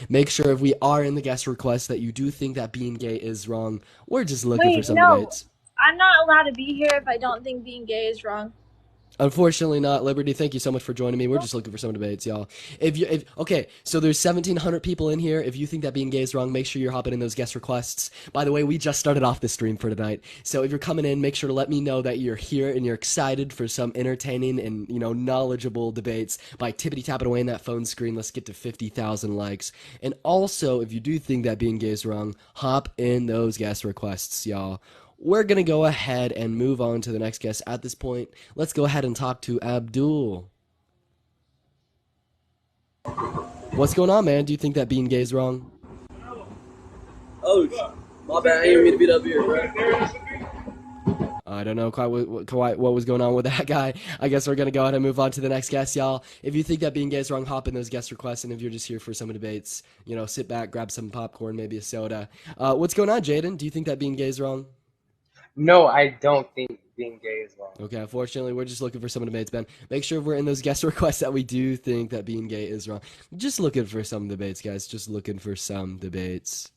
Make sure if we are in the guest request that you do think that being gay is wrong. We're just looking for Wait, some no. debates. I'm not allowed to be here if I don't think being gay is wrong. Unfortunately not. Liberty, thank you so much for joining me. We're just looking for some debates, y'all. If okay, so there's 1,700 people in here. If you think that being gay is wrong, make sure you're hopping in those guest requests. By the way, we just started off the stream for tonight. So if you're coming in, make sure to let me know that you're here and you're excited for some entertaining and, knowledgeable debates by tippity tapping away in that phone screen. Let's get to 50,000 likes. And also, if you do think that being gay is wrong, hop in those guest requests, y'all. We're going to go ahead and move on to the next guest at this point. Let's go ahead and talk to Abdul. What's going on, man? Do you think that being gay is wrong? Oh, my bad. I didn't mean to beat up here, bro. I don't know quite what was going on with that guy. I guess we're going to go ahead and move on to the next guest, y'all. If you think that being gay is wrong, hop in those guest requests. And if you're just here for some debates, sit back, grab some popcorn, maybe a soda. What's going on, Jaden? Do you think that being gay is wrong? No, I don't think being gay is wrong. Okay, unfortunately, we're just looking for some debates, Ben. Make sure we're in those guest requests that we do think that being gay is wrong. Just looking for some debates, guys. Just looking for some debates.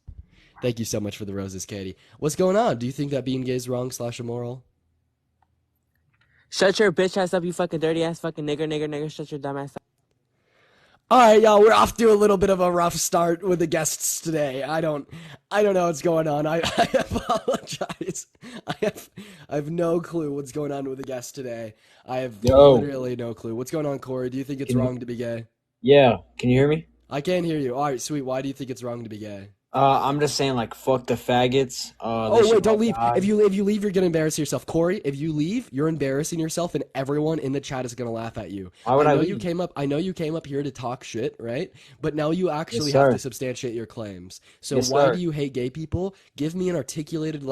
Thank you so much for the roses, Katie. What's going on? Do you think that being gay is wrong / immoral? Shut your bitch ass up, you fucking dirty ass fucking nigger. Shut your dumb ass up. All right, y'all, we're off to a little bit of a rough start with the guests today. I don't know what's going on. I apologize. I have no clue what's going on with the guests today. I have literally no clue. What's going on, Corey? Do you think it's wrong to be gay? Yeah, can you hear me? I can hear you. All right, sweet. Why do you think it's wrong to be gay? I'm just saying, like, fuck the faggots. Oh wait, don't leave. If you leave, you're gonna embarrass yourself, Corey. If you leave, you're embarrassing yourself, and everyone in the chat is gonna laugh at you. Why would I leave? I know you came up here to talk shit, right? But now you actually Yes, have sir. to substantiate your claims. So Yes, why sir. do you hate gay people? Give me an articulated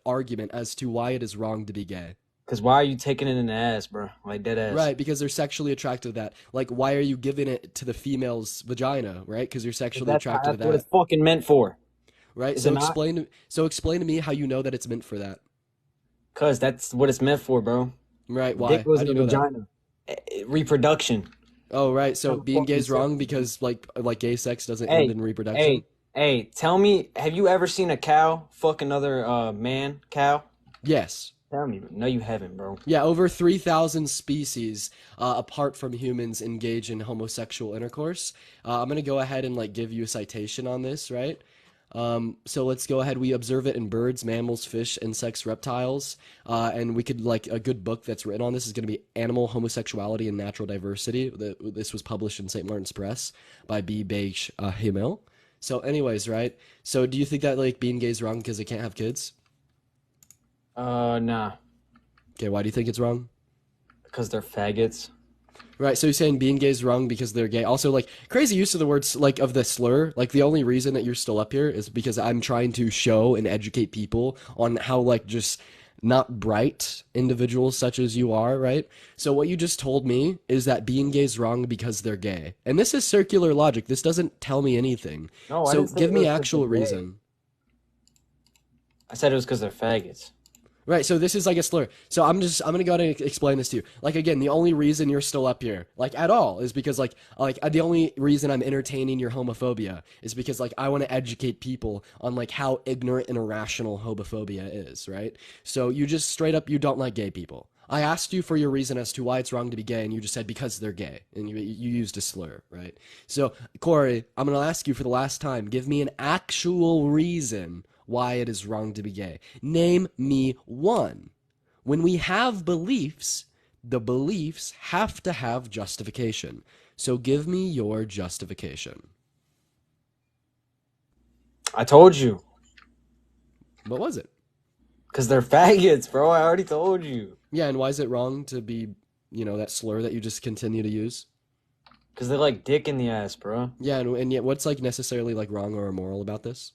argument as to why it is wrong to be gay. Because why are you taking it in the ass, bro? Like, dead ass. Right, because they're sexually attracted to that. Like, why are you giving it to the female's vagina, right? Because you're sexually attracted to That's what that. it's fucking meant for. Right? Is it not? Explain to me how you know that it's meant for that. Because that's what it's meant for, bro. Right, why? Dick goes How do in you the know that? vagina. Reproduction. Oh, right. So How the being fuck gay you is say- wrong because like gay sex doesn't end Hey, in reproduction. hey, tell me, have you ever seen a cow fuck another man cow? Yes. Tell me. No, you haven't, bro. Yeah, over 3,000 species apart from humans engage in homosexual intercourse. I'm gonna go ahead and give you a citation on this, right? So let's go ahead. We observe it in birds, mammals, fish, insects, reptiles, and we could a good book that's written on this is going to be Animal Homosexuality and Natural Diversity. This was published in St. Martin's Press by B. Beige Himmel. So, anyways, right? So, do you think that being gay is wrong because they can't have kids? Nah. Okay, why do you think it's wrong? Because they're faggots. Right, so you're saying being gay is wrong because they're gay. Also, crazy use of the words, of the slur. The only reason that you're still up here is because I'm trying to show and educate people on how, just not bright individuals such as you are, right? So what you just told me is that being gay is wrong because they're gay. And this is circular logic. This doesn't tell me anything. No, I So didn't say give it me was 'cause actual they're gay. reason. I said it was because they're faggots. Right, so this is like a slur. So I'm gonna go ahead and explain this to you. Again, the only reason you're still up here, at all, is because the only reason I'm entertaining your homophobia is because I want to educate people on how ignorant and irrational homophobia is, right? So you just straight up you don't like gay people. I asked you for your reason as to why it's wrong to be gay, and you just said because they're gay, and you used a slur, right? So Corey, I'm gonna ask you for the last time. Give me an actual reason why it is wrong to be gay. Name me one. When we have beliefs, the beliefs have to have justification. So give me your justification. I told you. What was it? Because they're faggots, bro. I already told you. Yeah, and why is it wrong to be, that slur that you just continue to use? Because they like dick in the ass, bro. Yeah, and yet what's necessarily wrong or immoral about this?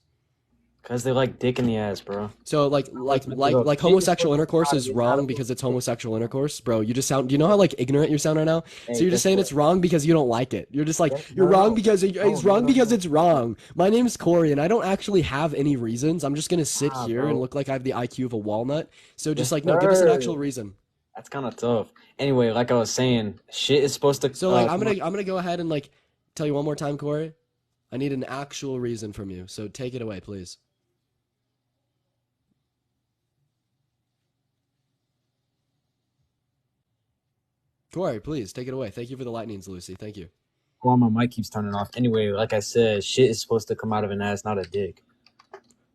Because they like dick in the ass, bro. So homosexual intercourse is wrong because it's homosexual intercourse, bro. You just sound. Do you know how ignorant you sound right now? Hey, So you're just saying it's wrong because you don't like it. You're just you're no, wrong no. because it's wrong because it's wrong. My name's Corey, and I don't actually have any reasons. I'm just gonna sit here bro. and look like I have the IQ of a walnut. So just Yes, no, give us an sir. actual reason. That's kind of tough. Anyway, like I was saying, shit is supposed to. So I'm gonna go ahead and tell you one more time, Corey. I need an actual reason from you. So take it away, please. Corey, please take it away. Thank you for the lightnings, Lucy. Thank you. Well, my mic keeps turning off. Anyway, like I said, shit is supposed to come out of an ass, not a dick.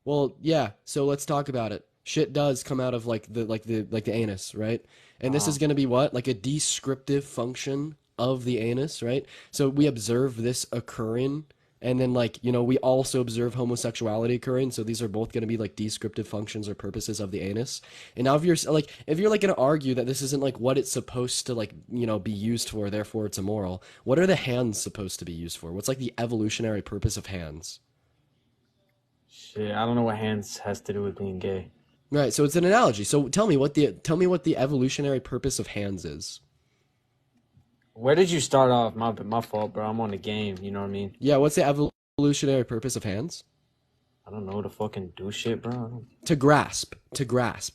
Well, yeah. So let's talk about it. Shit does come out of the anus, right? And this is going to be what? Like a descriptive function of the anus, right? So we observe this occurring, and then we also observe homosexuality occurring. So these are both going to be like descriptive functions or purposes of the anus. And now if you're going to argue that this isn't like what it's supposed to be used for, therefore it's immoral, what are the hands supposed to be used for? What's like the evolutionary purpose of hands? Shit, I don't know what hands has to do with being gay. Right, so it's an analogy. So tell me what the evolutionary purpose of hands is. Where did you start off? My fault, bro. I'm on the game. You know what I mean? Yeah, what's the evolutionary purpose of hands? I don't know to fucking do shit, bro. To grasp,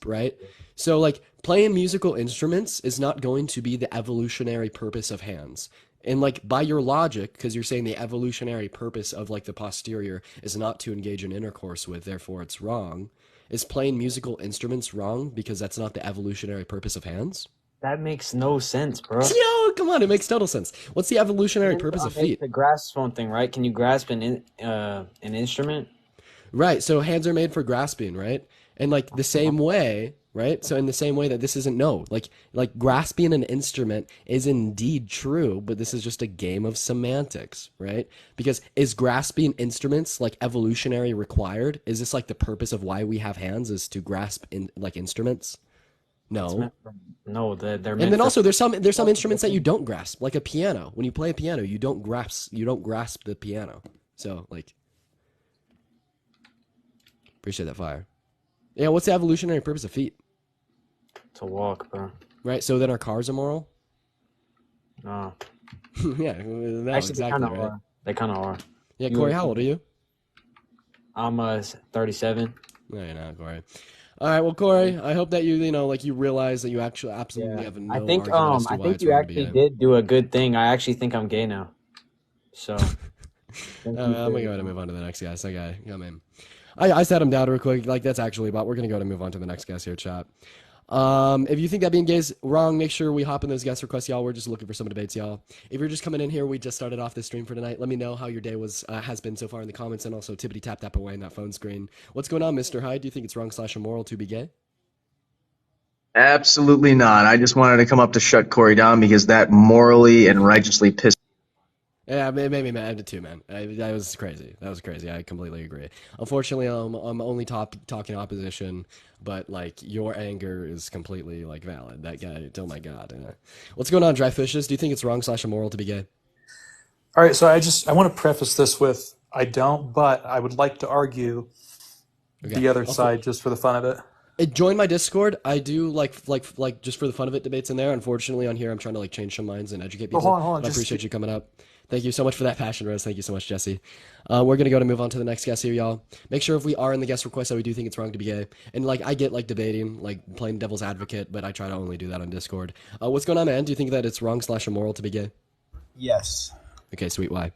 right? So like playing musical instruments is not going to be the evolutionary purpose of hands. And like by your logic, because you're saying the evolutionary purpose of like the posterior is not to engage in intercourse with, therefore it's wrong. Is playing musical instruments wrong because that's not the evolutionary purpose of hands? That makes no sense, bro. Yo, come on, it makes total sense. What's the evolutionary purpose of feet? The grasp one thing, right? Can you grasp an instrument? Right, so hands are made for grasping, right? And like the same way, right? So in the same way that this isn't like grasping an instrument is indeed true, but this is just a game of semantics, right? Because is grasping instruments like evolutionary required? Is this like the purpose of why we have hands is to grasp in like instruments? No. No, they're meant And then for- also there's some instruments that you don't grasp, like a piano. When you play a piano, you don't grasp the piano. So like appreciate that fire. Yeah, what's the evolutionary purpose of feet? to walk, bro. Right, so then our cars are moral? No. Yeah, no, Actually, exactly, right? They kind of are. Yeah, Corey, how old are you? I'm 37. No, you're not, Corey. All right, well, Corey, I hope that you realize that you actually absolutely have no I think argument as to I why think it's you wrong to be actually gay. did do a good thing. I actually think I'm gay now. So I'm gonna go ahead and move on to the next guest. Okay, come in. I sat him down real quick. Like that's actually about. We're gonna go ahead and move on to the next guest here, chat. If you think that being gay is wrong, make sure we hop in those guest requests, y'all. We're just looking for some debates, y'all. If you're just coming in here, we just started off this stream for tonight. Let me know how your day has been so far in the comments, and also tippity tap tap away in that phone screen. What's going on, Mr. Hyde? Do you think it's wrong / immoral to be gay? Absolutely not. I just wanted to come up to shut Corey down because that morally and righteously pissed. Yeah, maybe I did too, man. That was crazy. That was crazy. I completely agree. Unfortunately, I'm only talking opposition, but like your anger is completely like valid. That guy, oh my god. What's going on, Dry Fishes? Do you think it's wrong / immoral to be gay? All right, so I want to preface this with I don't, but I would like to argue the other side just for the fun of it. Join my Discord. I do like just for the fun of it debates in there. Unfortunately, on here I'm trying to like change some minds and educate people. Hold on, I appreciate you coming up. Thank you so much for that passion, Rose. Thank you so much, Jesse. We're gonna go to move on to the next guest here, y'all. Make sure if we are in the guest request that we do think it's wrong to be gay, and like I get like debating, like playing devil's advocate, but I try to only do that on Discord. What's going on, man? Do you think that it's wrong / immoral to be gay? Yes. Okay, sweet. Why?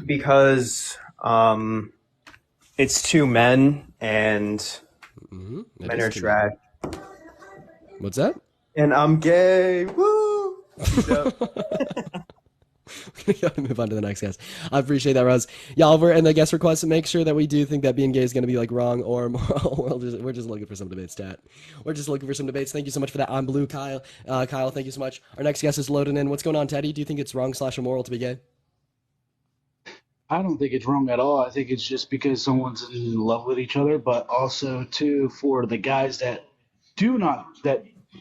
Because it's two men and men are trash. What's that? And I'm gay. Woo! We gotta move on to the next guest. I appreciate that, Rose. Y'all, we're in the guest request. Make sure that we do think that being gay is gonna be like wrong or immoral. We're just looking for some debates, chat. We're just looking for some debates. Thank you so much for that. I'm Blue, Kyle. Kyle, thank you so much. Our next guest is loading in. What's going on, Teddy? Do you think it's wrong / immoral to be gay? I don't think it's wrong at all. I think it's just because someone's in love with each other, but also too for the guys that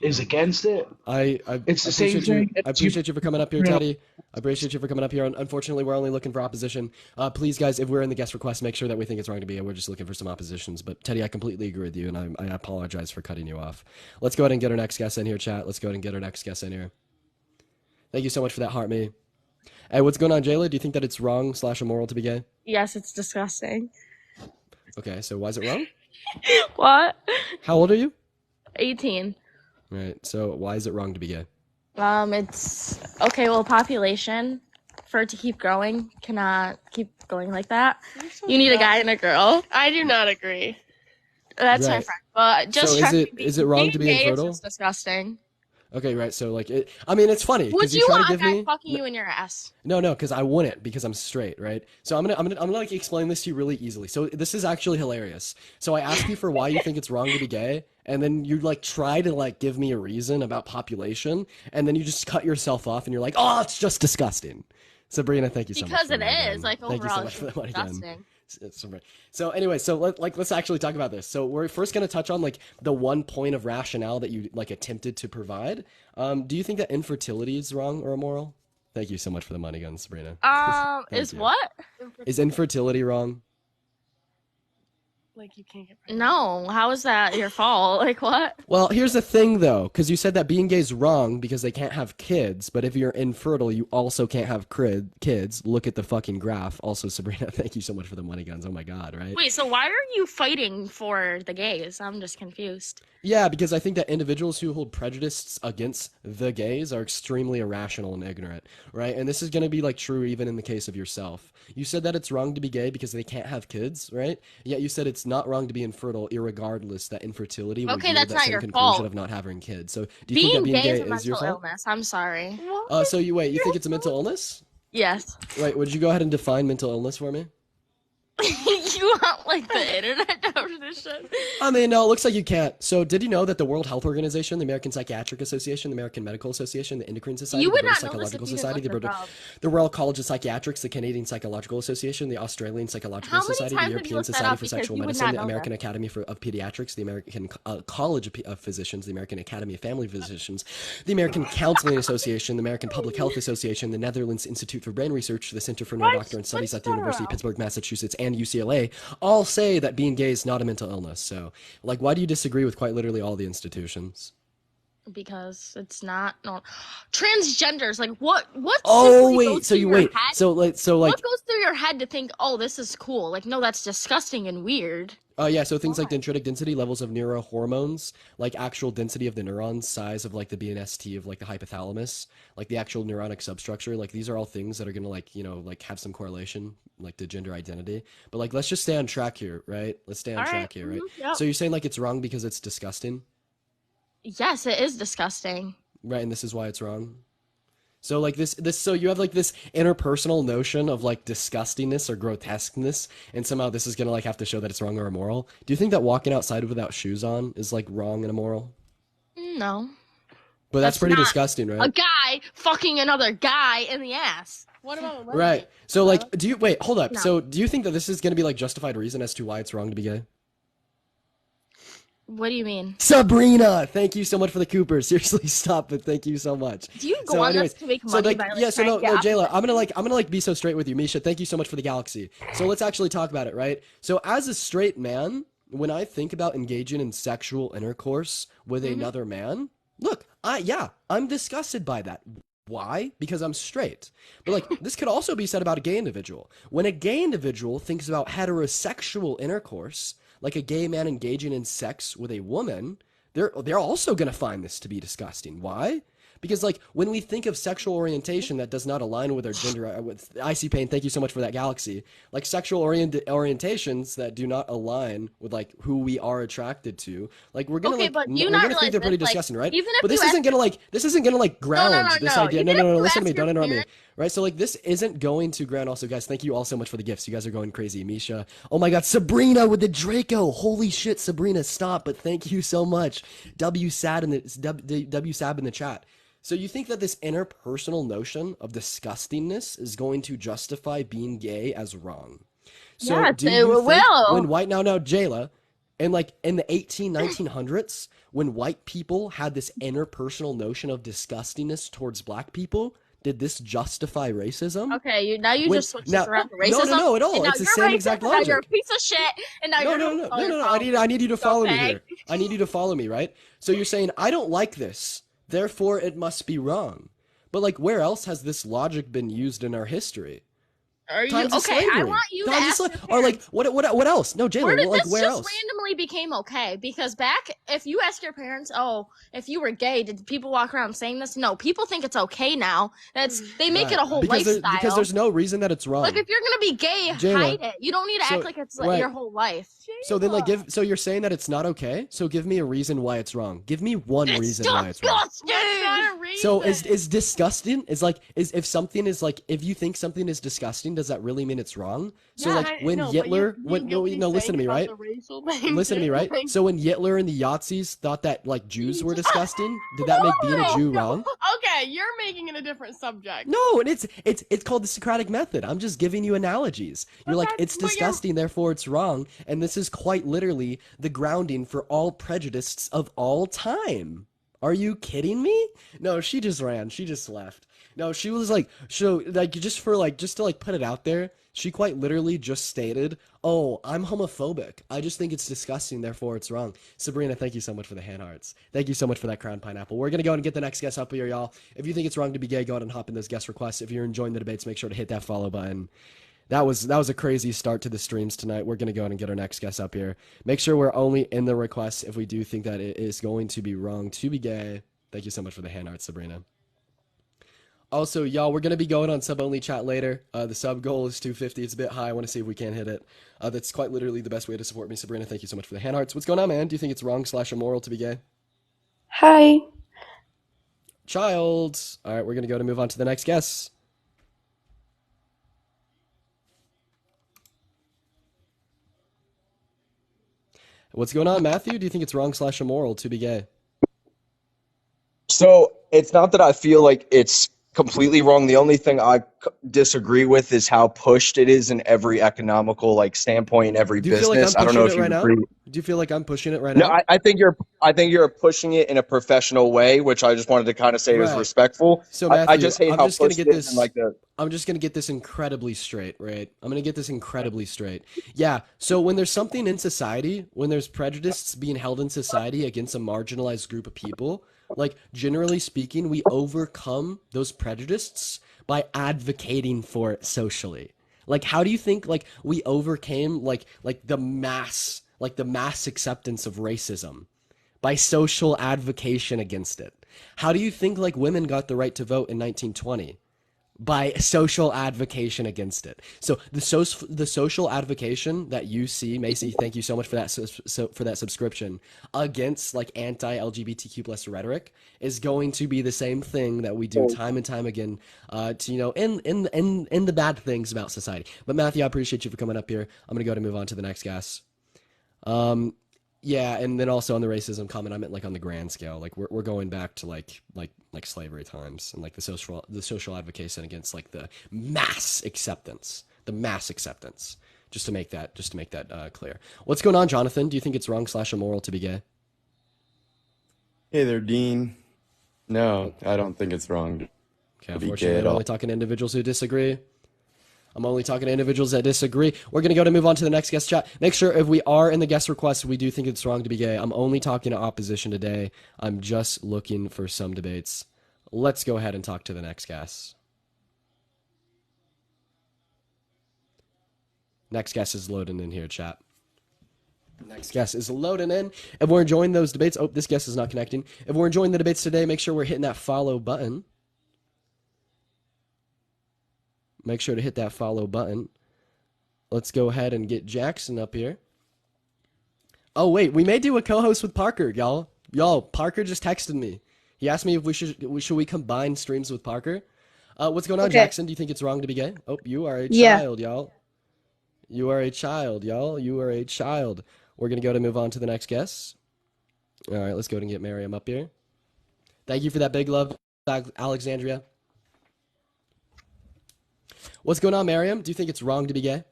is against it. It's the same thing. I appreciate you for coming up here, Teddy. I appreciate you for coming up here. Unfortunately, we're only looking for opposition. Please, guys, if we're in the guest request, make sure that we think it's wrong to be gay. We're just looking for some oppositions. But Teddy, I completely agree with you, and I apologize for cutting you off. Let's go ahead and get our next guest in here, chat. Let's go ahead and get our next guest in here. Thank you so much for that, Heart Me. Hey, what's going on, Jayla? Do you think that it's wrong / immoral to be gay? Yes, it's disgusting. Okay, so why is it wrong? What? How old are you? 18. Right, so why is it wrong to be gay? It's okay. Well, population. for it to keep growing. Cannot keep going like that. You need a guy and a girl. I do not agree. That's my Right. friend. But just So is it wrong being to be gay infertile? is just disgusting. Okay, right. So like I mean, it's funny Would because you you try want to a give guy me fucking you in your ass? no, because I wouldn't because I'm straight, right? So I'm gonna like explain this to you really easily. So this is actually hilarious. So I ask you for why you think it's wrong to be gay, and then you like try to like give me a reason about population, and then you just cut yourself off, and you're like, oh, it's just disgusting. Sabrina, thank you so much. Because for it that is. again. Like, Thank you so overall, much it's for that one again. disgusting. So anyway, so let's actually talk about this. So we're first going to touch on like the one point of rationale that you like attempted to provide. Do you think that infertility is wrong or immoral? Thank you so much for the money gun, Sabrina. Is you. what? Is infertility wrong? Like you can't get pregnant. No. How is that your fault? Like what? Well, here's the thing though, because you said that being gay is wrong because they can't have kids, but if you're infertile, you also can't have kids. Look at the fucking graph. Also, Sabrina, thank you so much for the money guns. Oh my god, right? Wait, so why are you fighting for the gays? I'm just confused. Yeah, because I think that individuals who hold prejudice against the gays are extremely irrational and ignorant, right? And this is going to be like true even in the case of yourself. You said that it's wrong to be gay because they can't have kids, right? Yet you said it's not wrong to be infertile, irregardless that infertility would Okay, yield that's that not same your conclusion fault. of not having kids. So do you think that Being being gay gay is a is your mental fault? illness. I'm sorry. So you think it's a mental illness? Yes. Wait, would you go ahead and define mental illness for me? You want like the internet definition? I mean, no, it looks like you can't. So, did you know that the World Health Organization, the American Psychiatric Association, the American Medical Association, the Endocrine Society, You the would British not know this Psychological if you didn't Society, look this up. the Royal College of Psychiatrics, the Canadian Psychological Association, the Australian Psychological How many Society, the times have you European looked that Society up? for Because Sexual you would Medicine, not the know American this. Academy of Pediatrics, the American College of Physicians, the American Academy of Family Physicians, the American Counseling Association, the American Public Health Association, the Netherlands Institute for Brain Research, the Center for Neurodoctor Studies at the University of Pittsburgh, Massachusetts, and UCLA all say that being gay is not a mental illness. So, like, why do you disagree with quite literally all the institutions? Because it's not no transgenders. Like what? Oh simply wait, goes so through you your wait, head? so like, What goes through your head to think, oh, this is cool? Like, no, that's disgusting and weird. yeah, so things like dendritic density, levels of neurohormones, like actual density of the neurons, size of like the BNST of like the hypothalamus, like the actual neuronic substructure, like these are all things that are gonna like, you know, like have some correlation like to gender identity. But like, let's just stay on track here, right? Let's stay on track here, right? Yep. So you're saying like it's wrong because it's disgusting, Yes, it is disgusting. right? And this is why it's wrong. So like so you have like this interpersonal notion of like disgustingness or grotesqueness, and somehow this is gonna like have to show that it's wrong or immoral. Do you think that walking outside without shoes on is like wrong and immoral? No. But that's pretty not disgusting, A right? guy fucking another guy in the ass. What about women? Right. So like, hold up. No. So do you think that this is gonna be like justified reason as to why it's wrong to be gay? What do you mean? Sabrina, thank you so much for the Cooper. Seriously, stop it. Thank you so much. Do you go on this to make money by like so no, trying to get Jayla, I'm gonna like be so straight with you. Misha, thank you so much for the galaxy. So let's actually talk about it, right? So as a straight man, when I think about engaging in sexual intercourse with another man, look, I'm disgusted by that. Why? Because I'm straight. But like, this could also be said about a gay individual. When a gay individual thinks about heterosexual intercourse, like a gay man engaging in sex with a woman, they're also going to find this to be disgusting. Why? Because like when we think of sexual orientation that does not align with our gender, with IC Pain, thank you so much for that galaxy. Like sexual orientations that do not align with like who we are attracted to, like we're gonna Okay, but we're not gonna think they're pretty realize this, like, disgusting, right? even if But this you isn't gonna like ground this idea. Even No, if you listen to me. ask your Don't interrupt me. parents- Right, so like this isn't going to ground. Also, guys, thank you all so much for the gifts. You guys are going crazy. Misha, oh my God, Sabrina with the Draco. Holy shit, Sabrina, stop! But thank you so much. W Sab in the chat. So you think that this interpersonal notion of disgustingness is going to justify being gay as wrong? So Yes, do it you think will. when white now Jayla, and like in the 1900s, when white people had this interpersonal notion of disgustingness towards black people, did this justify racism? Okay, now you When- just switched now- this around to no, racism. no, at all. And now It's the you're same racist, exact and now you're a logic. piece of shit, and now No, you're no. I need you to follow me here. I need you to follow me, right? So you're saying I don't like this, therefore it must be wrong. But like, where else has this logic been used in our history? Are you Times of okay? I slavery. want you to Times of ask your or like parents. what else? No, Where Jalen. did Like this where just else? randomly became okay? Because back, if you ask your parents, oh, if you were gay, did people walk around saying this? No, people think it's okay now. They make Right. it a whole Because lifestyle. there's no reason that it's wrong. Like if you're gonna be gay, hide Jayla, it. You don't need to so act like it's right. your whole life. So then like so you're saying that it's not okay? So give me a reason why it's wrong. Give me one reason why it's wrong. That's not a reason. So is disgusting is like is if something is like if you think something is disgusting, does that really mean it's wrong? So Yeah, like I when know, but Hitler you're when no guilty listen to saying me, about right? the racial thing, Listen to me, too, right? like- So when Hitler and the Yazis thought that like Jews were disgusting, did that make being a Jew wrong? Okay, you're making it a different subject. No, and it's called the Socratic method. I'm just giving you analogies. You're like it's disgusting, therefore it's wrong, and this is quite literally the grounding for all prejudices of all time. Are you kidding me? No, she just ran. She just left. No, she was like, so like just to like put it out there, she quite literally just stated, "Oh, I'm homophobic. I just think it's disgusting, therefore it's wrong." Sabrina, thank you so much for the hand hearts. Thank you so much for that crown pineapple. We're gonna go and get the next guest up here, y'all. If you think it's wrong to be gay, go ahead and hop in those guest requests. If you're enjoying the debates, make sure to hit that follow button. That was a crazy start to the streams tonight. We're gonna go ahead and get our next guest up here. Make sure we're only in the requests if we do think that it is going to be wrong to be gay. Thank you so much for the hand art, Sabrina. Also, y'all, we're gonna be going on sub only chat later. The sub goal is 250. It's a bit high. I want to see if we can hit it. That's quite literally the best way to support me, Sabrina. Thank you so much for the hand hearts. What's going on, man? Do you think it's wrong / immoral to be gay? Hi. Child. All right, we're gonna go to move on to the next guest. What's going on, Matthew? Do you think it's wrong / immoral to be gay? So it's not that I feel like it's completely wrong. The only thing I disagree with is how pushed it is in every economical standpoint in every Do you feel like business. I'm I don't know pushing if it you right agree. now? Do you feel like I'm pushing it right No, now? I think you're pushing it in a professional way, which I just wanted to kind of say was Right. respectful. So I Matthew, just hate I'm how just gonna pushed get it is this. and like the I'm just gonna get this incredibly straight, right? I'm gonna get this incredibly straight. Yeah. So when there's something in society, when there's prejudice being held in society against a marginalized group of people, like generally speaking, we overcome those prejudices by advocating for it socially. Like, how do you think like we overcame the mass acceptance of racism? By social advocation against it. How do you think like women got the right to vote in 1920? By social advocation against it. So the social advocation that you see, Macy, thank you so much for that for that subscription, against like anti-LGBTQ plus rhetoric is going to be the same thing that we do time and time again to in the bad things about society. But Matthew, I appreciate you for coming up here. I'm gonna go to move on to the next guest. Yeah, and then also on the racism comment, I meant like on the grand scale, like we're going back to like slavery times and like the social advocacy against like the mass acceptance, just to make that clear. What's going on, Jonathan? Do you think it's wrong / immoral to be gay? Hey there, Dean. No, I don't think it's wrong Okay, to be gay unfortunately, at I'm all. only talking to individuals who disagree. I'm only talking to individuals that disagree. We're going to go to move on to the next guest chat. Make sure if we are in the guest request, we do think it's wrong to be gay. I'm only talking to opposition today. I'm just looking for some debates. Let's go ahead and talk to the next guest. Next guest is loading in here, chat. Next guest is loading in. If we're enjoying those debates, oh, this guest is not connecting. If we're enjoying the debates today, make sure we're hitting that follow button. Make sure to hit that follow button. Let's go ahead and get Jackson up here. Oh, wait, we may do a co-host with Parker, y'all. Parker just texted me. He asked me if we combine streams with Parker. What's going on, Okay. Jackson? Do you think it's wrong to be gay? Oh, you are a Yeah. child, y'all. You are a child, y'all. You are a child. We're going to go to move on to the next guest. All right, let's go ahead and get Miriam up here. Thank you for that big love, Alexandria. What's going on, Miriam? Do you think it's wrong to be gay?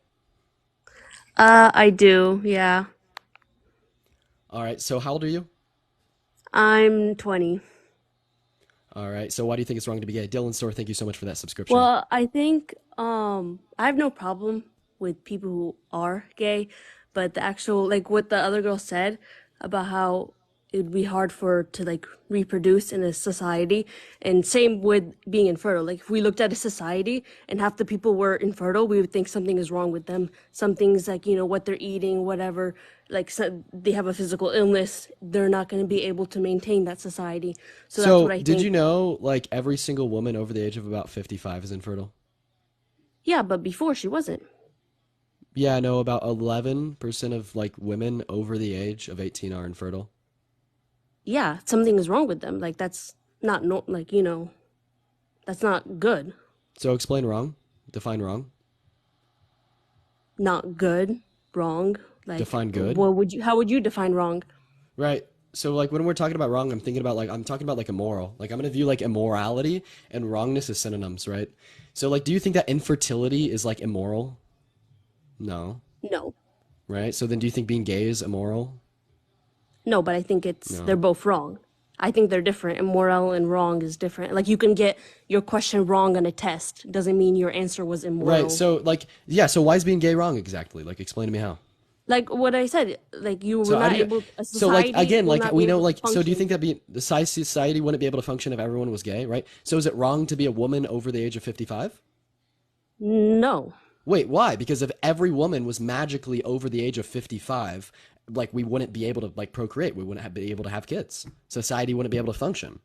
I do, yeah. All right, so how old are you? I'm 20. All right, so why do you think it's wrong to be gay? Dylan Store, thank you so much for that subscription. Well, I think I have no problem with people who are gay, but the actual like what the other girl said about how it would be hard for to like reproduce in a society. And same with being infertile. Like if we looked at a society and half the people were infertile, we would think something is wrong with them. Some things like, you know, what they're eating, whatever, like so they have a physical illness, they're not going to be able to maintain that society. So that's what I did think. you know like every single woman over the age of about 55 is infertile? Yeah, but before she wasn't. Yeah, I know about 11% of like women over the age of 18 are infertile. Yeah, something is wrong with them. Like that's not no, like, you know, that's not good. So explain wrong. Define wrong. Not good, wrong. Like Define good. how would you define wrong? Right. So like when we're talking about wrong, I'm talking about like immoral. Like I'm gonna view like immorality and wrongness as synonyms, right? So like do you think that infertility is like immoral? No. No. Right? So then do you think being gay is immoral? No, but I think No. they're both wrong. I think they're different. Immoral and wrong is different. Like you can get your question wrong on a test. Doesn't mean your answer was immoral. Right. So like yeah, so why is being gay wrong exactly? Like explain to me how. Like what I said, like you were So how not do you, able. A so like society again, will like not we be know able to like so do you function. think that the society wouldn't be able to function if everyone was gay, right? So is it wrong to be a woman over the age of 55? No. Wait, why? Because if every woman was magically over the age of 55, like we wouldn't be able to like procreate. We wouldn't be able to have kids. Society wouldn't be able to function.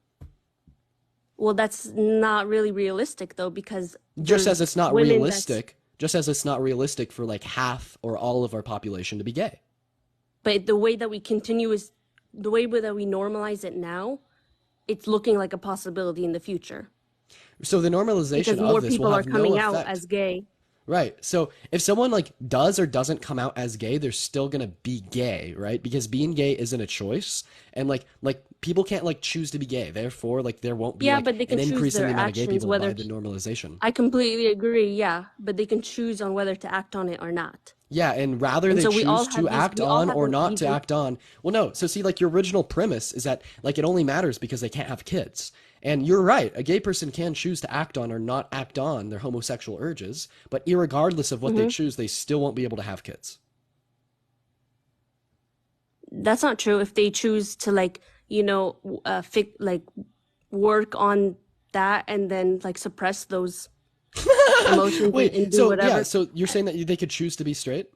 Well, that's not really realistic though, because Just as there's it's not women realistic, just as it's not realistic for like half or all of our population to be gay. But the way that we the way that we normalize it now, it's looking like a possibility in the future. So the Because normalization more of this will people are have no coming out effect. as gay. Right. So if someone like does or doesn't come out as gay, they're still gonna be gay, right? Because being gay isn't a choice, and like people can't like choose to be gay. Therefore, like there won't be Yeah, like but they an can choose increase in their the amount of gay actions, people whether by the normalization. I completely agree, yeah, but they can choose on whether to act on it or not. Yeah, and rather And they so we all choose have to these, act we all on have or those not to reasons. act on. Well, no. So see, like your original premise is that like it only matters because they can't have kids. And you're right. A gay person can choose to act on or not act on their homosexual urges, but irregardless of what they choose, they still won't be able to have kids. That's not true. If they choose to like, you know, like work on that and then like suppress those emotions Wait, and do so whatever. yeah, so you're saying that they could choose to be straight?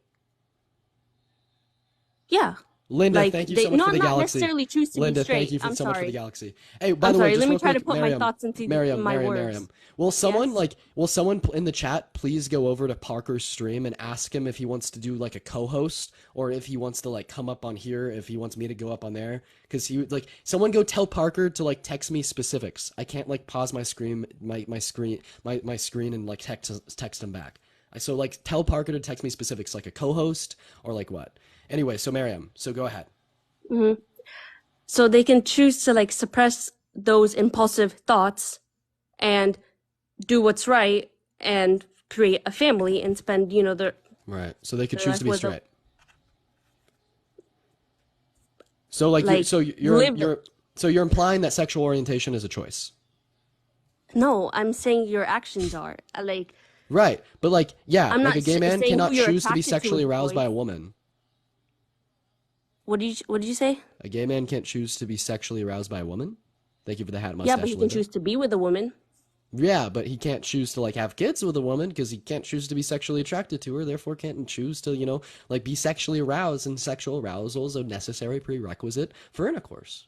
Yeah. Linda, Like thank you they so much for the not galaxy. necessarily choose to Linda, be straight. thank you for I'm so much for sorry. the galaxy. Hey, by I'm the way, sorry. just Let me real try to quick, put my Miriam, thoughts into Miriam, my Miriam, words. Miriam. Will someone Yes. like, will someone in the chat please go over to Parker's stream and ask him if he wants to do like a co-host or if he wants to like come up on here, if he wants me to go up on there, because he like someone go tell Parker to like text me specifics. I can't like pause my screen, my screen and like text him back. So like tell Parker to text me specifics, like a co-host or like what. Anyway, so Miriam, so go ahead. Mm-hmm. So they can choose to like suppress those impulsive thoughts and do what's right and create a family and spend, you know, their Right. So they could their choose life to be with straight. So like, like live. you're implying that sexual orientation is a choice. No, I'm saying your actions are like. Right. But like, yeah, I'm like not a gay man saying cannot who you're choose to be attracted to sexually is aroused by a choice. woman. What did you say? A gay man can't choose to be sexually aroused by a woman. Thank you for the hat mustache, Yeah, but he can Linda. choose to be with a woman. Yeah, but he can't choose to like have kids with a woman because he can't choose to be sexually attracted to her. Therefore, can't choose to like be sexually aroused. And sexual arousal is a necessary prerequisite for intercourse.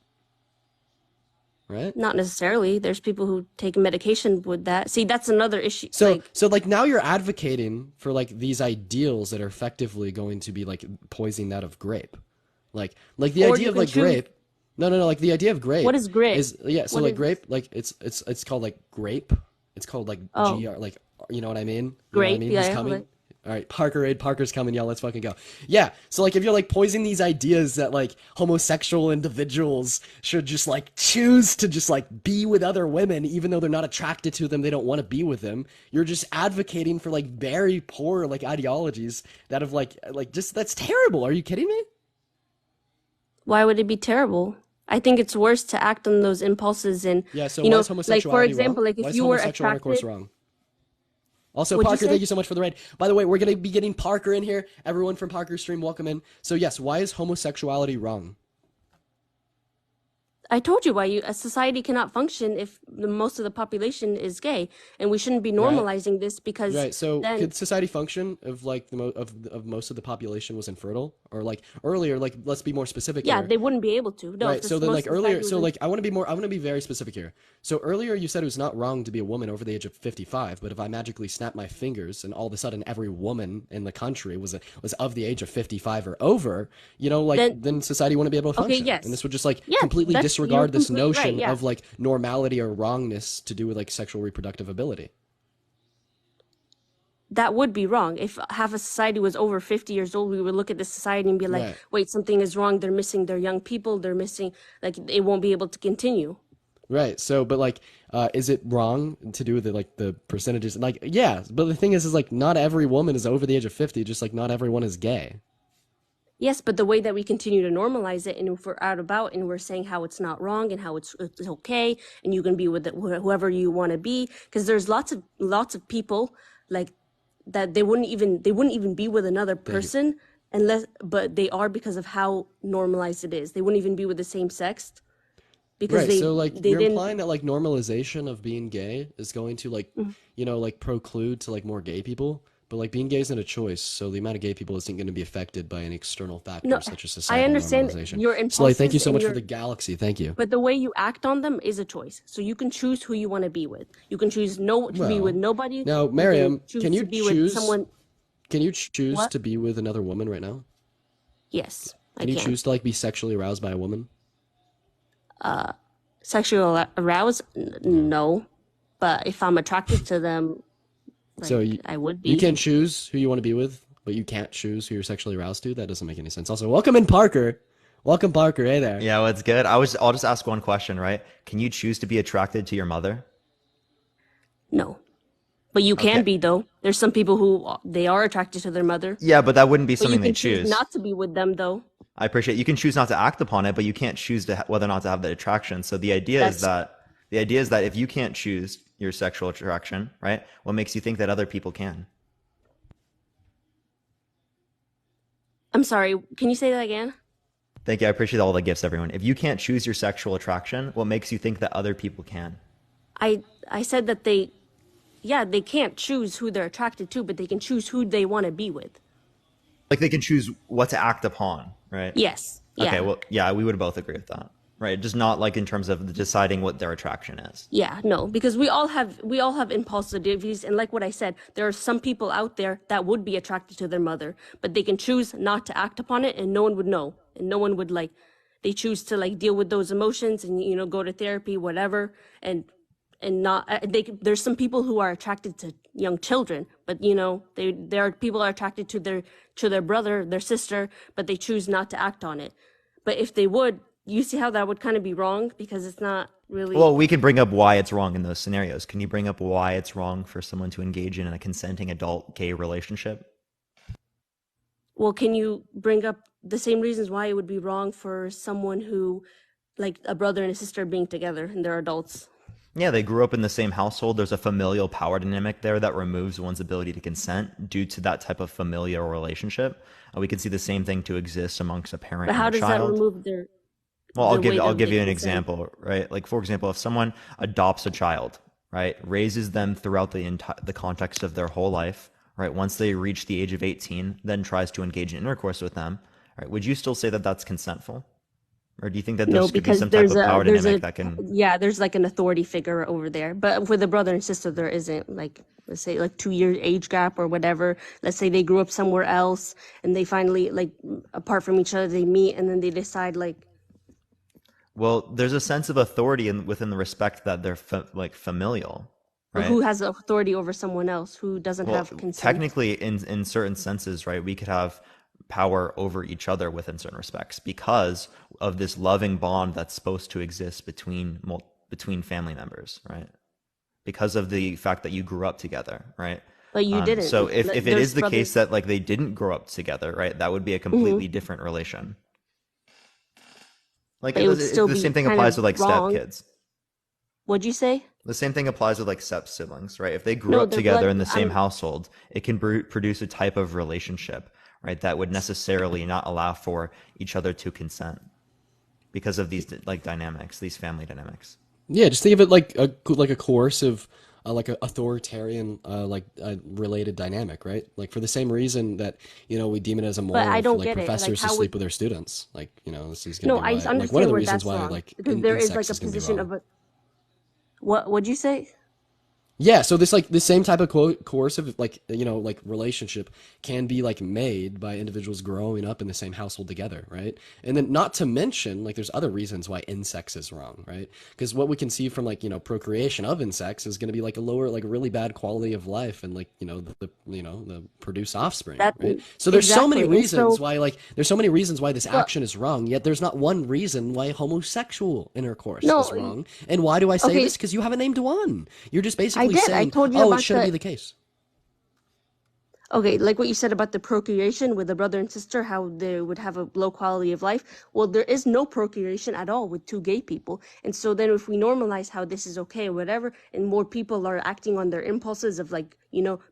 Right? Not necessarily. There's people who take medication with that. See, that's another issue. So like now you're advocating for like these ideals that are effectively going to be like poisoning that of grape. Like the Or idea you of can like choose- grape. No, so like grape? So What like is grape, like it's called like grape. It's called like Oh. GR, like you know what I mean? You know what I Grape, mean? yeah, Who's yeah, coming? like- All right, Parker's coming, y'all. Let's fucking go. Yeah. So like if you're like poisoning these ideas that like homosexual individuals should just like choose to just like be with other women even though they're not attracted to them, they don't want to be with them. You're just advocating for like very poor like ideologies that have like just that's terrible. Are you kidding me? Why would it be terrible? I think it's worse to act on those impulses and Yeah, so you why know, is like homosexuality for example, wrong? like Why if is you were homosexual intercourse attracted. wrong? Also, What'd you Parker, say? thank you so much for the raid. By the way, we're going to be getting Parker in here. Everyone from Parker's stream, welcome in. So yes, why is homosexuality wrong? I told you why a society cannot function if most of the population is gay, and we shouldn't be normalizing this because Right. So then could society function if like of most of the population was infertile, or like earlier? Like let's be more specific yeah, here. they wouldn't be able to. No, Right. So if then most like of society earlier, was so like I want to be more. I want to be very specific here. So earlier you said it was not wrong to be a woman over the age of 55, but if I magically snap my fingers and all of a sudden every woman in the country was of the age of 55 or over, you know, like then society wouldn't be able to okay, function. yes. And this would just like Yeah, completely you're disregard this completely right, notion yeah. of like normality or wrongness to do with like sexual reproductive ability. That would be wrong. If half a society was over 50 years old, we would look at this society and be like, Right. wait, something is wrong. They're missing their young people. They're missing, like, they won't be able to continue. Right. So, but like, is it wrong to do with the percentages? Like, yeah. But the thing is like, not every woman is over the age of 50. Just like, not everyone is gay. Yes, but the way that we continue to normalize it, and if we're out about and we're saying how it's not wrong and how it's okay, and you can be with whoever you want to be, because there's lots of people like that they wouldn't even be with another person but they are because of how normalized it is. They wouldn't even be with the same sex because Right. So like, they you're didn't. implying that like normalization of being gay is going to like, you know, like preclude to like more gay people. But like being gay isn't a choice, so the amount of gay people isn't going to be affected by any external factors No, such as I societal understand normalization. your So like, thank you impulses so and much for your the galaxy. Thank you. But the way you act on them is a choice. So you can choose who you want to be with. You can choose to be with nobody. Now, You can Miriam, choose can you to be with choose? someone. Can you choose What? to be with another woman right now? Yes, Can you choose to like be sexually aroused by a woman? Sexual aroused? No, but if I'm attracted to them, like, So I would be. you can choose who you want to be with, but you can't choose who you're sexually aroused to. That doesn't make any sense. Also, welcome in, Parker. Welcome, Parker. Hey there. Yeah, what's good? I'll just ask one question, right? Can you choose to be attracted to your mother? No, but you can Okay. be though. There's some people who they are attracted to their mother. Yeah, but that wouldn't be But you something can they choose. not to be with them though. I appreciate you can choose not to act upon it, but you can't choose whether or not to have that attraction. So the idea is that if you can't choose your sexual attraction, right? What makes you think that other people can? I'm sorry. Can you say that again? Thank you. I appreciate all the gifts, everyone. If you can't choose your sexual attraction, what makes you think that other people can? I said that they can't choose who they're attracted to, but they can choose who they want to be with. Like they can choose what to act upon, right? Yes. Okay, Yeah. well, yeah, we would both agree with that, right? Just not like in terms of deciding what their attraction is. Yeah, no, because we all have impulsivities, and like what I said, there are some people out there that would be attracted to their mother, but they can choose not to act upon it, and no one would know, and no one would like. They choose to like deal with those emotions and go to therapy, whatever, and not. There's some people who are attracted to young children, but there are people are attracted to their brother, their sister, but they choose not to act on it. But if they would, you see how that would kind of be wrong because it's not really. Well, we can bring up why it's wrong in those scenarios. Can you bring up why it's wrong for someone to engage in a consenting adult gay relationship? Well, can you bring up the same reasons why it would be wrong for someone who, like a brother and a sister being together and they're adults? Yeah, they grew up in the same household. There's a familial power dynamic there that removes one's ability to consent due to that type of familial relationship. We can see the same thing to exist amongst a parent But how and a does child. that remove their? Well, the way I'll that give they you an consent? example, right? Like for example, if someone adopts a child, right, raises them throughout the context of their whole life, right, once they reach the age of 18, then tries to engage in intercourse with them, right, would you still say that that's consentful? Or do you think that there No, could be because some type of there's power there's dynamic that can? yeah, there's like an authority figure over there. But with a brother and sister, there isn't. Like, let's say like 2 year age gap or whatever. Let's say they grew up somewhere else and they finally like apart from each other they meet and then they decide like. Well, there's a sense of authority within the respect that they're familial, right? Who has authority over someone else who doesn't Well, have consent? technically, in certain senses, right, we could have power over each other within certain respects because of this loving bond that's supposed to exist between family members, right? Because of the fact that you grew up together, right? But you didn't. So if it There's is the brothers- case that like they didn't grow up together, right, that would be a completely different relation. Like But it would still the be same thing kind applies of with like wrong. stepkids. What'd you say? The same thing applies with like step siblings, right? If they grew No, up they're together blood- in the same I'm- household, it can produce a type of relationship, right? That would necessarily not allow for each other to consent. because of these like dynamics, these family dynamics. Yeah, just think of it like a coercive, like a authoritarian, related dynamic, right? Like for the same reason that we deem it as But I immoral for don't like get it. Like professors to how sleep would with their students. Like this is gonna no? be I why. Like one of understand the where reasons that's why wrong like because there is like sex a is gonna be position wrong. of a what would you say? Yeah, so this same type of coercive like relationship can be like made by individuals growing up in the same household together, right? And then not to mention like there's other reasons why in-sex is wrong, right? Because what we can see from like procreation of in-sex is going to be like a lower like a really bad quality of life and like the produced offspring, That right? So there's so many exactly, and reasons so why there's so many reasons why this but action is wrong, yet there's not one reason why homosexual intercourse no. is wrong. And why do I say Okay, this? Because you haven't named one. You're just basically I did. I saying, told you oh, it about shouldn't be the the case. okay, like what you said about the procreation with a brother and sister, how they would have a low quality of life. Well, there is no procreation at all with two gay people. And so then if we normalize how this is okay or whatever, and more people are acting on their impulses of like,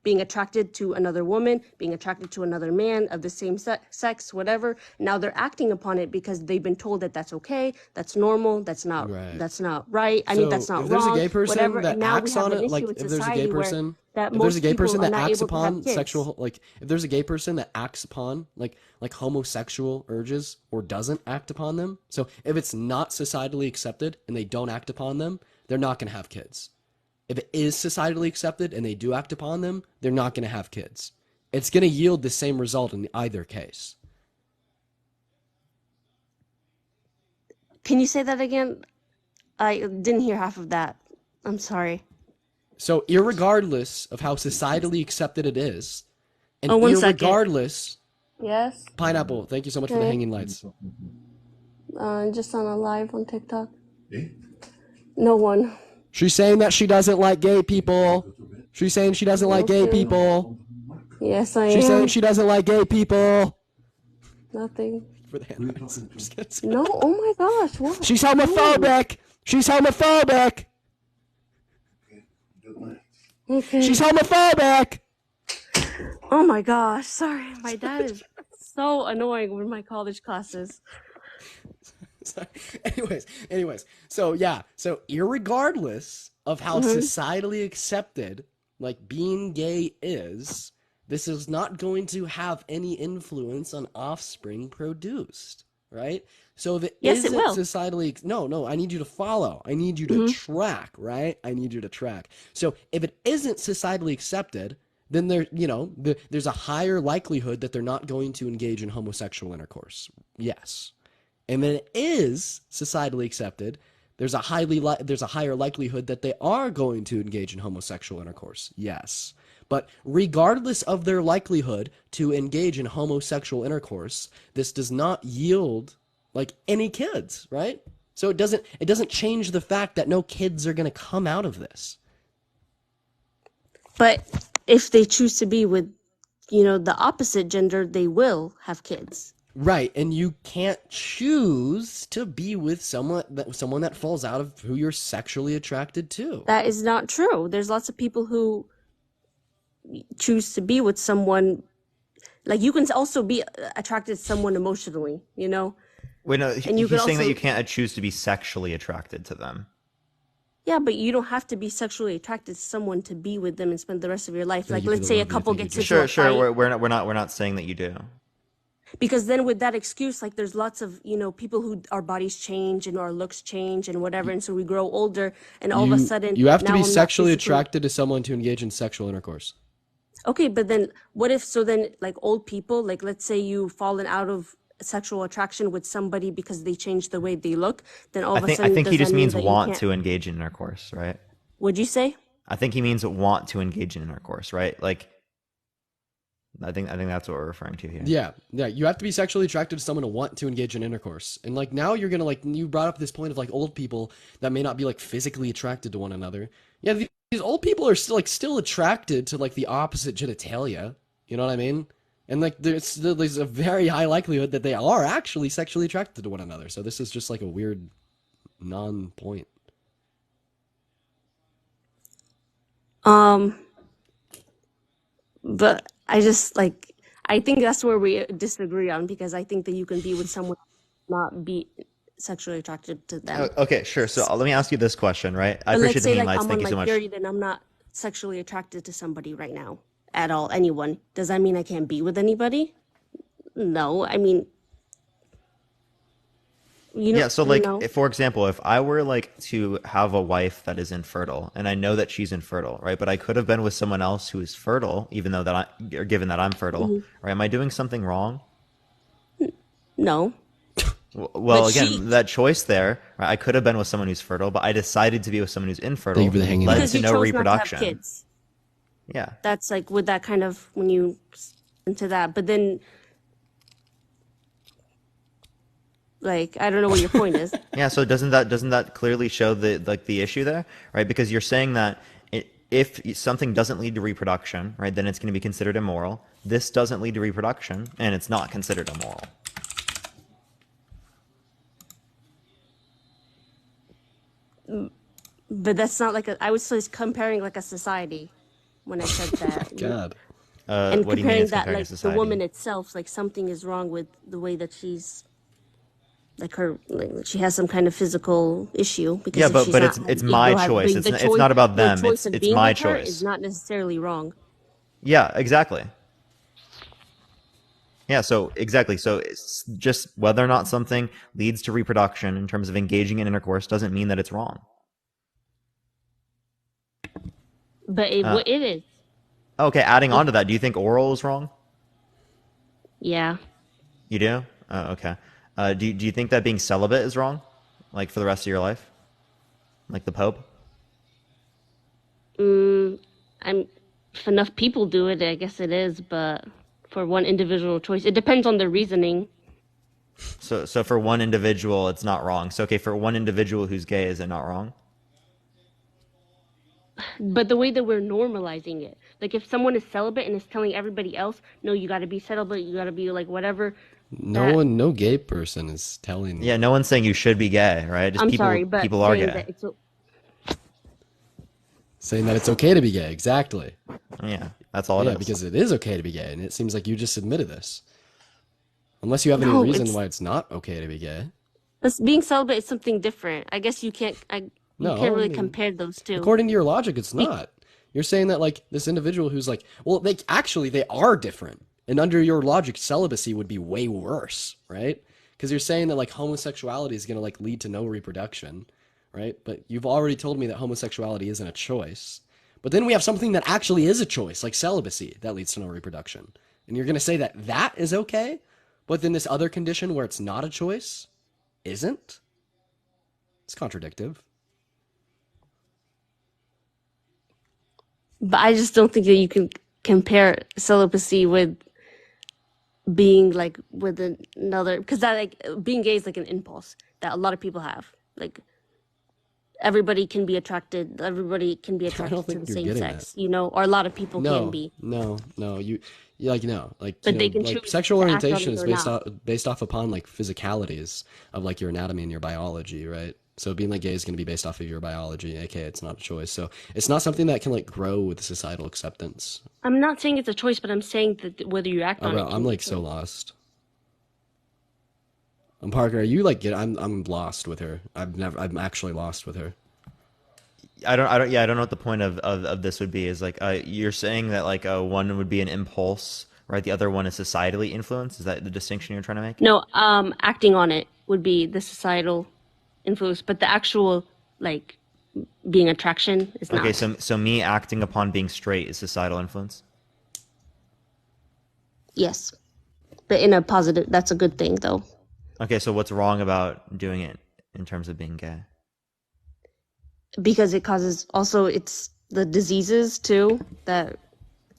being attracted to another woman, being attracted to another man of the same sex, whatever. Now they're acting upon it because they've been told that that's okay, that's normal, that's not Right. right. I mean, that's So not if there's a wrong, gay person whatever. that And now we acts have on an it, like issue in if there's a gay society where person, that if there's a most gay person people are that not acts able to have upon kids. sexual, like if there's a gay person that acts upon like homosexual urges or doesn't act upon them, so if it's not societally accepted and they don't act upon them, they're not going to have kids. If it is societally accepted and they do act upon them, they're not going to have kids. It's going to yield the same result in either case. Can you say that again? I didn't hear half of that. I'm sorry. So, irregardless of how societally accepted it is, and Oh, 1 second. irregardless, Yes. Pineapple, thank you so much for the Okay. hanging lights. Just on a live on TikTok. No one. She's saying that she doesn't like gay people. She's saying she doesn't like gay Okay. people. Yes, I She's am. saying she doesn't like gay people. Nothing. For the hand lights. I'm just kidding. No. Oh my gosh. What? She's homophobic. She's homophobic. Okay. She's homophobic. Oh my gosh. Sorry. My dad is so annoying with my college classes. Anyways. So yeah. So irregardless of how societally accepted like being gay is, this is not going to have any influence on offspring produced, right? So if it Yes, it isn't will. societally, no, I need you to follow. I need you to track, right? I need you to track. So if it isn't societally accepted, then there's a higher likelihood that they're not going to engage in homosexual intercourse. Yes. And when it is societally accepted, there's a higher likelihood that they are going to engage in homosexual intercourse. Yes. But regardless of their likelihood to engage in homosexual intercourse, this does not yield like any kids, right? So it doesn't change the fact that no kids are going to come out of this. But if they choose to be with, the opposite gender, they will have kids. Right, and you can't choose to be with someone that falls out of who you're sexually attracted to. That is not true. There's lots of people who choose to be with someone. Like you can also be attracted to someone emotionally, Wait, no, And you he's could saying that also- you can't choose to be sexually attracted to them. Yeah, but you don't have to be sexually attracted to someone to be with them and spend the rest of your life. Thank Like you for let's the say a love, couple thank you, gets into Jay. a Sure. fight. We're not saying that you do. Because then with that excuse, like there's lots of, people who our bodies change and our looks change and whatever. And so we grow older and all of a sudden You have to now be I'm not sexually physically- attracted to someone to engage in sexual intercourse. Okay, but then what if, so then like old people, like let's say you've fallen out of sexual attraction with somebody because they changed the way they look, then all of a sudden I think does he that just mean means that you want can't- to engage in intercourse, right? What'd you say? I think he means want to engage in intercourse, right? Like, I think that's what we're referring to here. Yeah. You have to be sexually attracted to someone to want to engage in intercourse. And like now you're gonna you brought up this point of like old people that may not be like physically attracted to one another. Yeah, these old people are still attracted to like the opposite genitalia. You know what I mean? And like there's a very high likelihood that they are actually sexually attracted to one another. So this is just like a weird non-point. But I think that's where we disagree on, because I think that you can be with someone not be sexually attracted to them. Okay, sure. So let me ask you this question, right? I But let's appreciate the say healing like lights. I'm Thank on you so my much. period and I'm not sexually attracted to somebody right now at all, anyone. Does that mean I can't be with anybody? No, I mean, Yeah, so you like know. for example, if I were like to have a wife that is infertile and I know that she's infertile, right? But I could have been with someone else who is fertile, even though that or given that I'm fertile, Mhm. right? Am I doing something wrong? No. Well, But she, again, that choice there, right? I could have been with someone who's fertile, but I decided to be with someone who's infertile, Thank you for the hanging led because to you no chose not to have reproduction. kids. Yeah. That's like with that kind of when you into that. But then, like, I don't know what your point is. Yeah, so doesn't that clearly show the issue there, right? Because you're saying that if something doesn't lead to reproduction, right, then it's going to be considered immoral. This doesn't lead to reproduction, and it's not considered immoral. But that's not like I was just comparing like a society when I said that. God. And What do you mean comparing it's that comparing like to the society? woman itself, like something is wrong with the way that she's like her like she has some kind of physical issue because Yeah, if but she's but not it's my able to have choice. the It's choice not about the them. choice of It's being my with her is choice. not necessarily wrong. Yeah, exactly. Yeah, so exactly. So it's just whether or not something leads to reproduction in terms of engaging in intercourse doesn't mean that it's wrong. But Uh, it is. okay, adding on to that, do you think oral is wrong? Yeah. You do? Okay. Do you think that being celibate is wrong? Like for the rest of your life? Like the Pope? I'm if enough people do it, I guess it is, but for one individual choice, it depends on the reasoning. So for one individual, it's not wrong. So okay, for one individual who's gay, is it not wrong? But the way that we're normalizing it, like if someone is celibate and is telling everybody else, no, you got to be celibate, you got to be like whatever. No gay person is telling. Yeah, no one's saying you should be gay, right? Just I'm people sorry, but people are saying gay. that it's Saying that it's okay to be gay, exactly. Yeah, that's all it is. Yeah, because it is okay to be gay, and it seems like you just admitted this. Unless you have any No, reason it's- why it's not okay to be gay. being celibate is something different. I guess you can't. You No, can't really I mean, compare those two. According to your logic, it's not. You're saying that like this individual who's like, well, they are different, and under your logic, celibacy would be way worse, right? Because you're saying that like homosexuality is gonna like lead to no reproduction, right? But you've already told me that homosexuality isn't a choice. But then we have something that actually is a choice, like celibacy, that leads to no reproduction. And you're gonna say that that is okay, but then this other condition where it's not a choice isn't? It's contradictive. But I just don't think that you can compare celibacy with being like with another, because that like being gay is like an impulse that a lot of people have. Like everybody can be attracted to the think you're same getting sex, you know, or a lot of people can be. No. You like But you they know, can like choose sexual to act on orientation it is or based not. off upon like physicalities of like your anatomy and your biology, right? So being like gay is going to be based off of your biology, aka it's not a choice. So it's not something that can like grow with societal acceptance. I'm not saying it's a choice, but I'm saying that whether you act Oh, on bro, it. I'm like so lost. Parker, are you like I'm lost with her. I'm actually lost with her. I don't know what the point of this would be. Is like you're saying that like one would be an impulse, right? The other one is societally influenced. Is that the distinction you're trying to make? No, acting on it would be the societal influence, but the actual like being attraction is not. Okay, so me acting upon being straight is societal influence. Yes, but in a positive. That's a good thing, though. Okay, so what's wrong about doing it in terms of being gay? Because it causes also it's the diseases too that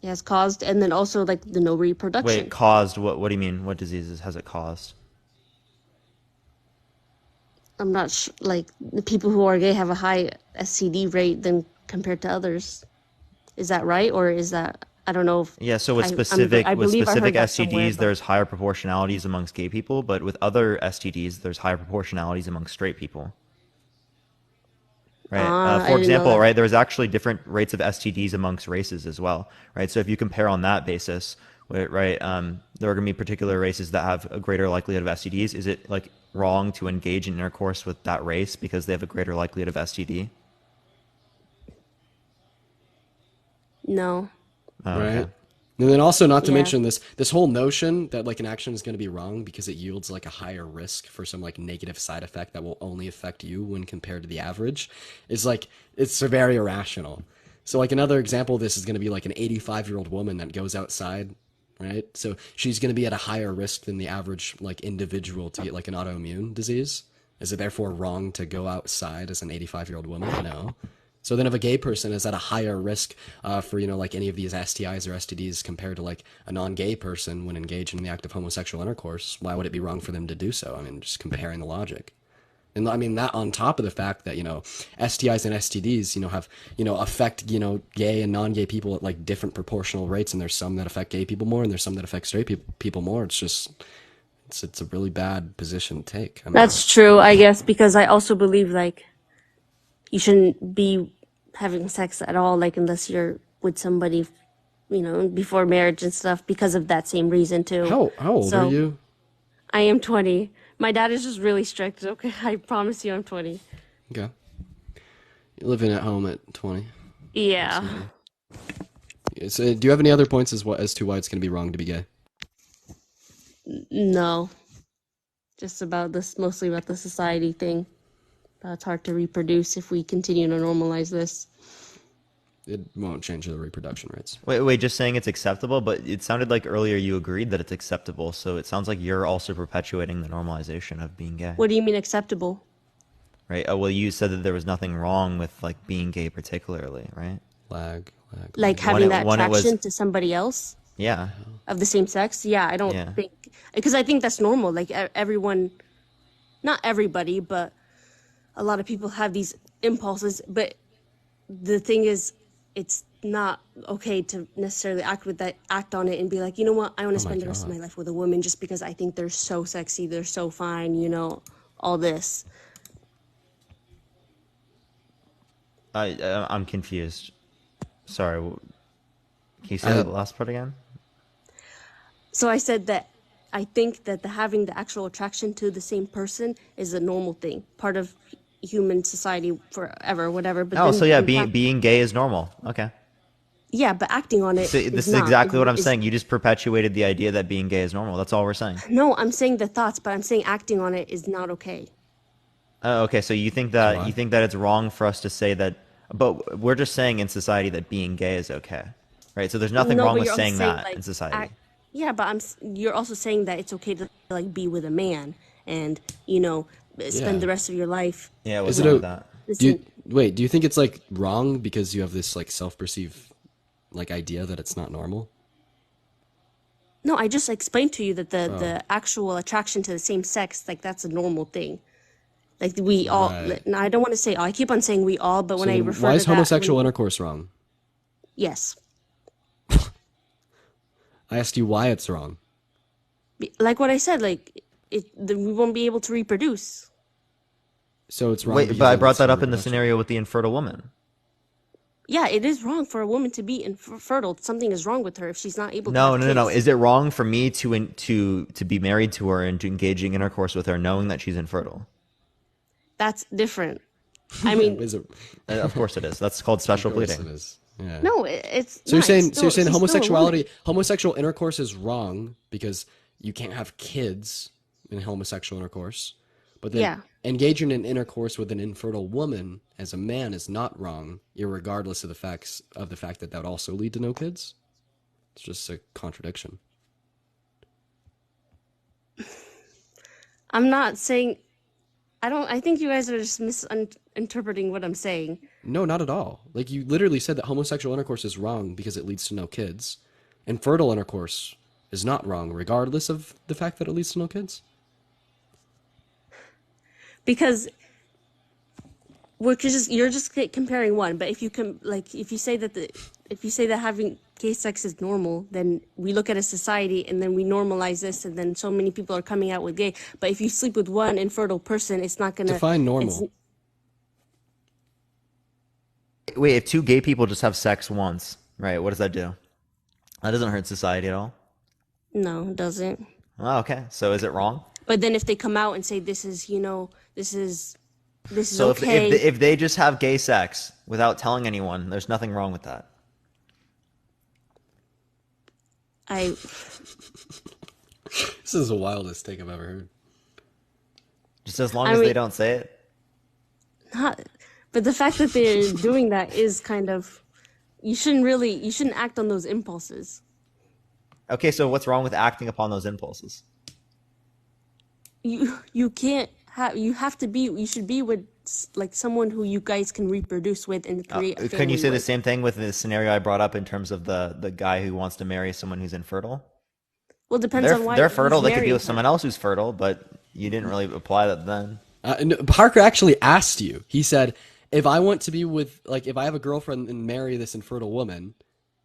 it has caused, and then also like the no reproduction. Wait, caused what? What do you mean? What diseases has it caused? I'm not sure. Like the people who are gay have a high STD rate than compared to others. Is that right, or is that I don't know? If Yeah, so with I specific heard STDs, somewhere, there's higher proportionalities amongst gay people, but with other STDs, there's higher proportionalities amongst straight people. Right. I For didn't know example, that. right, there's actually different rates of STDs amongst races as well, right? So if you compare on that basis, right? There are going to be particular races that have a greater likelihood of STDs. Is it like wrong to engage in intercourse with that race because they have a greater likelihood of STD? No. Oh, Right. okay. And then also, not to Yeah. mention this whole notion that like an action is going to be wrong because it yields like a higher risk for some like negative side effect that will only affect you when compared to the average is like it's very irrational. So like another example of this is going to be like an 85-year-old woman that goes outside, right? So she's going to be at a higher risk than the average like individual to get like an autoimmune disease. Is it therefore wrong to go outside as an 85-year-old woman? No. So then if a gay person is at a higher risk for, like any of these STIs or STDs compared to like a non-gay person when engaged in the act of homosexual intercourse, why would it be wrong for them to do so? I mean, just comparing the logic. And I mean, that on top of the fact that, STIs and STDs, have, affect, gay and non-gay people at like different proportional rates. And there's some that affect gay people more and there's some that affect straight people more. It's just, it's a really bad position to take. I mean, That's true, I guess, because I also believe like you shouldn't be having sex at all, like unless you're with somebody, before marriage and stuff, because of that same reason too. How old are you? I am 20. My dad is just really strict. Okay, I promise you, I'm 20. Okay. You're living at home at 20. Yeah. So, do you have any other points as to why it's going to be wrong to be gay? No. Just about this, mostly about the society thing. It's hard to reproduce if we continue to normalize this. It won't change the reproduction rates. Wait, just saying it's acceptable, but it sounded like earlier you agreed that it's acceptable, so it sounds like you're also perpetuating the normalization of being gay. What do you mean acceptable? Right? Oh, well, you said that there was nothing wrong with like being gay particularly, right? Lag. Like having that attraction to somebody else? Yeah. Of the same sex? Yeah, I don't think... Because I think that's normal. Like everyone... Not everybody, but a lot of people have these impulses. But the thing is, it's not okay to necessarily act on it and be like, you know what, I want to spend the rest of my life with a woman just because I think they're so sexy, they're so fine, all this. I'm confused. Sorry. Can you say that last part again? So I said that I think that having the actual attraction to the same person is a normal thing, part of human society forever, whatever. But so yeah, being gay is normal. Okay. Yeah, but acting on it. So this is exactly what I'm saying. You just perpetuated the idea that being gay is normal. That's all we're saying. No, I'm saying the thoughts, but I'm saying acting on it is not okay. Okay, so you think that it's wrong for us to say that, but we're just saying in society that being gay is okay, right? So there's nothing wrong with saying that in society. Yeah, but you're also saying that it's okay to like be with a man and spend the rest of your life. Yeah, what's wrong with that? Do you think it's like wrong because you have this like self-perceived like idea that it's not normal? No, I just explained to you that the actual attraction to the same sex, like that's a normal thing. Like we all. Now I don't want to say all. I keep on saying we all, but when I refer to that, why is homosexual intercourse wrong? Yes. I asked you why it's wrong. Like what I said, like we won't be able to reproduce. So it's wrong. Wait, but I brought that up in the scenario with the infertile woman. Yeah, it is wrong for a woman to be infertile. Something is wrong with her if she's not able to No, have no, no, no. kids. Is it wrong for me to be married to her and to engaging intercourse with her knowing that she's infertile? That's different. I mean, of course it is. That's called special pleading. It is. Yeah. No, it's. So not. you're saying She's homosexual intercourse is wrong because you can't have kids in homosexual intercourse, but then engaging in intercourse with an infertile woman as a man is not wrong, irregardless of the fact that would also lead to no kids. It's just a contradiction. I'm not saying. I think you guys are just misinterpreting what I'm saying. No, not at all. Like you literally said that homosexual intercourse is wrong because it leads to no kids. Infertile intercourse is not wrong, regardless of the fact that it leads to no kids. Because you're just comparing one, but if you say that having gay sex is normal, then we look at a society and then we normalize this, and then so many people are coming out with gay. But if you sleep with one infertile person, it's not gonna define normal. Wait, if two gay people just have sex once, right? What does that do? That doesn't hurt society at all. No, it doesn't. Oh, okay. So is it wrong? But then if they come out and say this is, this is So okay. if they just have gay sex without telling anyone, there's nothing wrong with that. This is the wildest take I've ever heard. Just as long as they don't say it. But the fact that they're doing that is kind of, you shouldn't act on those impulses. Okay, so what's wrong with acting upon those impulses? You should be with like someone who you guys can reproduce with and create a family Can you say the with. same thing with the scenario I brought up in terms of the guy who wants to marry someone who's infertile? Well, it depends on why they're fertile. They could be marrying with someone else who's fertile, but you didn't really apply that then. No, Parker actually asked you. He said, if I want to be with, like, if I have a girlfriend and marry this infertile woman,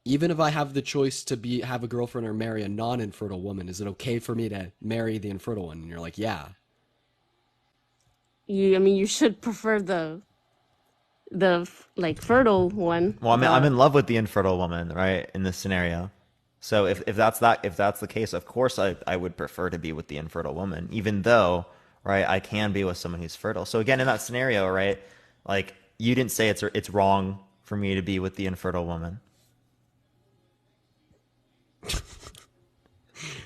even if I have the choice to have a girlfriend or marry a non-infertile woman, is it okay for me to marry the infertile one? And you're like, yeah. You should prefer the like fertile one. Well, I'm in love with the infertile woman, right? In this scenario. So if that's the case, of course I would prefer to be with the infertile woman, even though, right, I can be with someone who's fertile. So again, in that scenario, right, like you didn't say it's wrong for me to be with the infertile woman.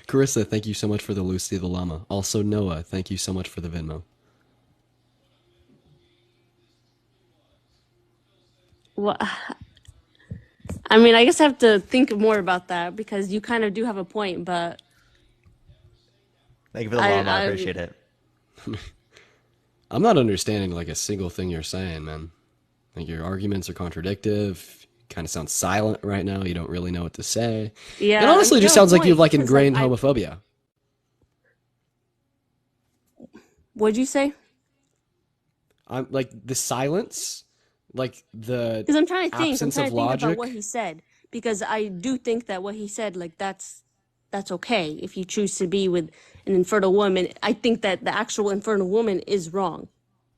Carissa, thank you so much for the Lucy the Llama. Also, Noah, thank you so much for the Venmo. Well, I guess I have to think more about that because you kind of do have a point, but Thank you for the llama. I appreciate it. I'm not understanding like a single thing you're saying, man. Like your arguments are contradictive. You kind of sound silent right now. You don't really know what to say. Yeah, it honestly just sounds like you have like because, ingrained homophobia. What'd you say? I'm like the silence, like the Because I'm trying to think. I'm absence trying of to think logic. about what he said because I do think that what he said, like that's okay if you choose to be with an infertile woman. I think that the actual infertile woman is wrong.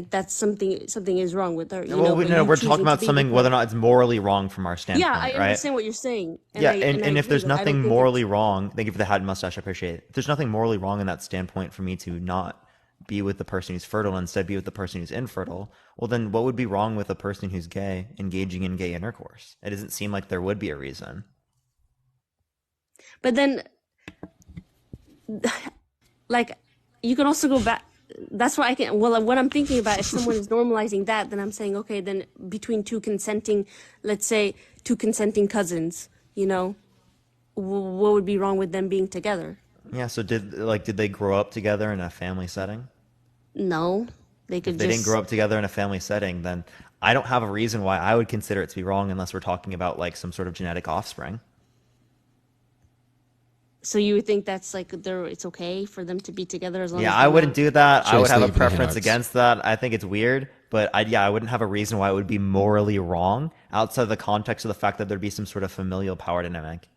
That's something is wrong with her. We're talking about something whether or not it's morally wrong from our standpoint. Yeah, I right? understand what you're saying. And if there's agree. nothing morally wrong, thank you for the hat and mustache. I appreciate it. If there's nothing morally wrong in that standpoint for me to not be with the person who's fertile and instead be with the person who's infertile, well, then what would be wrong with a person who's gay engaging in gay intercourse? It doesn't seem like there would be a reason. But then, like, you can also go back. That's why I can. Well, what I'm thinking about, if someone is normalizing that, then I'm saying, okay, then between let's say two consenting cousins, what would be wrong with them being together? Yeah. So did they grow up together in a family setting? No, they could. If they didn't grow up together in a family setting, then I don't have a reason why I would consider it to be wrong unless we're talking about like some sort of genetic offspring. So you would think that's like it's okay for them to be together as long as I wouldn't do that. I would have a preference hearts. against that. I think it's weird, but I wouldn't have a reason why it would be morally wrong outside of the context of the fact that there'd be some sort of familial power dynamic.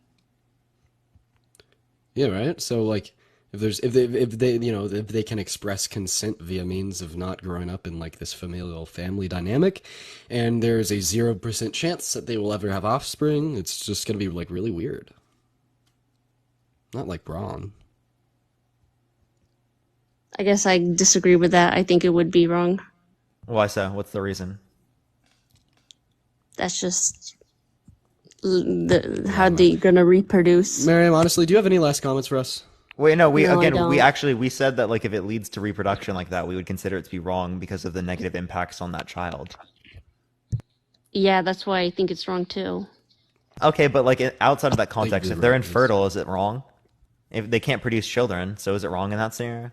Yeah, right. So like, if they can express consent via means of not growing up in like this familial family dynamic, and there's a 0% chance that they will ever have offspring, it's just gonna be like really weird. Not like Braun. I guess I disagree with that. I think it would be wrong. Why so? What's the reason? That's just how they're gonna reproduce. Miriam, honestly, do you have any last comments for us? Wait, no. We don't. we said that like if it leads to reproduction like that, we would consider it to be wrong because of the negative impacts on that child. Yeah, that's why I think it's wrong too. Okay, but like outside of that context, if they're infertile, is it wrong? If they can't produce children, so is it wrong in that scenario?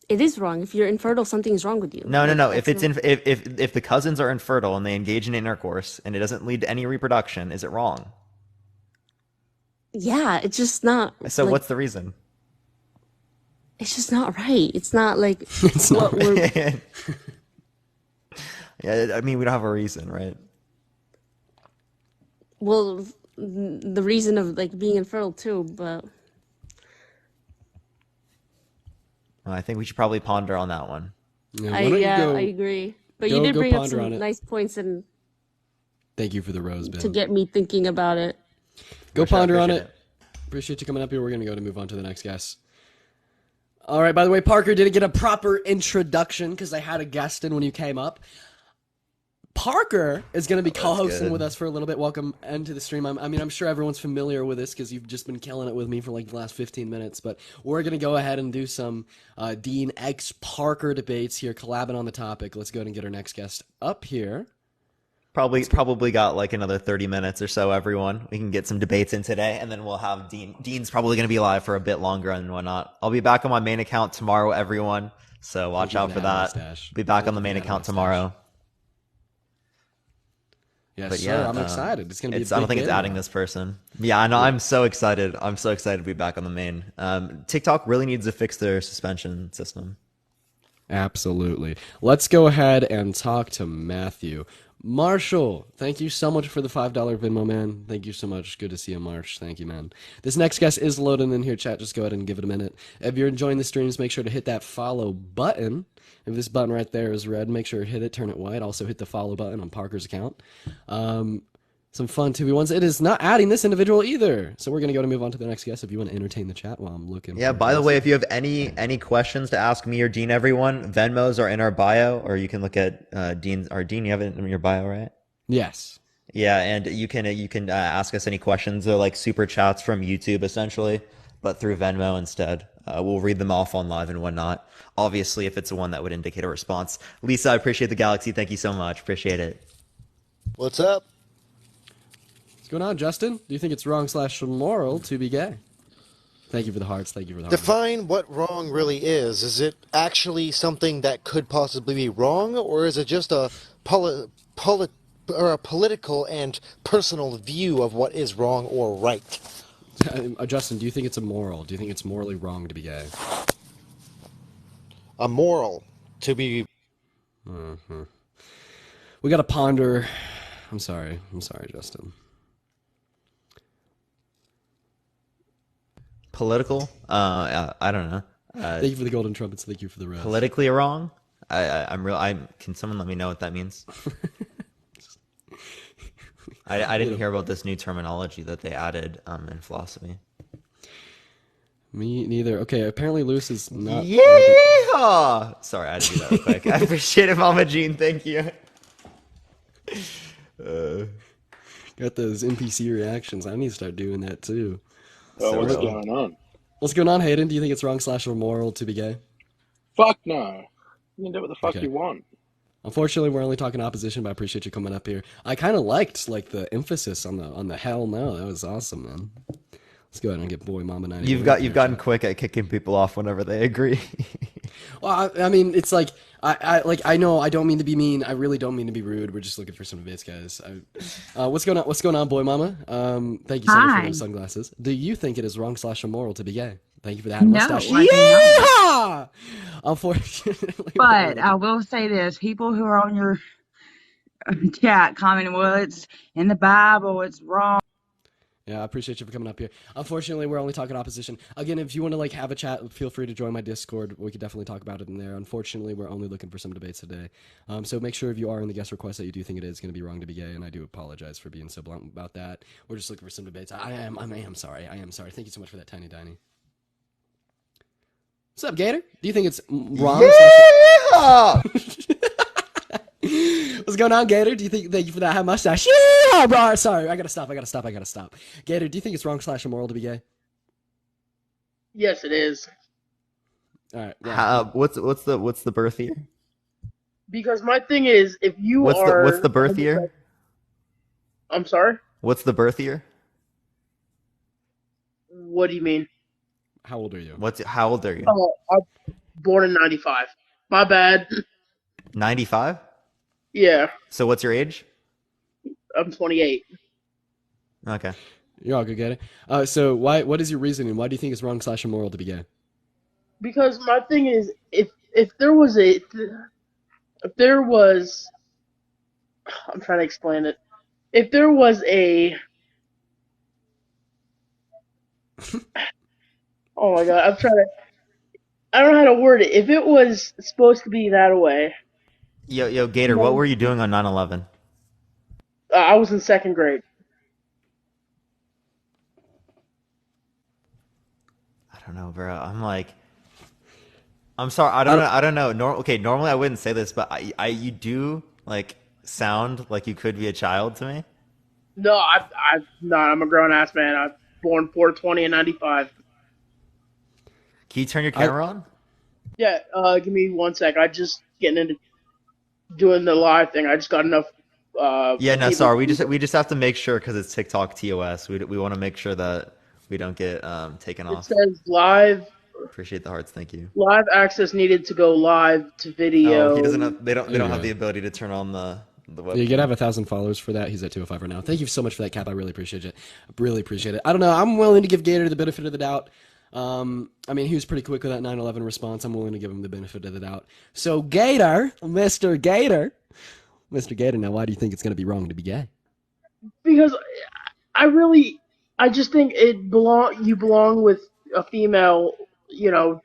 It is wrong. If you're infertile, something's wrong with you. No. If the cousins are infertile and they engage in intercourse and it doesn't lead to any reproduction, is it wrong? Yeah, it's just not. So what's the reason? It's just not right. It's not like it's not right. Yeah, I mean we don't have a reason, right? Well, the reason of like being infertile too, but Well, I think we should probably ponder on that one. Yeah, I agree. But you did bring up some nice points and thank you for the rose, Ben. to get me thinking about it. Go ponder on it. Appreciate you coming up here. We're gonna go to move on to the next guest. All right. By the way, Parker didn't get a proper introduction because I had a guest in when you came up. Parker is going to be co-hosting with us for a little bit. Welcome into the stream. I'm sure everyone's familiar with this because you've just been killing it with me for like the last 15 minutes. But we're going to go ahead and do some Dean X Parker debates here, collabing on the topic. Let's go ahead and get our next guest up here. Probably got like another 30 minutes or so, everyone. We can get some debates in today, and then we'll have Dean. Dean's probably going to be live for a bit longer and whatnot. I'll be back on my main account tomorrow, everyone. So watch out for that. Be back on the main account tomorrow. Yes, but sir. yeah, I'm excited. It's gonna be. I don't think it's adding this person. Yeah, I know. I'm so excited. I'm so excited to be back on the main. TikTok really needs to fix their suspension system. Absolutely. Let's go ahead and talk to Matthew. Marshall, thank you so much for the $5 Venmo, man. Thank you so much. Good to see you, Marsh. Thank you, man. This next guest is loading in here, chat. Just go ahead and give it a minute. If you're enjoying the streams, make sure to hit that follow button. If this button right there is red, make sure to hit it, turn it white. Also hit the follow button on Parker's account. Some fun 2v1s. It is not adding this individual either. So we're going to go to move on to the next guest if you want to entertain the chat while I'm looking. Yeah, by the way, if you have any questions to ask me or Dean, everyone, Venmos are in our bio, or you can look at Dean's. Or Dean, you have it in your bio, right? Yes. Yeah, and you can ask us any questions. They're like super chats from YouTube, essentially, but through Venmo instead. We'll read them off on live and whatnot. Obviously, if it's one that would indicate a response. Lisa, I appreciate the Galaxy. Thank you so much. Appreciate it. What's up? What's going on, Justin? Do you think it's wrong/immoral to be gay? Thank you for the hearts. Thank you for the hearts. Define what wrong really is. Is it actually something that could possibly be wrong, or is it just a political and personal view of what is wrong or right? Justin, do you think it's immoral? Do you think it's morally wrong to be gay? Immoral to be. Mm-hmm. We got to ponder. I'm sorry, Justin. Political? I don't know. Thank you for the golden trumpets. Thank you for the rose. Politically wrong? Can someone let me know what that means? I didn't hear about this new terminology that they added in philosophy. Me neither. Okay, apparently Lewis is not. Yeah! Sorry, I had to do that real quick. I appreciate it, Mama Jean. Thank you. Got those NPC reactions. I need to start doing that too. What's going on? What's going on, Hayden? Do you think it's wrong/immoral to be gay? Fuck no. You can do what the fuck you want. Unfortunately, we're only talking opposition, but I appreciate you coming up here. I kind of liked the emphasis on the hell no. That was awesome, man. Let's go ahead and get boy mama 90. You've gotten quick at kicking people off whenever they agree. Well, I mean, it's like I know I don't mean to be mean. I really don't mean to be rude. We're just looking for some debates, guys. What's going on? What's going on, boy mama? Thank you so much for those sunglasses. Do you think it is wrong/immoral to be gay? Thank you for that mustache. Yeah. Unfortunately, but I will say this: people who are on your chat commenting, well, it's in the Bible, it's wrong. Yeah, I appreciate you for coming up here. Unfortunately, we're only talking opposition. Again, if you want to have a chat, feel free to join my Discord. We could definitely talk about it in there. Unfortunately, we're only looking for some debates today. So make sure if you are in the guest request that you do think it is going to be wrong to be gay, and I do apologize for being so blunt about that. We're just looking for some debates. I am sorry. Thank you so much for that, Tiny Diny. What's up, Gator? Do you think it's wrong? Yeah! What's going on, Gator? Do you think? Thank you for that mustache. Yeah, bro. Sorry, I gotta stop. Gator, do you think it's wrong/immoral to be gay? Yes, it is. All right. Well, what's the birth year? Because my thing is, if you what's the birth year? I'm sorry. What's the birth year? What do you mean? How old are you? How old are you? Oh, I'm born in 95. My bad. 95? Yeah. So what's your age? I'm 28. Okay. You're all good, Gator. So what is your reasoning? Why do you think it's wrong/immoral to be gay? Because my thing is, if there was I'm trying to explain it. If there was a oh my god, I don't know how to word it. If it was supposed to be that way. Yo, Gator, what were you doing on 9/11? I was in second grade. don't know, bro. I'm sorry. I don't know. Okay, normally I wouldn't say this, but you do like sound like you could be a child to me. No, I'm not. I'm a grown ass man. I'm born 420 and 95. Can you turn your camera on? Yeah, give me 1 sec. I just getting into doing the live thing. I just got enough. Yeah, no, people- sorry. We just have to make sure because it's TikTok TOS. We want to make sure that we don't get taken It off. says live. Appreciate the hearts. Thank you. Live access needed to go live to video. Oh, he doesn't have. They don't have the ability to turn on the webcam. You gotta have 1,000 followers for that. He's at 205 right now. Thank you so much for that, Cap. I really appreciate it. Really appreciate it. I don't know. I'm willing to give Gator the benefit of the doubt. I mean, he was pretty quick with that 9/11 response. I'm willing to give him the benefit of the doubt. So, Gator, Mr. Gator. Now, why do you think it's gonna be wrong to be gay? Because I just think you belong with a female. You know,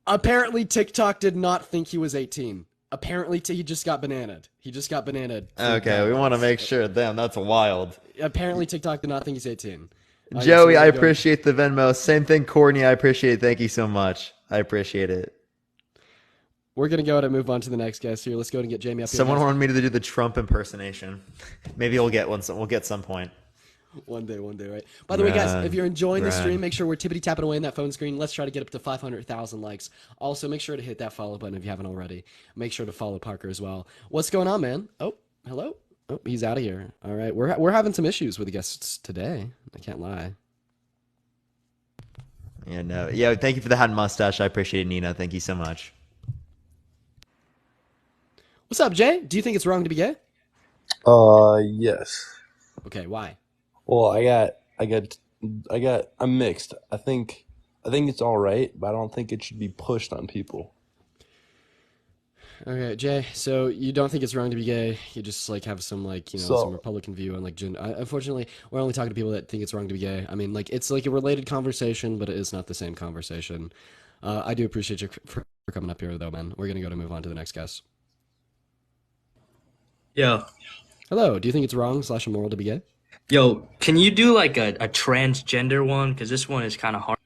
Apparently, TikTok did not think he was 18. Apparently, he just got bananaed. Okay, we want to make sure. Damn, that's wild. Apparently, TikTok did not think he's 18. Joey, I appreciate the Venmo. Same thing, Courtney. I appreciate it. Thank you so much. I appreciate it. We're going to go ahead and move on to the next guest here. Let's go ahead and get Jamie up here. Someone wanted me to do the Trump impersonation. Maybe we'll get one. We'll get some point. One day, right? By the way, guys, if you're enjoying the stream, make sure we're tippity-tapping away in that phone screen. Let's try to get up to 500,000 likes. Also, make sure to hit that follow button if you haven't already. Make sure to follow Parker as well. What's going on, man? Oh, hello? Oh, he's out of here. All right, we're having some issues with the guests today. I can't lie. Yeah, no. Yeah, thank you for the hat and mustache. I appreciate it, Nina. Thank you so much. What's up, Jay? Do you think it's wrong to be gay? Yes. Okay, why? Well, I'm mixed. I think it's all right, but I don't think it should be pushed on people. Okay, Jay. So you don't think it's wrong to be gay? You just like have some some Republican view on like gender. Unfortunately, we're only talking to people that think it's wrong to be gay. I mean, like it's like a related conversation, but it is not the same conversation. I do appreciate you for coming up here, though, man. We're gonna move on to the next guest. Yo. Hello. Do you think it's wrong / immoral to be gay? Yo, can you do like a transgender one? Because this one is kind of hard.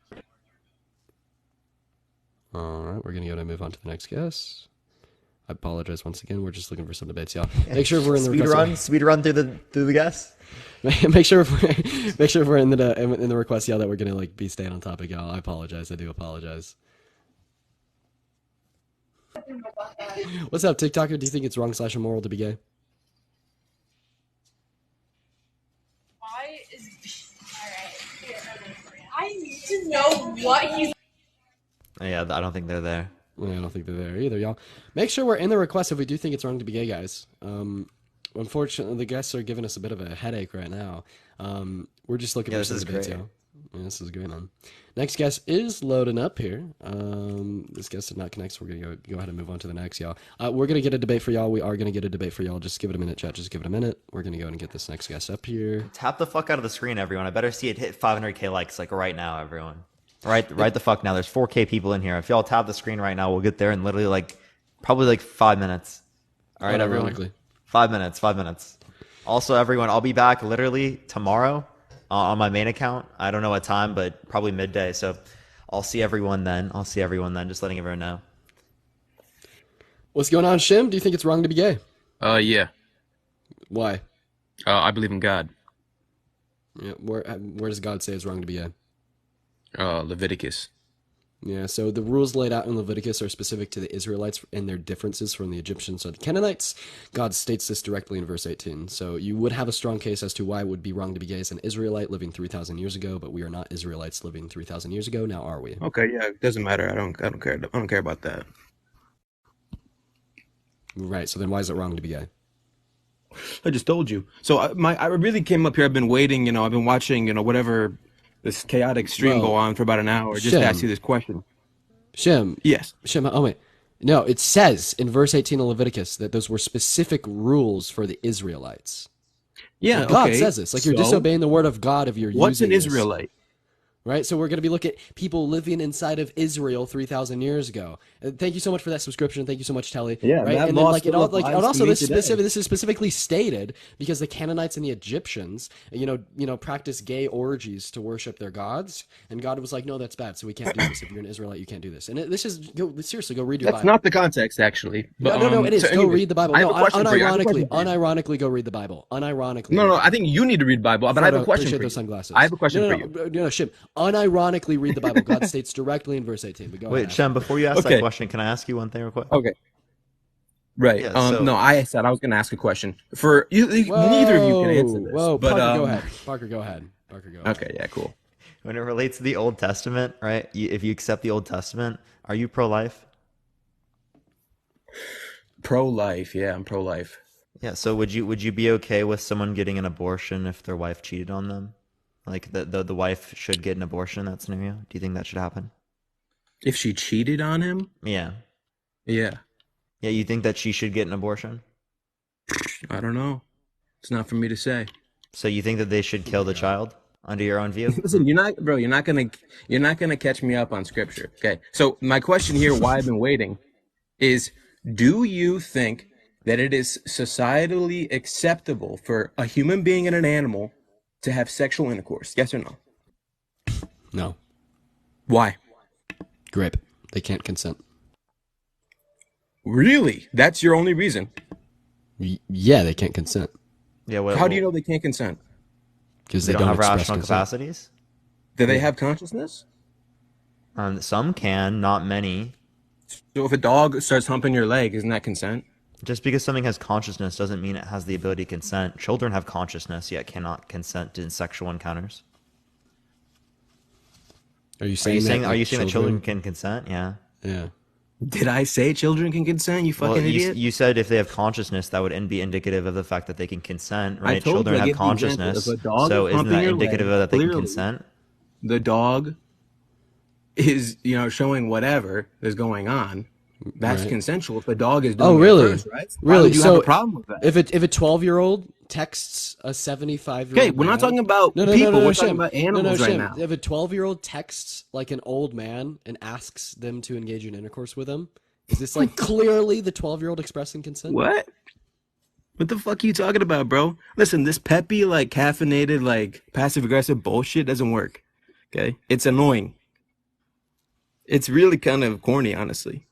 All right, we're gonna move on to the next guest. I apologize once again. We're just looking for some debates, y'all. Make sure we're in the speed run through the guests. Make sure we're in the request, y'all, that we're gonna be staying on topic, y'all. I apologize. I do apologize. What's up, TikToker? Do you think it's wrong / immoral to be gay? Why is alright? I need to know what he's. Yeah, I don't think they're there. I don't think they're there either, y'all. Make sure we're in the request if we do think it's wrong to be gay, guys. Unfortunately, the guests are giving us a bit of a headache right now. We're just looking for some debates, y'all. Yeah, this is great, man. Next guest is loading up here. This guest did not connect, so we're going to go ahead and move on to the next, y'all. We're going to get a debate for y'all. We are going to get a debate for y'all. Just give it a minute, chat. Just give it a minute. We're going to go ahead and get this next guest up here. Tap the fuck out of the screen, everyone. I better see it hit 500K likes like right now, everyone. Right the fuck now. There's 4K people in here. If y'all tap the screen right now, we'll get there in literally probably 5 minutes. All right, everyone. 5 minutes. 5 minutes. Also, everyone, I'll be back literally tomorrow on my main account. I don't know what time, but probably midday. So I'll see everyone then. Just letting everyone know. What's going on, Shim? Do you think it's wrong to be gay? Yeah. Why? I believe in God. Yeah. Where does God say it's wrong to be gay? Leviticus. Yeah, so the rules laid out in Leviticus are specific to the Israelites and their differences from the Egyptians or the Canaanites. God states this directly in verse 18. So you would have a strong case as to why it would be wrong to be gay as an Israelite living 3,000 years ago, but we are not Israelites living 3,000 years ago, now are we? Okay, yeah, it doesn't matter. I don't care about that. Right, so then why is it wrong to be gay? I just told you. So I really came up here. I've been waiting, I've been watching, whatever this chaotic stream go on for about an hour just to ask you this question. Shem. Yes. Shem, oh wait. No, it says in verse 18 of Leviticus that those were specific rules for the Israelites. Yeah, God says this. Like, you're disobeying the word of God if you're what's using an Israelite? right? So we're going to be looking at people living inside of Israel 3,000 years ago. Thank you so much for that subscription. Thank you so much, Telly. Yeah, right? that And then law like it still all, like and applies to also me this today. this is specifically stated because the Canaanites and the Egyptians, practice gay orgies to worship their gods, and God was like, no, that's bad. So we can't do this. If you're an Israelite, you can't do this. And seriously, go read your That's Bible. not the context, actually. But, No, it is. so Go anyways, read the Bible. I have No, a question for you. I have a question for you. unironically, go read the Bible. Unironically. No, I think you need to read the Bible, but I have a question Appreciate for you. those sunglasses. I have a question for you. No, Shim. Unironically read the Bible. God states directly in verse 18. But go Wait, ahead. Shem, before you ask that question, can I ask you one thing real quick? Okay. Right. Yeah, No, I said I was going to ask a question. For you, neither of you can answer this. Whoa, but, Parker, go ahead. Parker, go ahead. Okay, yeah, cool. When it relates to the Old Testament, right? If you accept the Old Testament, are you pro-life? Pro-life, yeah, I'm pro-life. Yeah, so would you be okay with someone getting an abortion if their wife cheated on them? Like the wife should get an abortion in that scenario? Do you think that should happen? If she cheated on him? Yeah. Yeah. Yeah, you think that she should get an abortion? I don't know. It's not for me to say. So you think that they should kill the child under your own view? Listen, you're not gonna catch me up on scripture. Okay. So my question here, why I've been waiting, is do you think that it is societally acceptable for a human being and an animal to have sexual intercourse? Yes or no? No. Why? Grip. They can't consent. Really? That's your only reason? Yeah, they can't consent. Yeah. How do you know they can't consent? Because they don't have rational capacities. Do they have consciousness? Some can, not many. So if a dog starts humping your leg, isn't that consent? Just because something has consciousness doesn't mean it has the ability to consent. Children have consciousness, yet cannot consent in sexual encounters. Are you saying that children can consent? Yeah. Yeah. Did I say children can consent? You fucking idiot. You said if they have consciousness, that would be indicative of the fact that they can consent, right? I told Children you, I have gave the example. consciousness, If a dog so is isn't humping that your indicative leg, of that they can clearly, consent? The dog is, showing whatever is going on. That's Right. consensual. If the dog is doing really? it first, right? Why Really? would you So have a problem with that? if a 12-year-old texts a 75-year-old Okay, we're not talking about people. We're talking about animals right now. If a 12-year-old texts like an old man and asks them to engage in intercourse with him, is this like clearly the 12-year-old expressing consent? What? What the fuck are you talking about, bro? Listen, this peppy, like, caffeinated, like, passive-aggressive bullshit doesn't work. Okay? It's annoying. It's really kind of corny, honestly.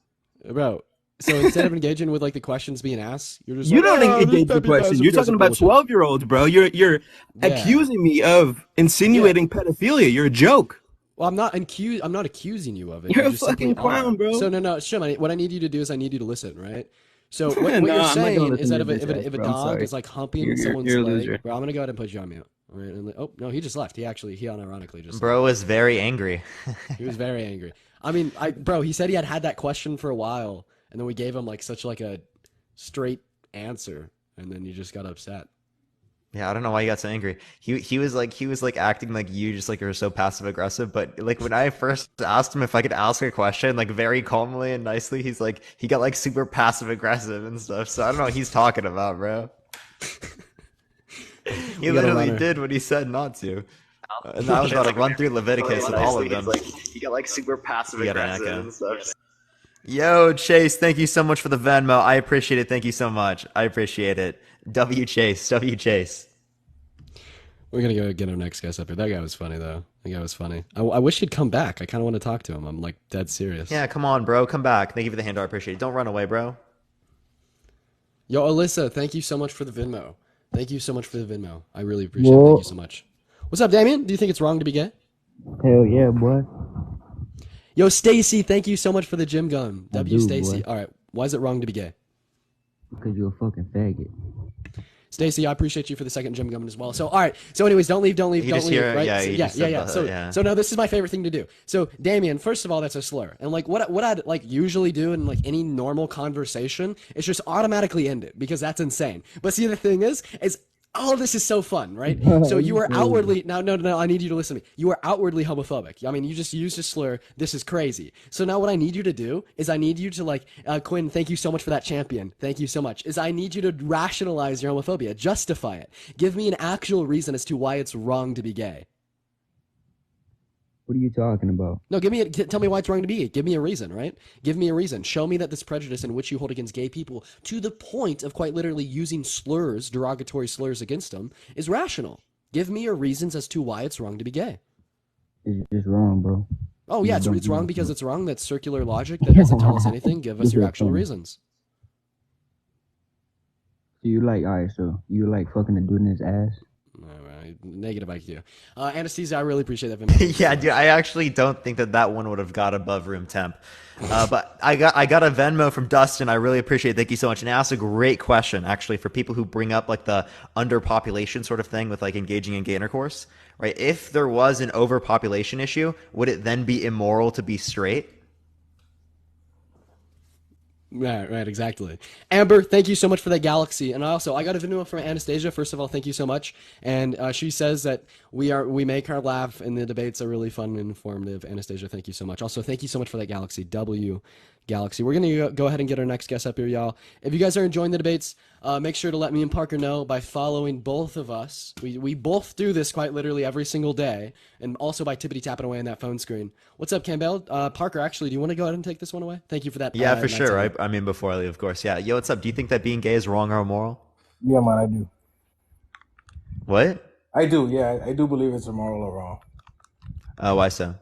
Bro, so instead of engaging with like the questions being asked, you're just You like, don't "Oh, engage this the question. You're talking about 12-year-olds, bro. You're accusing me of insinuating pedophilia. You're a joke. Well, I'm not accusing you of it. You're You a just simply fucking clown, are. bro. So no, Shim, what I need you to do is I need you to listen, right? So what No, you're I'm not gonna saying is listen that to if this, a bro. I'm dog sorry. is like humping You're someone's a leg, loser. bro, I'm gonna go ahead and put you on mute. All right, and oh no, he just left. He unironically just. Bro is very angry. He was very angry. I mean, bro, he said he had that question for a while, and then we gave him like such like a straight answer, and then you just got upset. Yeah, I don't know why you got so angry. He was like acting like you just like are so passive aggressive. But like when I first asked him if I could ask a question like very calmly and nicely, he got like super passive aggressive and stuff. So I don't know what he's talking about, bro. He literally did what he said not to. And I was about to run through Leviticus with all of them. He got like super passive aggressive and stuff. Yo, Chase, thank you so much for the Venmo. I appreciate it. Thank you so much. I appreciate it. W Chase. We're gonna go get our next guest up here. That guy was funny though. That guy was funny. I wish he'd come back. I kind of want to talk to him. I'm like dead serious. Yeah, come on, bro. Come back. Thank you for the handout. I appreciate it. Don't run away, bro. Yo, Alyssa, thank you so much for the Venmo. Thank you so much for the Venmo. I really appreciate it. Thank you so much. What's up, Damien? Do you think it's wrong to be gay? Hell yeah, boy. Yo, Stacy, thank you so much for the gym gun. I W do, Stacy. boy. All right. Why is it wrong to be gay? Because you're a fucking faggot. Stacy, I appreciate you for the second gym gun as well. So, all right. So, anyways, don't leave. Right? So no, this is my favorite thing to do. So, Damien, first of all, that's a slur. And like what I'd like usually do in like any normal conversation is just automatically end it because that's insane. But see, the thing is all of this is so fun, right? So you are outwardly no, I need you to listen to me. You are outwardly homophobic. I mean, you just used a slur. This is crazy. So now what I need you to do is I need you to like Quinn, thank you so much for that champion. Thank you so much. Is I need you to rationalize your homophobia, justify it. Give me an actual reason as to why it's wrong to be gay. What are you talking about? No, tell me why it's wrong to be gay. Give me a reason, right? Give me a reason. Show me that this prejudice in which you hold against gay people, to the point of quite literally using slurs, derogatory slurs against them, is rational. Give me your reasons as to why it's wrong to be gay. It's just wrong, bro. Oh yeah, it's wrong because it's wrong. That's circular logic. That doesn't tell us anything. Give us your actual reasons. So you like fucking a dude in his ass? Negative IQ. Anesthesia, I really appreciate that. Yeah, dude, I actually don't think that one would have got above room temp. But I got a Venmo from Dustin. I really appreciate it. Thank you so much. And asked a great question, actually, for people who bring up like the underpopulation sort of thing with like engaging in gay intercourse, right? If there was an overpopulation issue, would it then be immoral to be straight? Right, exactly. Amber, thank you so much for that galaxy. And also, I got a video from Anastasia. First of all, thank you so much. And she says that we make her laugh, and the debates are really fun and informative. Anastasia, thank you so much. Also, thank you so much for that galaxy. Galaxy. We're gonna go ahead and get our next guest up here, y'all. If you guys are enjoying the debates, make sure to let me and Parker know by following both of us. We both do this quite literally every single day, and also by tippity tapping away on that phone screen. What's up, Campbell? Parker, actually, do you want to go ahead and take this one away? Thank you for that. Yeah, for sure. I mean, before I leave, of course. Yeah. Yo, what's up? Do you think that being gay is wrong or immoral? Yeah, man, I do. What? I do. Yeah, I do believe it's immoral or wrong. Why so?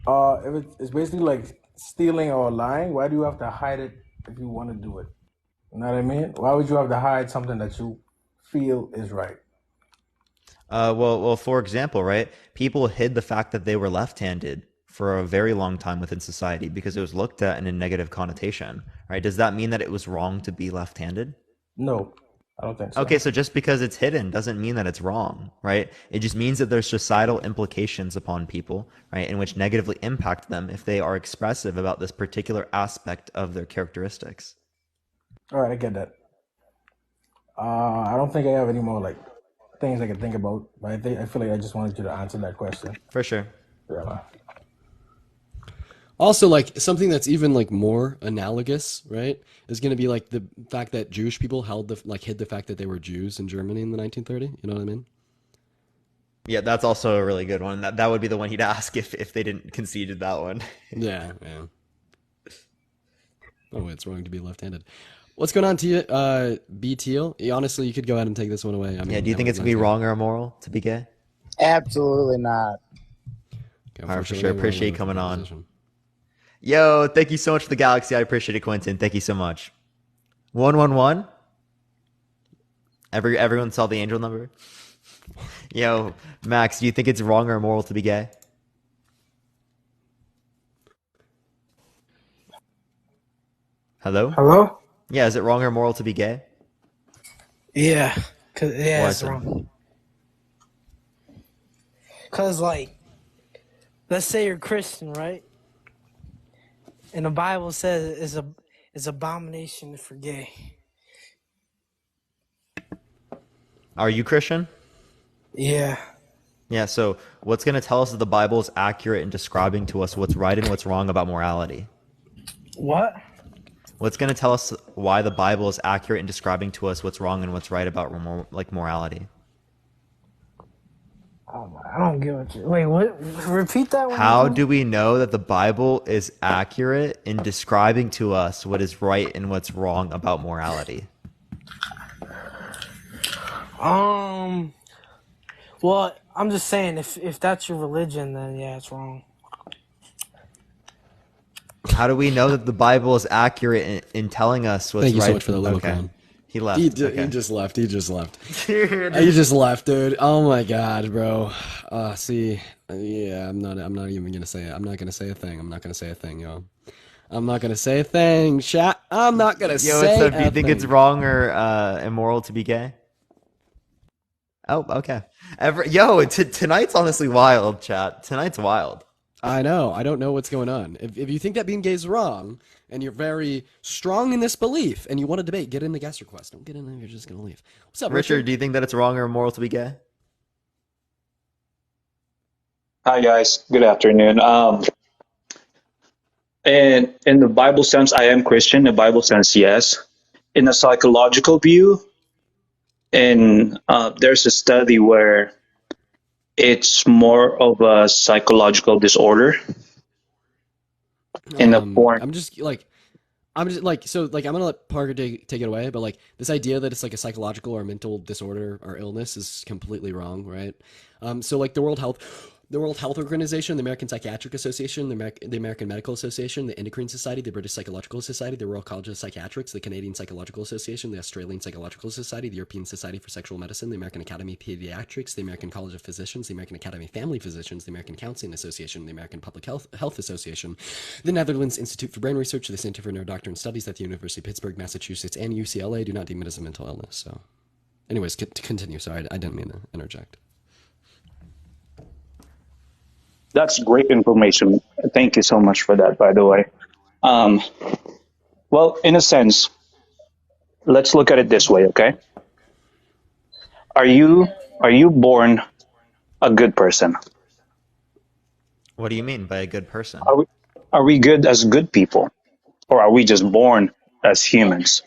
If it's basically like stealing or lying, why do you have to hide it if you want to do it? You know what I mean? Why would you have to hide something that you feel is right? Well, for example, right? People hid the fact that they were left-handed for a very long time within society because it was looked at in a negative connotation, right? Does that mean that it was wrong to be left-handed? No, I don't think so. Okay, so just because it's hidden doesn't mean that it's wrong, right? It just means that there's societal implications upon people, right, in which negatively impact them if they are expressive about this particular aspect of their characteristics. All right, I get that. I don't think I have any more like things I can think about, but I feel like I just wanted you to answer that question. For sure. Yeah, man. Also, like something that's even like more analogous, right, is going to be like the fact that Jewish people hid the fact that they were Jews in Germany in the 1930s. You know what I mean? Yeah, that's also a really good one. That would be the one he'd ask if they didn't concede that one. Yeah. Oh, it's wrong to be left-handed. What's going on to you, B. Teal? Honestly, you could go ahead and take this one away. I mean, yeah, do you think it's going to be wrong or immoral to be gay? Absolutely not. Okay, all right, for sure. Appreciate you coming on. Yo, thank you so much for the galaxy. I appreciate it, Quentin. Thank you so much. 111. Everyone saw the angel number? Yo, Max, do you think it's wrong or immoral to be gay? Hello? Hello? Yeah, is it wrong or immoral to be gay? Yeah, it's wrong. Cause like, let's say you're Christian, right? And the Bible says it's abomination for gay. Are you Christian? Yeah. Yeah, so what's going to tell us that the Bible is accurate in describing to us what's right and what's wrong about morality? What? What's going to tell us why the Bible is accurate in describing to us what's wrong and what's right about morality? I don't get what you... Wait, what? Repeat that one. How do we know that the Bible is accurate in describing to us what is right and what's wrong about morality? Well, I'm just saying, if that's your religion, then yeah, it's wrong. How do we know that the Bible is accurate in telling us what's right? Thank you so much for the little clown. He left. He just left. He just left. He just left, dude. Oh my god, bro. See, yeah, I'm not even gonna say it. I'm not gonna say a thing. I'm not gonna say a thing, yo. I'm not gonna say a thing, chat. I'm not gonna say a thing. Yo, what's up? Do you think it's wrong or immoral to be gay? Oh, okay. Tonight's honestly wild, chat. Tonight's wild. I know. I don't know what's going on. If you think that being gay is wrong, and you're very strong in this belief, and you want to debate, get in the guest request. Don't get in there. You're just going to leave. What's up, Richard? Do you think that it's wrong or immoral to be gay? Hi, guys. Good afternoon. And in the Bible sense, I am Christian. In the Bible sense, yes. In a psychological view, and there's a study where It's more of a psychological disorder in the form. So like I'm gonna let Parker take it away, but like this idea that it's like a psychological or mental disorder or illness is completely wrong, right? So like the World Health Organization, the American Psychiatric Association, the American Medical Association, the Endocrine Society, the British Psychological Society, the Royal College of Psychiatrics, the Canadian Psychological Association, the Australian Psychological Society, the European Society for Sexual Medicine, the American Academy of Pediatrics, the American College of Physicians, the American Academy of Family Physicians, the American Counseling Association, the American Public Health Association, the Netherlands Institute for Brain Research, the Center for Neurodoctrine Studies at the University of Pittsburgh, Massachusetts, and UCLA do not deem it as a mental illness. So, anyways, to continue. Sorry, I didn't mean to interject. That's great information. Thank you so much for that, by the way. Well, in a sense, let's look at it this way, okay? Are you born a good person? What do you mean by a good person? Are we good as good people, or are we just born as humans?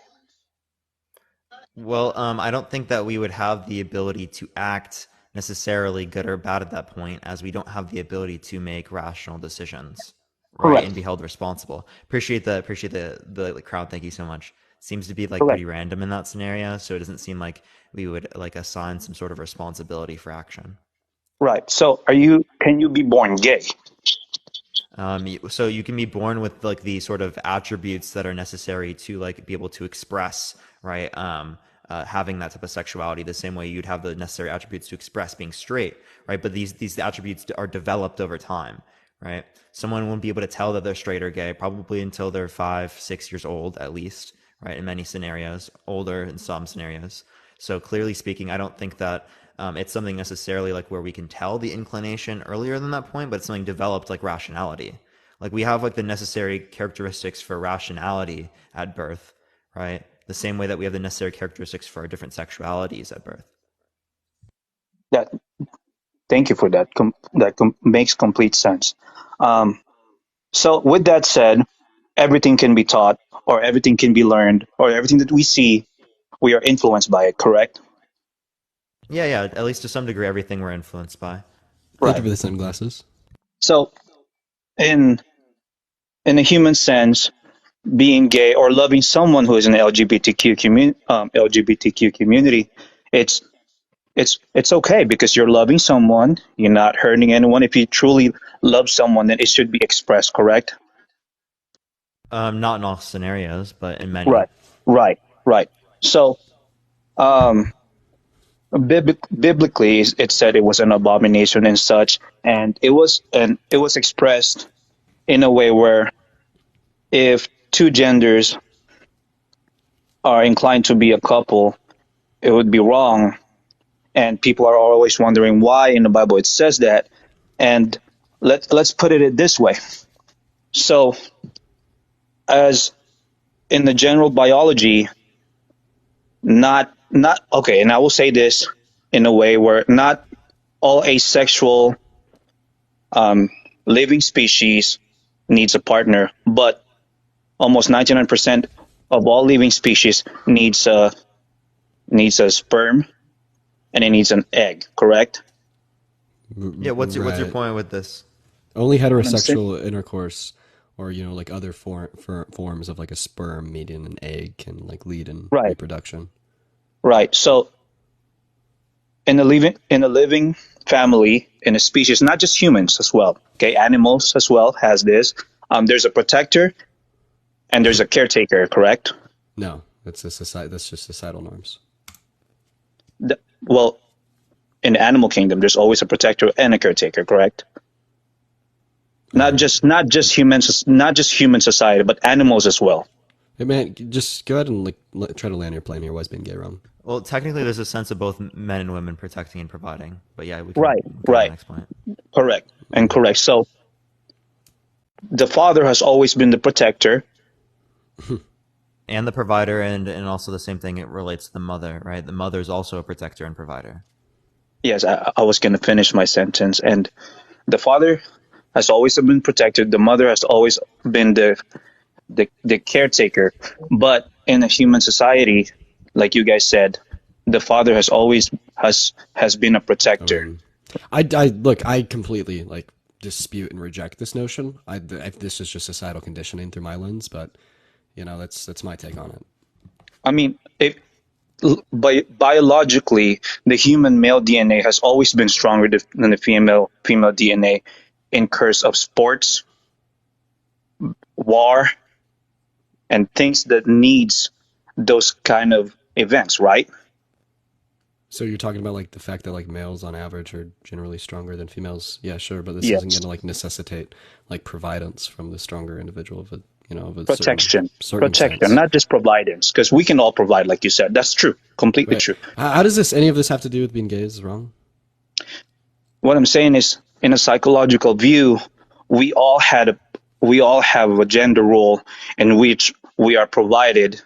Well, I don't think that we would have the ability to act necessarily good or bad at that point, as we don't have the ability to make rational decisions, right, Correct. and be held responsible. Appreciate the crowd. Thank you so much. Seems to be like Correct. pretty random in that scenario, so it doesn't seem like we would like assign some sort of responsibility for action. Right. So, can you be born gay? So you can be born with like the sort of attributes that are necessary to like be able to express, right? Having that type of sexuality, the same way you'd have the necessary attributes to express being straight, right? But these attributes are developed over time, right? Someone won't be able to tell that they're straight or gay probably until they're 5-6 years old at least, right? In many scenarios, older in some scenarios. So clearly speaking, I don't think that it's something necessarily like where we can tell the inclination earlier than that point, but it's something developed like rationality. Like we have like the necessary characteristics for rationality at birth, right? The same way that we have the necessary characteristics for our different sexualities at birth. Thank you for that. Makes complete sense. So with that said, everything can be taught, or everything can be learned, or everything that we see, we are influenced by it, correct? Yeah, at least to some degree, everything we're influenced by. Thank you for the sunglasses. So, in a human sense, being gay or loving someone who is in the LGBTQ community, it's okay because you're loving someone, you're not hurting anyone. If you truly love someone, then it should be expressed, correct? Not in all scenarios, but in many. Right. So, biblically, it said it was an abomination and such, and it was expressed in a way where if two genders are inclined to be a couple, it would be wrong, and people are always wondering why in the Bible it says that. And let's put it this way. So, as in the general biology, not okay, and I will say this in a way where not all asexual living species needs a partner, but almost 99% of all living species needs a sperm, and it needs an egg, correct? Yeah, what's your point with this? Only heterosexual intercourse, or like other forms of like a sperm meeting an egg can like lead in reproduction. Right. So in a living family, in a species, not just humans as well. Okay, animals as well has this. There's a protector, and there's a caretaker. Correct? No, that's just societal norms. Well, in the animal kingdom, there's always a protector and a caretaker. Correct? Not just human society, but animals as well. Hey man, just go ahead and try to land your plane here. Why is being gay wrong? Well, technically, there's a sense of both men and women protecting and providing. But yeah, we can Right. Next point. Correct. So the father has always been the protector. And the provider, and also the same thing, it relates to the mother, right? The mother is also a protector and provider. Yes, I was going to finish my sentence. And the father has always been protected. The mother has always been the caretaker. But in a human society, like you guys said, the father has always has been a protector. I completely like dispute and reject this notion. This is just societal conditioning through my lens, but that's my take on it. I mean, biologically, the human male DNA has always been stronger than the female DNA in curse of sports, war, and things that needs those kind of events, right? So you're talking about like the fact that like males on average are generally stronger than females. Yeah, sure, but this isn't going Yes. to like necessitate like providence from the stronger individual of a Protection, certain sense. not just providence, because we can all provide, like you said. That's true, completely Right. true. How does any of this have to do with being gay? Is wrong? What I'm saying is, in a psychological view, we all have a gender role in which we are provided,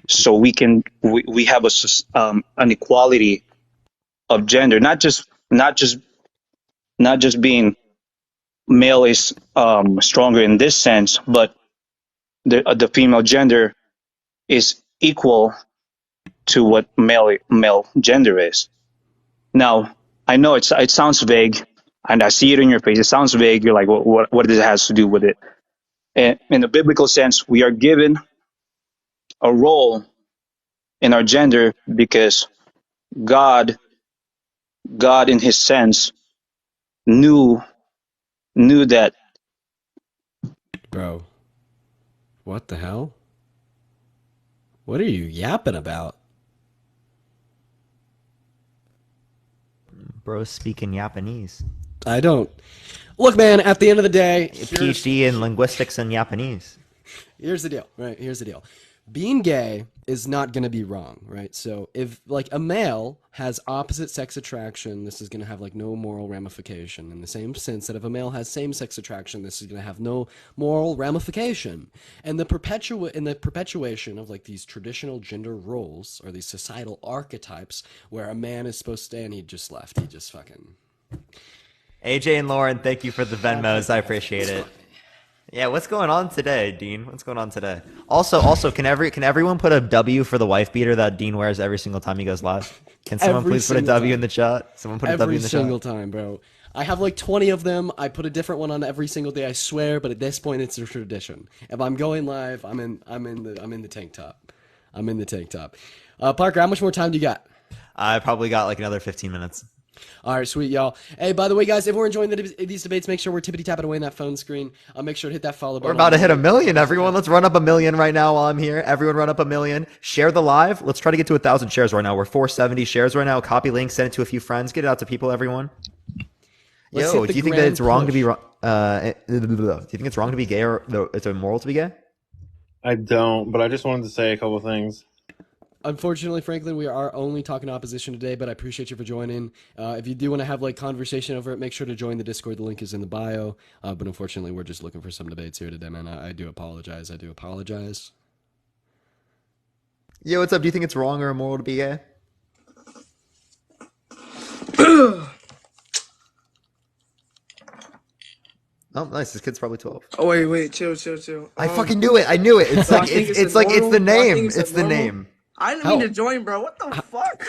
so we have an equality of gender, not just being male is stronger in this sense, but the female gender is equal to what male gender is. Now, I know it sounds vague, and I see it in your face. It sounds vague. You're like, what does it has to do with it? And in the biblical sense, we are given a role in our gender because God, God in His sense, knew that. Bro, what the hell? What are you yapping about? Bro, speaking Japanese. I don't. Look, man, at the end of the day, PhD in linguistics and Japanese. Here's the deal, right? Here's the deal. Being gay is not going to be wrong, right? So if like a male has opposite sex attraction, this is going to have like no moral ramification in the same sense that if a male has same sex attraction, this is going to have no moral ramification. And the perpetuation of like these traditional gender roles or these societal archetypes where a man is supposed to, and he just left. He just fucking. AJ and Lauren, thank you for the Venmos. I appreciate it. Yeah, what's going on today, Dean? What's going on today? Also, can everyone put a W for the wife beater that Dean wears every single time he goes live? Can someone please put a W in the chat? Someone put a W in the chat. Every single time, bro. I have like 20 of them. I put a different one on every single day, I swear, but at this point it's a tradition. If I'm going live, I'm in the tank top. I'm in the tank top. Parker, how much more time do you got? I probably got like another 15 minutes. All right, sweet, y'all. Hey, by the way, guys, if we're enjoying these debates, make sure we're tippity-tapping away in that phone screen. Make sure to hit that follow button. We're about to hit 1 million, everyone. Let's run up 1 million right now while I'm here. Everyone run up 1 million. Share the live. Let's try to get to 1,000 shares right now. We're 470 shares right now. Copy link, send it to a few friends. Get it out to people, everyone. Yo, do you think that it's wrong to be... do you think it's wrong to be gay or it's immoral to be gay? I don't, but I just wanted to say a couple things. Unfortunately, Franklin, we are only talking opposition today, but I appreciate you for joining. If you do want to have like conversation over it, make sure to join the Discord. The link is in the bio. But unfortunately, we're just looking for some debates here today, man. I do apologize. Yo, what's up? Do you think it's wrong or immoral to be gay? Oh, nice. This kid's probably 12. Oh, wait. Chill. I fucking knew it. I knew it. It's like, it's like, it's the name. It's the name. I didn't mean to join, bro. What the fuck?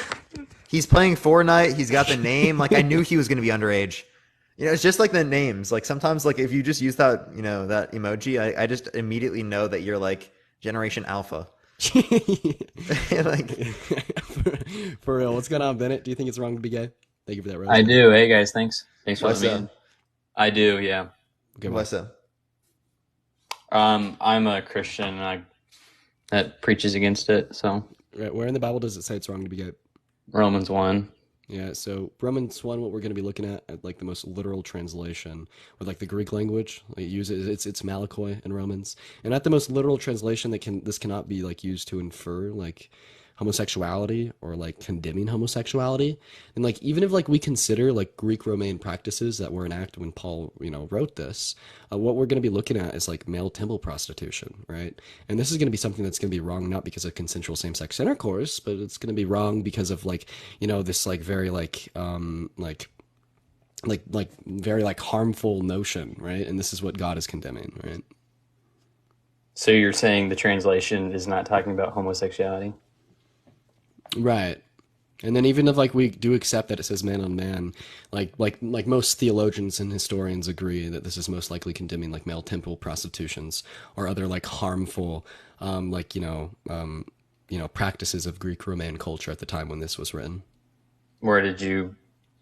He's playing Fortnite. He's got the name. Like, I knew he was going to be underage. You know, it's just like the names. Like, sometimes, like, if you just use that, you know, that emoji, I just immediately know that you're, like, Generation Alpha. Like, for real. What's going on, Bennett? Do you think it's wrong to be gay? Thank you for that, Rose. I do. Hey, guys. Thanks for What's letting me in. up? I do, yeah. Okay, what's up? I'm a Christian, and that preaches against it, so... Right, where in the Bible does it say it's wrong to be gay? Romans 1. Yeah, so Romans 1, what we're going to be looking at like the most literal translation with like the Greek language, like it's Malakoi in Romans, and at the most literal translation this cannot be like used to infer like homosexuality or like condemning homosexuality. And like even if like we consider like Greek Roman practices that were enacted when Paul wrote this, what we're going to be looking at is like male temple prostitution, right? And this is going to be something that's going to be wrong not because of consensual same-sex intercourse, but it's going to be wrong because of like this like very like very like harmful notion, right? And this is what God is condemning, right? So you're saying the translation is not talking about homosexuality? Right. And then even if like we do accept that it says man on man, like most theologians and historians agree that this is most likely condemning like male temple prostitutions or other like harmful, like practices of Greek Roman culture at the time when this was written. Where did you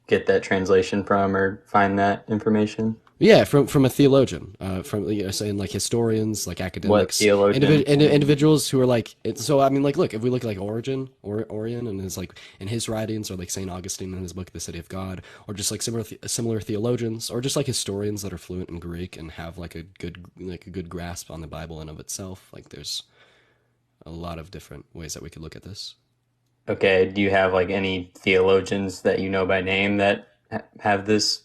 get that translation from or find that information? Yeah, from a theologian, from saying like historians, like academics, theologian? individuals who are like. So I mean, like, look, if we look at like Orion, and his like in his writings, or like Saint Augustine in his book, The City of God, or just like similar theologians, or just like historians that are fluent in Greek and have like a good grasp on the Bible in of itself. Like, there's a lot of different ways that we could look at this. Okay, do you have like any theologians that you know by name that have this?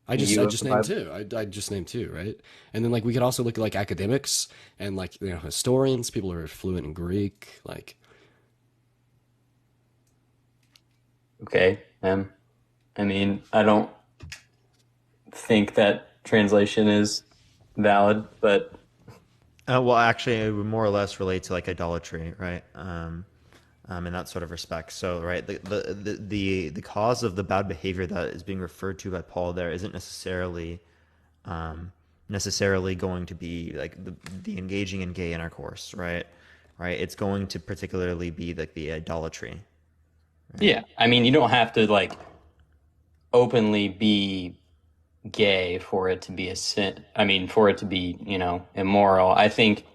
I just named two. I just named two, right? And then like we could also look at like academics and like historians, people who are fluent in Greek, like. Okay, I mean, I don't think that translation is valid, but. Well, actually, it would more or less relate to like idolatry, right? In that sort of respect. So, right, the cause of the bad behavior that is being referred to by Paul there isn't necessarily going to be like the engaging in gay intercourse, right? Right. It's going to particularly be like the idolatry. Right? Yeah, I mean, you don't have to like openly be gay for it to be a sin. I mean, for it to be, immoral. I think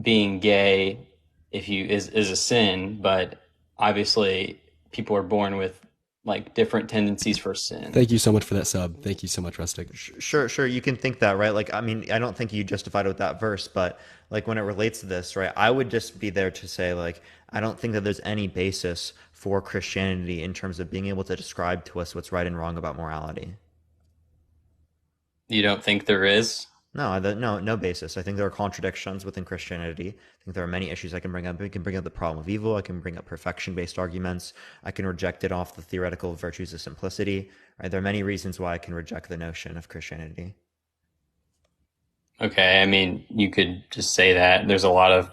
being gay is a sin, but obviously people are born with like different tendencies for sin. Thank you so much for that sub. Thank you so much, Rustic. Sure. You can think that, right? Like, I mean, I don't think you justified it with that verse, but like when it relates to this, right? I would just be there to say, like, I don't think that there's any basis for Christianity in terms of being able to describe to us what's right and wrong about morality. You don't think there is? No basis. I think there are contradictions within Christianity. I think there are many issues I can bring up. We can bring up the problem of evil. I can bring up perfection-based arguments. I can reject it off the theoretical virtues of simplicity. Right? There are many reasons why I can reject the notion of Christianity. Okay, I mean, you could just say that. There's a lot of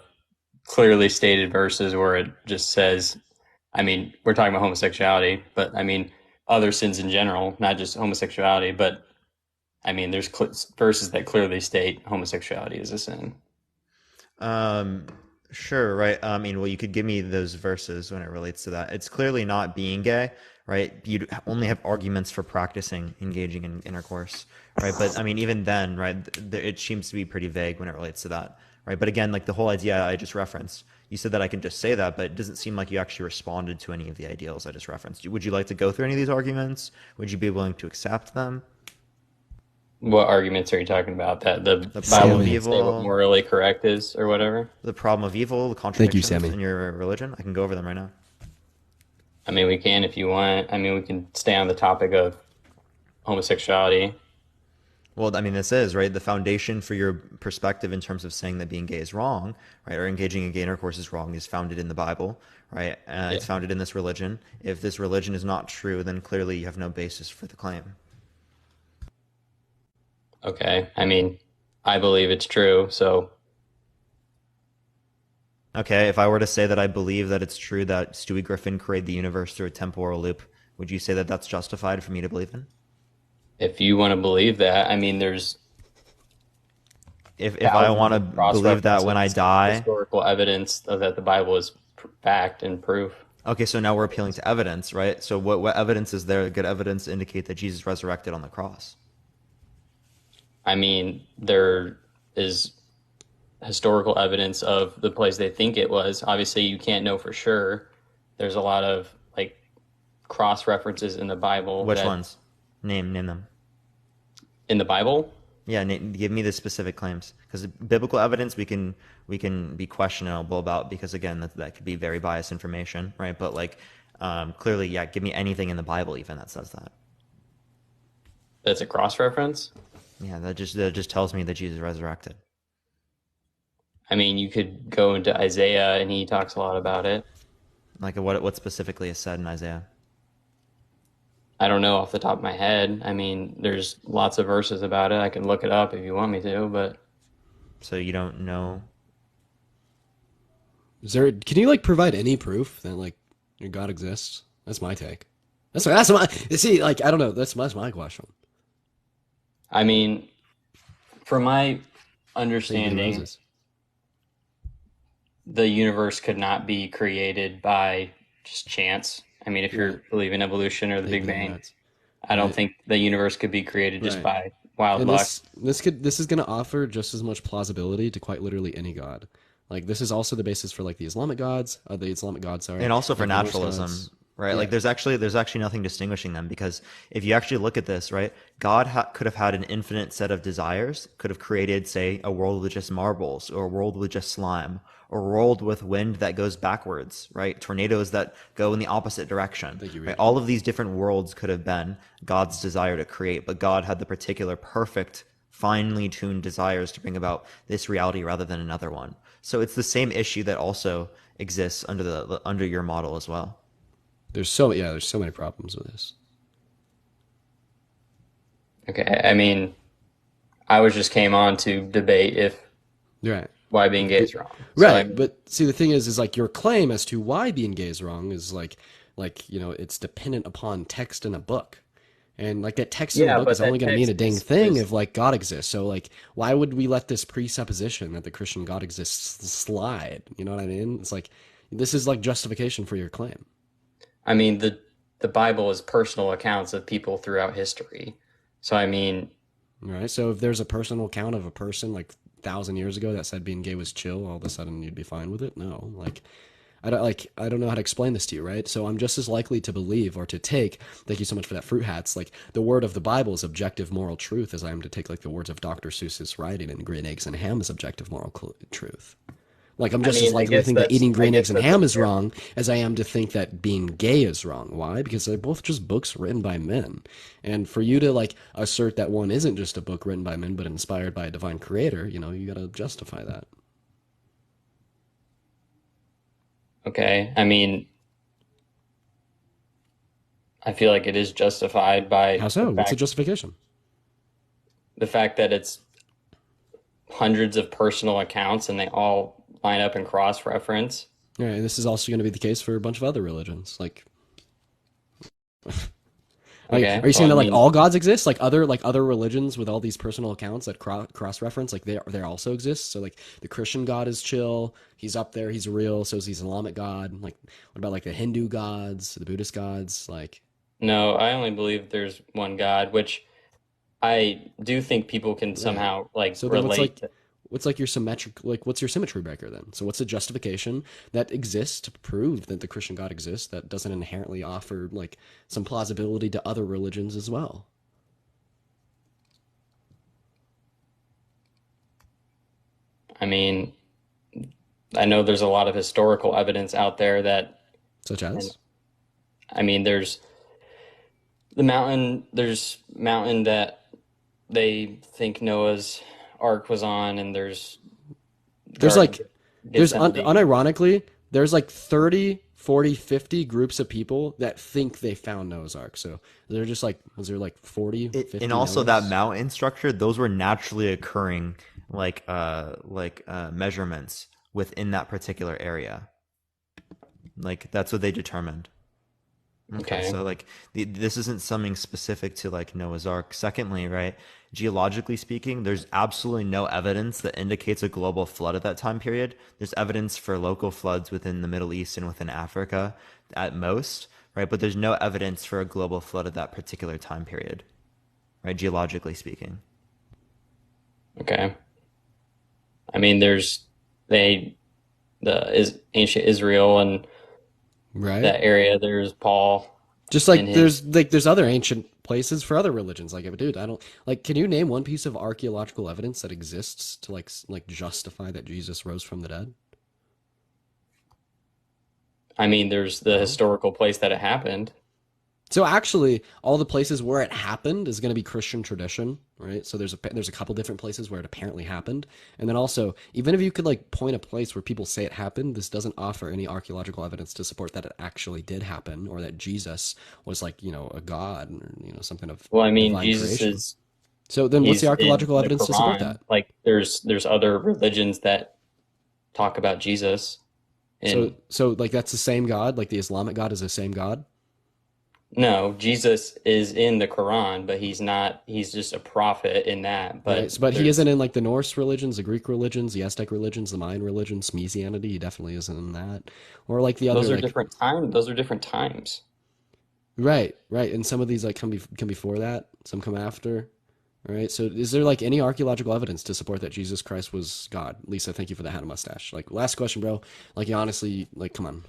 clearly stated verses where it just says, I mean, we're talking about homosexuality, but I mean, other sins in general, not just homosexuality, but I mean, there's verses that clearly state homosexuality is a sin. Sure, right. I mean, well, you could give me those verses when it relates to that. It's clearly not being gay, right? You only have arguments for practicing engaging in intercourse, right? But I mean, even then, right, it seems to be pretty vague when it relates to that, right? But again, like the whole idea I just referenced, you said that I can just say that, but it doesn't seem like you actually responded to any of the ideals I just referenced. Would you like to go through any of these arguments? Would you be willing to accept them? What arguments are you talking about? That the Bible doesn't say what morally correct is, or whatever? The problem of evil, the contradictions in your religion. I can go over them right now. I mean, we can if you want. I mean, we can stay on the topic of homosexuality. Well, I mean, this is, right, the foundation for your perspective in terms of saying that being gay is wrong, right, or engaging in gay intercourse is wrong is founded in the Bible, right? It's founded in this religion. If this religion is not true, then clearly you have no basis for the claim. Okay, I mean, I believe it's true, so. Okay, if I were to say that I believe that it's true that Stewie Griffin created the universe through a temporal loop, would you say that that's justified for me to believe in? If you want to believe that, I mean, there's. If I want to believe that when I die. Historical evidence that the Bible is fact and proof. Okay, so now we're appealing to evidence, right? So what evidence is there, good evidence to indicate that Jesus resurrected on the cross? I mean, there is historical evidence of the place they think it was. Obviously, you can't know for sure. There's a lot of like cross references in the Bible. Which ones? Name them. In the Bible? Yeah, give me the specific claims, because biblical evidence we can be questionable about, because again that could be very biased information, right? But like clearly, yeah, give me anything in the Bible even that says that. That's a cross reference? Yeah, that just tells me that Jesus resurrected. I mean, you could go into Isaiah, and he talks a lot about it. Like what specifically is said in Isaiah? I don't know off the top of my head. I mean, there's lots of verses about it. I can look it up if you want me to, but. So you don't know? Can you like provide any proof that like God exists? That's my take. That's my see. Like I don't know. That's my question. I mean, from my David understanding, Roses. the universe could not be created by just chance. I mean, if you're Right. believing evolution or the Big Big Bang, nuts. I don't Right. think the universe could be created just Right. by wild And luck. this is going to offer just as much plausibility to quite literally any god. Like this is also the basis for like the Islamic gods, sorry, And also for like the Norse naturalism, gods. right? Yeah. Like there's actually nothing distinguishing them, because if you actually look at this, right, God could have had an infinite set of desires, could have created, say, a world with just marbles, or a world with just slime, or a world with wind that goes backwards, right? Tornadoes that go in the opposite direction. Right? All of these different worlds could have been God's desire to create, but God had the particular perfect, finely tuned desires to bring about this reality rather than another one. So it's the same issue that also exists under your model as well. There's so many problems with this. Okay, I mean, I was just came on to debate if Right. why being gay is wrong. Right, but see, the thing is like your claim as to why being gay is wrong is like it's dependent upon text in a book, and like that text in a book is only going to mean a dang thing if like God exists. So like, why would we let this presupposition that the Christian God exists slide? You know what I mean? It's like this is like justification for your claim. I mean, the Bible is personal accounts of people throughout history. So I mean, right. So if there's a personal account of a person like 1,000 years ago that said being gay was chill, all of a sudden you'd be fine with it? No, like I don't know how to explain this to you, right? So I'm just as likely to believe or to take, thank you so much for that, Fruit Hats, like the word of the Bible is objective moral truth as I am to take like the words of Dr. Seuss's writing and green eggs and ham is objective moral truth. Like I'm just as likely to think that eating green eggs and ham is wrong as I am to think that being gay is wrong. Why? Because they're both just books written by men. And for you to like assert that one isn't just a book written by men but inspired by a divine creator, you got to justify that. okay, I mean, I feel like it is justified by How so? What's the justification? The fact that it's hundreds of personal accounts and they all line up and cross-reference. Yeah, and this is also going to be the case for a bunch of other religions. Like, okay. Are you saying that like all gods exist? Like other religions with all these personal accounts that cross-reference, like they also exist? So like the Christian God is chill, he's up there, he's real. So is the Islamic God. Like, what about like the Hindu gods, the Buddhist gods? Like, no, I only believe there's one God, which I do think people can somehow like so then relate. What's your symmetry breaker then? So what's the justification that exists to prove that the Christian God exists that doesn't inherently offer like some plausibility to other religions as well? I mean, I know there's a lot of historical evidence out there that, such as, I mean, there's mountain that they think Noah's Ark was on, and there's unironically, there's like 30, 40, 50 groups of people that think they found Noah's Ark. So they're just like, was there like 40, 50 and also Noahs? that mountain structure, those were naturally occurring measurements within that particular area. Like that's what they determined. Okay, so like this isn't something specific to like Noah's Ark. Secondly, right, geologically speaking, there's absolutely no evidence that indicates a global flood at that time period. There's evidence for local floods within the Middle East and within Africa at most, right? But there's no evidence for a global flood at that particular time period, right? Geologically speaking. Okay. I mean, there's ancient Israel and that area. There's Paul. Just like there's other ancient places for other religions. Like, dude, I don't like. Can you name one piece of archaeological evidence that exists to like justify that Jesus rose from the dead? I mean, there's the historical place that it happened. So actually, all the places where it happened is going to be Christian tradition, right? So there's a couple different places where it apparently happened, and then also, even if you could like point a place where people say it happened, this doesn't offer any archaeological evidence to support that it actually did happen, or that Jesus was like a god, or something of. Well, I mean, divine Jesus creation. is. So then, what's the archaeological evidence to support Quran. that? Like, there's other religions that talk about Jesus. So like that's the same God. Like the Islamic God is the same God. No, Jesus is in the Quran, but he's not. He's just a prophet in that. But Right. But he there's isn't in like the Norse religions, the Greek religions, the Aztec religions, the Mayan religions, Mesianity. He definitely isn't in that. Or like the other those are like different time. Those are different times. right, right. And some of these like come before that, some come after. All right. So is there like any archaeological evidence to support that Jesus Christ was God? Lisa, thank you for the hat and mustache. Like last question, bro. Like you honestly, like come on.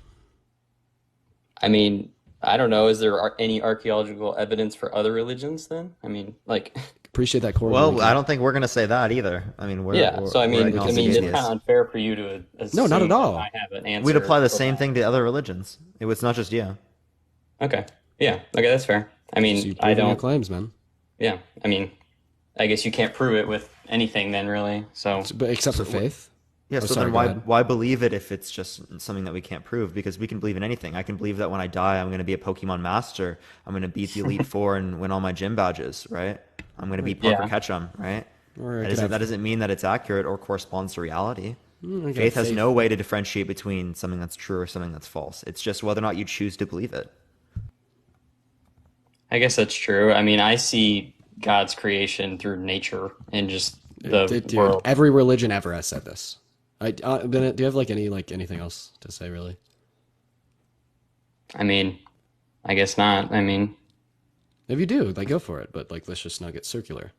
I mean, I don't know. Is there any archaeological evidence for other religions then? I mean, like, Appreciate that, Corey. Well, I don't think we're gonna say that either. I mean, yeah. So I we're mean, agnostic it's kind of atheists. unfair for you to No, not assume at that all. I have an answer. We'd apply the for same that. thing to other religions. It was not just you. Okay. Yeah. Okay, that's fair. I So mean, you I proving your don't. claims, man. Yeah. I mean, I guess you can't prove it with anything then, really. So, But except for faith. Yeah, Oh, so sorry, then go ahead. why believe it if it's just something that we can't prove? Because we can believe in anything. I can believe that when I die, I'm going to be a Pokemon master. I'm going to beat the Elite Four and win all my gym badges, right? I'm going to beat Parker Yeah. Ketchum, right? Or I That could have doesn't mean that it's accurate or corresponds to reality. I could Faith have has no way to differentiate between something that's true or something that's false. It's just whether or not you choose to believe it. I guess that's true. I mean, I see God's creation through nature and just the Dude, world. every religion ever has said this. Bennett, do you have like anything else to say really? I mean, I guess not. I mean, If you do, like go for it. But like let's just not get circular.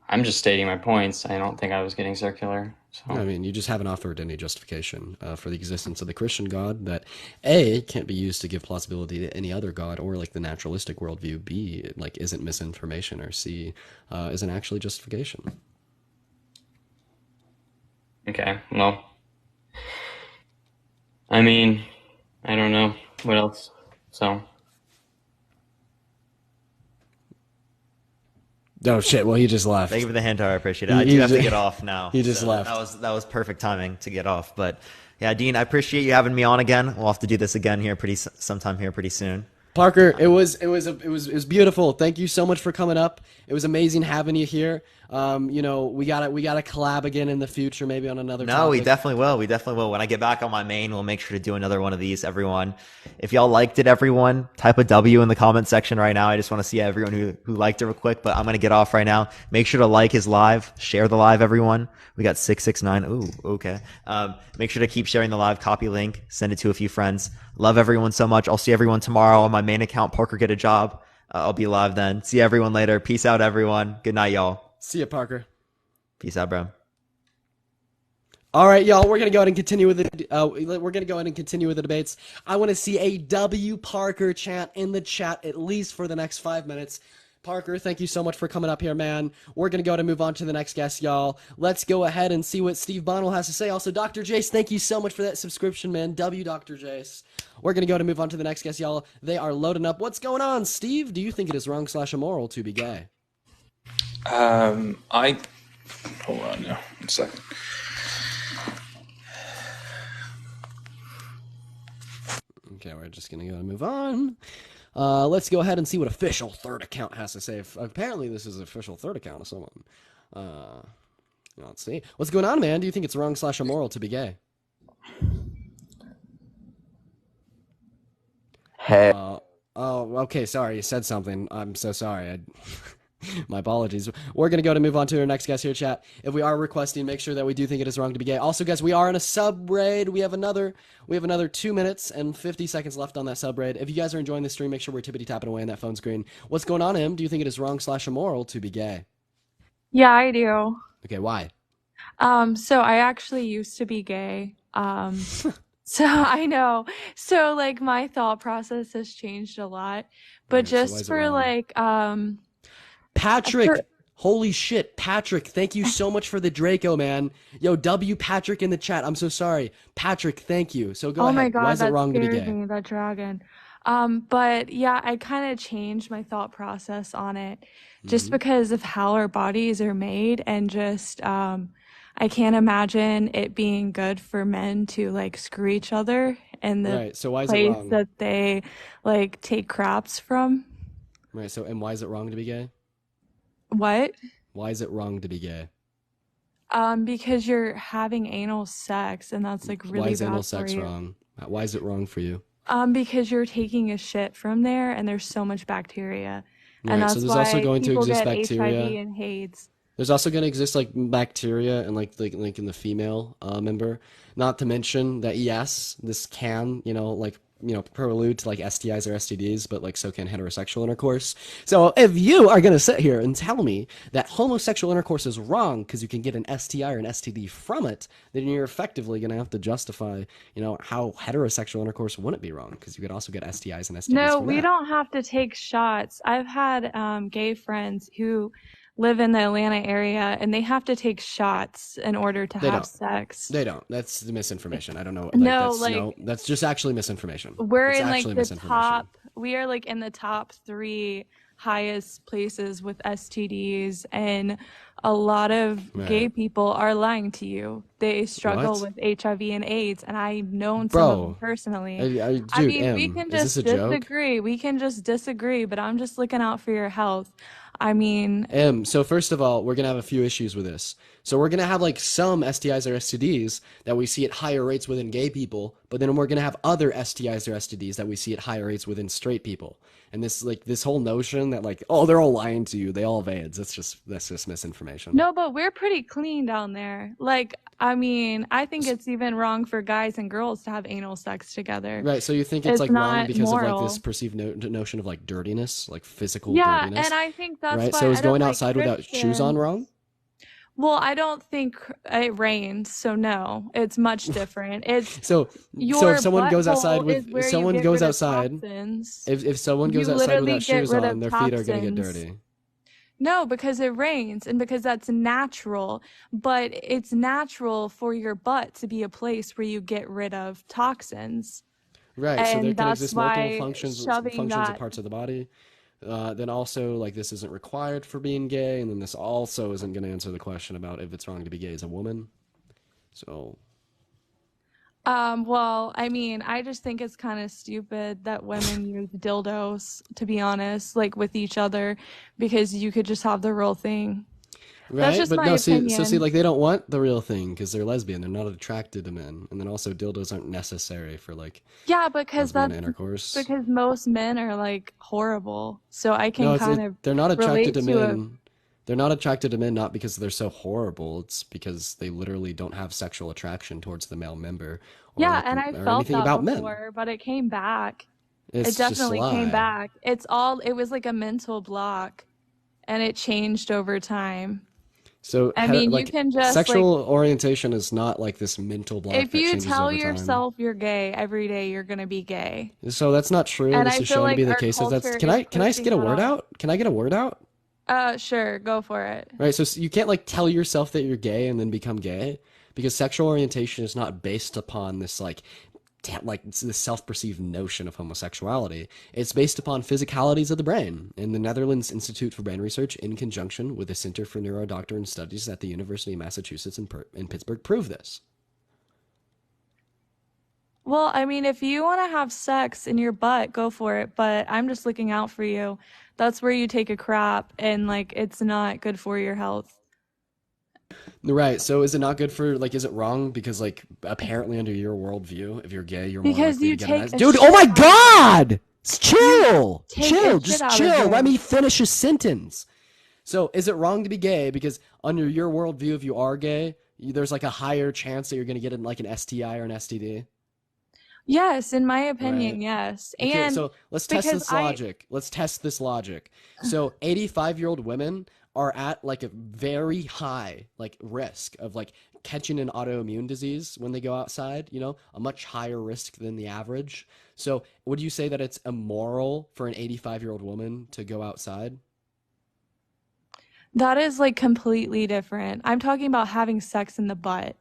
I'm just stating my points. I don't think I was getting circular. So I mean, you just haven't offered any justification for the existence of the Christian God that A, can't be used to give plausibility to any other God, or like the naturalistic worldview, B, like isn't misinformation, or C, isn't actually justification. okay, well, I mean, I don't know what else. So Oh shit, well he just left. Thank you for the hint, I appreciate it. He- I do he have to just- get off now. he just so left. That was perfect timing to get off. But yeah, Dean, I appreciate you having me on again. We'll have to do this again here sometime here pretty soon. Parker, it was beautiful. Thank you so much for coming up. It was amazing having you here. You know, we gotta collab again in the future, maybe on another No, we topic. definitely will. We definitely will. When I get back on my main, we'll make sure to do another one of these, everyone. If y'all liked it, everyone, type a W in the comment section right now. I just want to see everyone who liked it real quick, but I'm going to get off right now. Make sure to like his live, share the live, everyone. We got 669. Ooh, okay. Make sure to keep sharing the live, copy link, send it to a few friends. Love everyone so much. I'll see everyone tomorrow on my main account, Parker Get a Job. I'll be live then. See everyone later. Peace out, everyone. Good night, y'all. See ya, Parker. Peace out, bro. All right, y'all. We're gonna go ahead and continue with the debates. I want to see a W Parker chant in the chat at least for the next 5 minutes. Parker, thank you so much for coming up here, man. We're gonna go ahead and move on to the next guest, y'all. Let's go ahead and see what Steve Bonnell has to say. Also, Dr. Jace, thank you so much for that subscription, man. W Dr. Jace. We're gonna go ahead and move on to the next guest, y'all. They are loading up. What's going on, Steve? Do you think it is wrong/immoral to be gay? Hold on now, 1 second. Okay, we're just gonna go and move on. Let's go ahead and see what official third account has to say. Apparently, this is an official third account of someone. Let's see. What's going on, man? Do you think it's wrong/immoral to be gay? Hey. Oh, okay. Sorry, you said something. I'm so sorry. My apologies. We're going to go to move on to our next guest here, chat. If we are requesting, make sure that we do think it is wrong to be gay. Also, guys, we are in a sub raid. We have another 2 minutes and 50 seconds left on that sub raid. If you guys are enjoying the stream, make sure we're tippity tapping away on that phone screen. What's going on, Em? Do you think it is wrong/immoral to be gay? Yeah, I do. Okay, why? So I actually used to be gay. So I know. So like my thought process has changed a lot. But so why is just it for wrong? like Patrick, for- holy shit, Patrick, thank you so much for the Draco, man. Yo, W Patrick in the chat. I'm so sorry. Patrick, thank you. So go oh ahead. my God, Why is it that wrong to be scared gay? me, that dragon. But yeah, I kind of changed my thought process on it just because of how our bodies are made and just I can't imagine it being good for men to like screw each other in the Right, so why is it place wrong? that they like take craps from. Right, so, and why is it wrong to be gay? What? Why is it wrong to be gay? Because you're having anal sex and that's like really Why is bad anal for sex you. wrong? Why is it wrong for you? Because you're taking a shit from there, and there's so much bacteria, and Right. So that's there's also why going to people exist get HIV bacteria. and AIDS. There's also going to exist like bacteria and like in the female member. Not to mention that yes, this can prelude to like STIs or STDs, but like so can heterosexual intercourse. So if you are going to sit here and tell me that homosexual intercourse is wrong because you can get an STI or an STD from it, then you're effectively going to have to justify how heterosexual intercourse wouldn't be wrong because you could also get STIs and STDs No, from we that. don't have to take shots. I've had gay friends who live in the Atlanta area, and they have to take shots in order to They have don't. sex. They don't. That's the misinformation. I don't know. No, That's just actually misinformation. we're It's in like actually the misinformation. we are like in the top 3 highest places with STDs, and a lot of gay Right. people are lying to you. They struggle What? with HIV and AIDS, and I've known some of them Bro, personally. I dude, mean, we can is this a just joke? disagree. We can just disagree, but I'm just looking out for your health. I mean, So first of all, we're gonna have a few issues with this. So we're gonna have like some STIs or STDs that we see at higher rates within gay people, but then we're gonna have other STIs or STDs that we see at higher rates within straight people. And this whole notion that like, oh, they're all lying to you, they all have AIDS. That's just misinformation. no, but we're pretty clean down there. Like, I mean, I think it's even wrong for guys and girls to have anal sex together. Right. So you think it's like wrong not because of like moral. this perceived notion of like dirtiness, like physical Yeah, dirtiness, and I think that's right? why So is I don't going like outside without shoes on Christians. wrong? Well, I don't think it rains, so no, it's much different. It's So your if someone goes outside butthole is with where if you someone get goes rid of outside, toxins. if someone goes You outside literally without get shoes rid on, of their feet are gonna get toxins. dirty. No, because it rains and because that's natural, but it's natural for your butt to be a place where you get rid of toxins. Right. So there And can that's exist multiple why functions shoving of that. parts of the body. Then also like this isn't required for being gay, and then this also isn't going to answer the question about if it's wrong to be gay as a woman. So Well, I mean, I just think it's kind of stupid that women use dildos, to be honest, like with each other, because you could just have the real thing. That's right, just but my no, see, opinion. like they don't want the real thing because they're lesbian. They're not attracted to men, and then also dildos aren't necessary for like Yeah, because lesbian intercourse. because most men are like horrible. So I can No, kind of they're not attracted relate to to it. men. They're not attracted to men not because they're so horrible. It's because they literally don't have sexual attraction towards the male member or Yeah, like and I or felt anything that about men. before, but it came back. It It's just a definitely came lie. back. It was like a mental block, and it changed over time. So, I mean, you like, can just like sexual orientation is not like this mental block if that you changes tell over time. yourself you're gay every day, you're gonna be gay. So that's not true. And This I is feel shown to like be the our case. That's culture can is I pushing get a that word off. out? Can I get a word out? Sure, go for it. Right. So you can't like tell yourself that you're gay and then become gay because sexual orientation is not based upon this like this self-perceived notion of homosexuality. It's based upon physicalities of the brain. And the Netherlands Institute for Brain Research, in conjunction with the Center for Neurodoctrine Studies at the University of Massachusetts in Pittsburgh, prove this. Well, I mean, if you want to have sex in your butt, go for it. But I'm just looking out for you. That's where you take a crap, and like it's not good for your health. Right. So is it not good for like? Is it wrong because like apparently under your worldview, if you're gay, you're more Because likely you to get an take a dude. shit Oh my out of God! Chill, take a chill, shit just out of chill. Let them. me finish a sentence. So is it wrong to be gay because under your worldview, if you are gay, there's like a higher chance that you're gonna get like an STI or an STD? Yes, in my opinion, Right. yes. Okay, And so let's test because this logic. Let's test this logic. So 85-year-old women are at like a very high like risk of like catching an autoimmune disease when they go outside, a much higher risk than the average. So would you say that it's immoral for an 85-year-old woman to go outside? that is like completely different. I'm talking about having sex in the butt.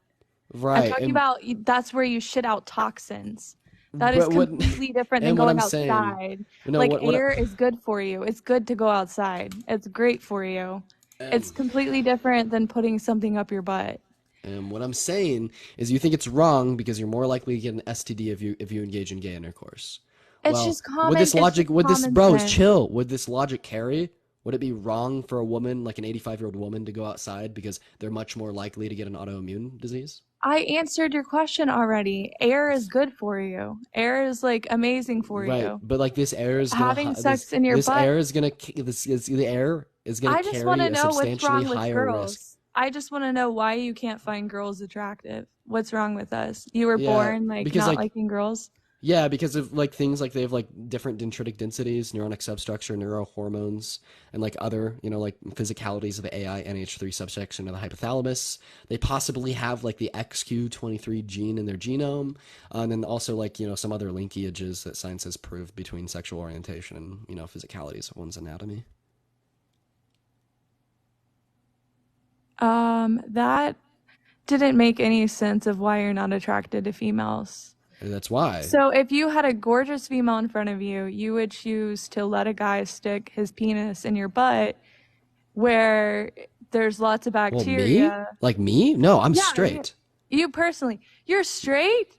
I'm Right. talking And about that's where you shit out toxins. That is but what completely different than and what going I'm saying, outside. no, Like what air is good for you. It's good to go outside. It's great for you. It's completely different than putting something up your butt. And what I'm saying is you think it's wrong because you're more likely to get an STD if you engage in gay intercourse. It's Well, just would common. this It's logic just would this common bro sense. chill? Would this logic carry? Would it be wrong for a woman like an 85-year-old woman to go outside because they're much more likely to get an autoimmune disease? I answered your question already. Air is good for you. Air is like amazing for Right, you. but like this air is gonna Having sex in your this butt. air is gonna the air is gonna I just want carry to a know what's substantially wrong with higher risk. girls. I just want to know why you can't find girls attractive. What's wrong with us? You were Yeah, born like because not like liking girls? yeah, because of like things like they have like different dendritic densities, neuronic substructure, neurohormones, and like other, like physicalities of the AI NH3 subsection of the hypothalamus. They possibly have like the XQ23 gene in their genome, and then also like, some other linkages that science has proved between sexual orientation and, physicalities of one's anatomy. That didn't make any sense of why you're not attracted to females. That's why. So if you had a gorgeous female in front of you, you would choose to let a guy stick his penis in your butt where there's lots of Well, me? bacteria. Like me? No, I'm Yeah, straight. you personally. You're straight?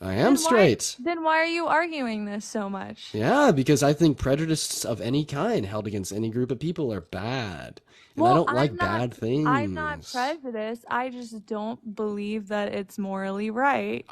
I am straight. Then why are you arguing this so much? Yeah, because I think prejudice of any kind held against any group of people are bad. And I Well, don't like bad things. I'm not prejudiced. I just don't believe that it's morally right.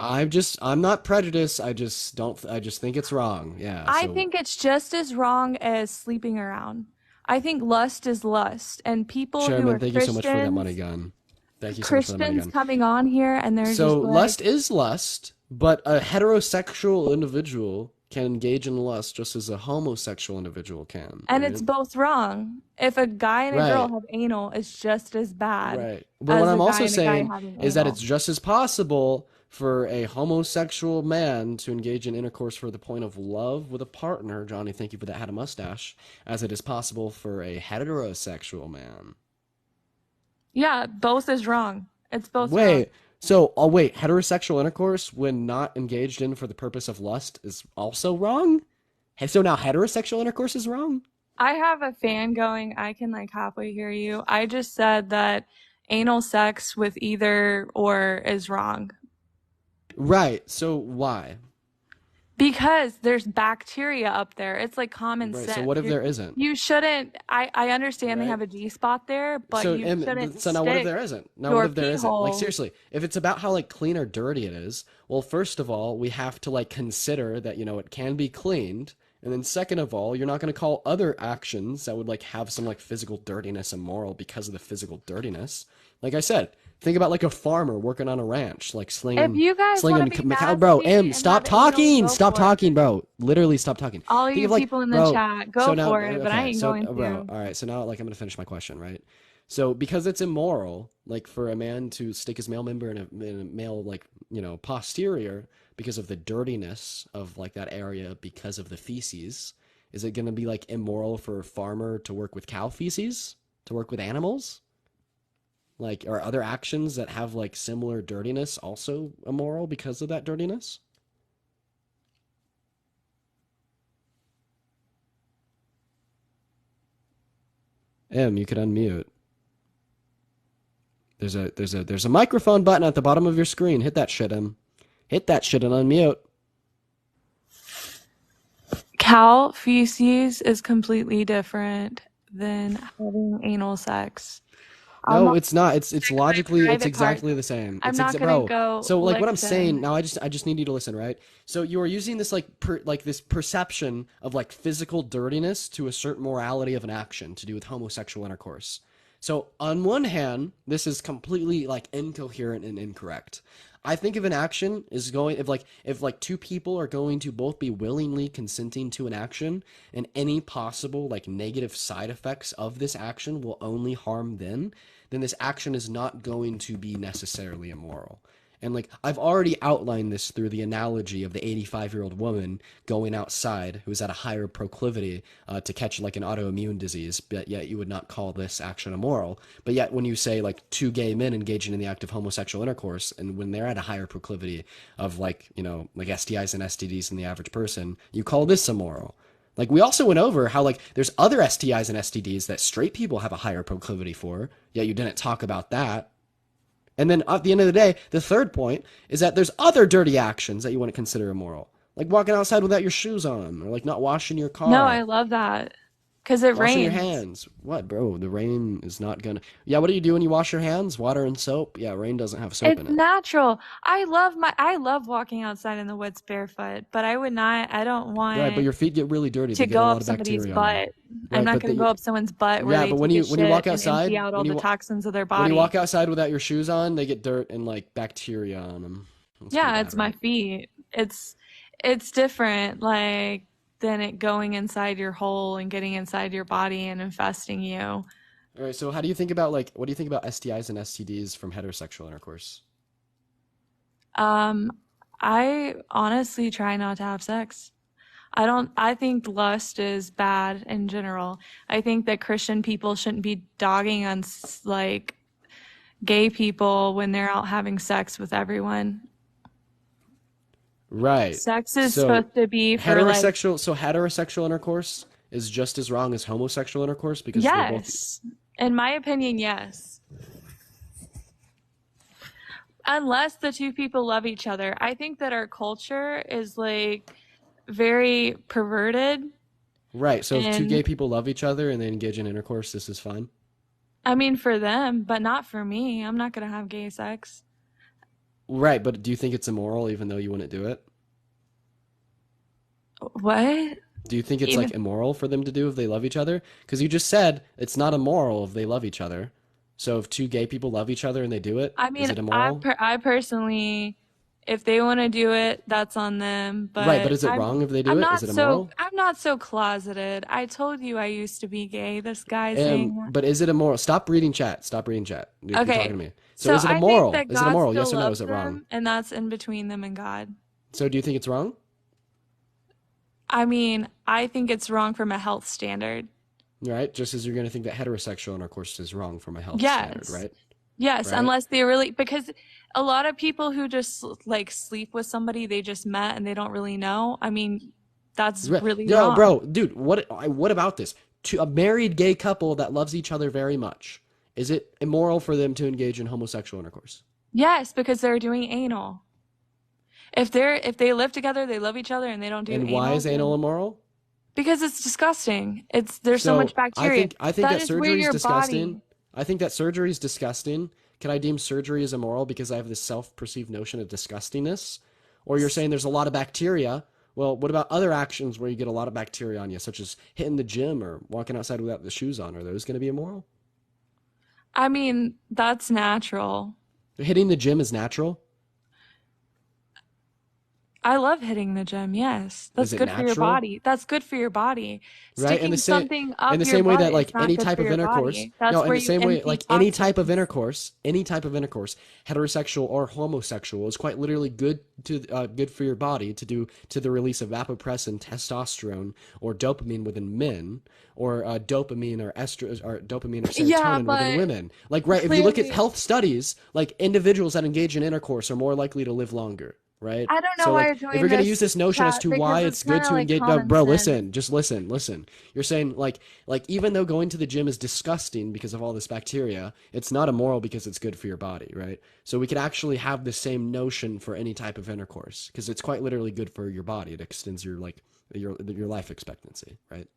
I'm not prejudiced. I just think it's wrong. Yeah. I So think it's just as wrong as sleeping around. I think lust is lust, and people who Chairman, are thank you so much for that Christians, money gun. Thank you so much for that money Christians gun. coming on here and they're So just like, lust is lust, but a heterosexual individual can engage in lust just as a homosexual individual can. and right? it's both wrong. If a guy and a girl Right. have anal, it's just as bad Right. But as what a I'm guy also and a guy saying having is that anal. it's just as possible for a homosexual man to engage in intercourse for the point of love with a partner. Johnny, thank you for that. Had a mustache. As it is possible for a heterosexual man. Yeah, both is wrong. It's both wrong. Wait. So, wait. Heterosexual intercourse, when not engaged in for the purpose of lust, is also wrong? So now heterosexual intercourse is wrong? I have a fan going. I can like halfway hear you. I just said that anal sex with either or is wrong Right. So why? because there's bacteria up there. It's like common Right. sense. So what if there isn't? You shouldn't. I understand they Right. have a G spot there, but So, you shouldn't so now what if stick there isn't? Now your what if there pee isn't? Like hole. seriously, if it's about how like clean or dirty it is, well, first of all, we have to like consider that, it can be cleaned. And then second of all, you're not going to call other actions that would like have some like physical dirtiness immoral because of the physical dirtiness. Like I said, think about like a farmer working on a ranch, like If slinging you guys want slinging to be cow. Bro, nasty and stop have anal, talking. go Stop for it. talking, bro. Literally stop talking. All Think you of like, people in the bro, chat, go so now, for it, but I okay, ain't so, going bro, to. all right, so now like I'm gonna finish my question, right? So because it's immoral, like for a man to stick his male member in a male like, posterior because of the dirtiness of like that area because of the feces, is it gonna be like immoral for a farmer to work with cow feces, to work with animals? Like, are other actions that have like similar dirtiness also immoral because of that dirtiness? You could unmute. There's a microphone button at the bottom of your screen. Hit that shit, Hit that shit and unmute. Cow feces is completely different than having anal sex. No, it's not. It's logically, it's private exactly parts. the same. I'm It's not gonna bro. go So like what I'm listen. saying now, I just need you to listen, right? So you are using this like this perception of like physical dirtiness to assert morality of an action to do with homosexual intercourse. So on one hand, this is completely like incoherent and incorrect. I think if an action is going, if like two people are going to both be willingly consenting to an action, and any possible like negative side effects of this action will only harm them, then this action is not going to be necessarily immoral. And like I've already outlined this through the analogy of the 85-year-old woman going outside who's at a higher proclivity to catch like an autoimmune disease, but yet you would not call this action immoral. But yet when you say like two gay men engaging in the act of homosexual intercourse, and when they're at a higher proclivity of like, like STIs and STDs than the average person, you call this immoral. Like we also went over how like there's other STIs and STDs that straight people have a higher proclivity for, yet you didn't talk about that. And then at the end of the day, the third point is that there's other dirty actions that you want to consider immoral. Like walking outside without your shoes on, or like not washing your car. No, I love that. Because it Washing your rains. hands. What, bro? The rain is not gonna. Yeah, what do you do when you wash your hands? Water and soap. Yeah, rain doesn't have soap It's in it. natural. I love walking outside in the woods barefoot, but I don't Right, but want your feet get really dirty. to They get a go lot up of somebody's bacteria on them. butt. I'm Right, not but going to go up someone's butt where yeah, they but when take a you walk shit and outside, empty out all the toxins of their when you body. walk outside without your shoes on, they get dirt and like bacteria on them. That's pretty Yeah, bad, it's my right? feet. It's different, like than it going inside your hole and getting inside your body and infesting you. All right, so how do you think about like what do you think about STIs and STDs from heterosexual intercourse? Um, I honestly try not to have sex. I think lust is bad in general. I think that Christian people shouldn't be dogging on like gay people when they're out having sex with everyone. Right. Sex is So supposed to be for like, heterosexual intercourse is just as wrong as homosexual intercourse because they're both. yes. In my opinion, yes. Unless the two people love each other. I think that our culture is like very perverted. Right. So if two And gay people love each other and they engage in intercourse, this is fine. I mean, for them, but not for me. I'm not going to have gay sex. Right, but do you think it's immoral even though you wouldn't do it? What? Do you think it's Even like immoral for them to do if they love each other? Because you just said it's not immoral if they love each other. So if two gay people love each other and they do it, I is mean, it immoral? I personally, if they want to do it, that's on them. Right, but But is it wrong if they do it? Is it immoral? I'm not so closeted. I told you I used to be gay. This guy saying, But is it immoral? Stop reading chat. Stop reading chat. You're talking okay. to me. So So is it I think immoral? that Is it God immoral? still Yes or no? loves Is it wrong? them, and that's in between them and God. So do you think it's wrong? I mean, I think it's wrong from a health standard. Right? Just as you're going to think that heterosexual intercourse is wrong from a health standard, Yes. right? Yes, Right? unless they really, because a lot of people who just like sleep with somebody they just met and they don't really know, I mean, that's really Yo, wrong. bro, dude, what about this? To a married gay couple that loves each other very much, is it immoral for them to engage in homosexual intercourse? Yes, because they're doing anal. If they live together, they love each other and they don't do And why anal, is anal then immoral? because it's disgusting. There's so much So I bacteria. think That that is where surgery is your disgusting. body. I think that surgery is disgusting. Can I deem surgery as immoral because I have this self-perceived notion of disgustingness? Or you're saying there's a lot of bacteria. Well, what about other actions where you get a lot of bacteria on you, such as hitting the gym or walking outside without the shoes on? Are those going to be immoral? I mean, that's natural. Hitting the gym is natural. I love hitting the gym. Yes. That's Is it good for your natural? body. That's good for your body. Right? Sticking something In up the your same way butt that like is not any good type for of your intercourse, body. That's no, in where the you same way empty like any type of intercourse, heterosexual or homosexual is quite literally good for your body to do to the release of vasopressin, testosterone, or dopamine within men, or dopamine or dopamine or Yeah, serotonin within but women. Like right, if you look at clearly, health studies, like individuals that engage in intercourse are more likely to live longer. Right? I don't know So why like you're if doing you're going to use this, this notion as chat, to why because it's it's kind good of to like engage common bro, sense. listen, just listen. You're saying like even though going to the gym is disgusting because of all this bacteria, it's not immoral because it's good for your body, right? So we could actually have the same notion for any type of intercourse because it's quite literally good for your body. It extends your your life expectancy, right?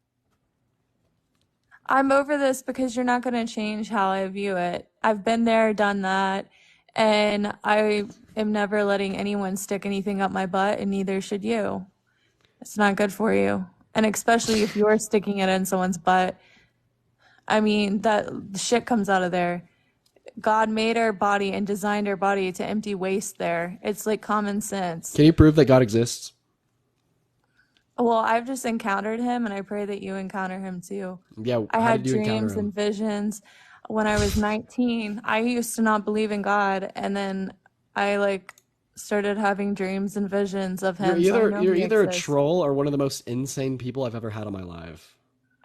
I'm over this because you're not going to change how I view it. I've been there, done that, and I am never letting anyone stick anything up my butt, and neither should you. It's not good for you. And especially if you're sticking it in someone's butt. I mean, that shit comes out of there. God made our body and designed our body to empty waste there. It's like common sense. Can you prove that God exists? Well, I've just encountered him, and I pray that you encounter him too. Yeah, I how had did you encounter dreams him? and visions when I was 19. I used to not believe in God, and then I like started having dreams and visions of him, so I know You're he either a exists. troll or one of the most insane people I've ever had in my life.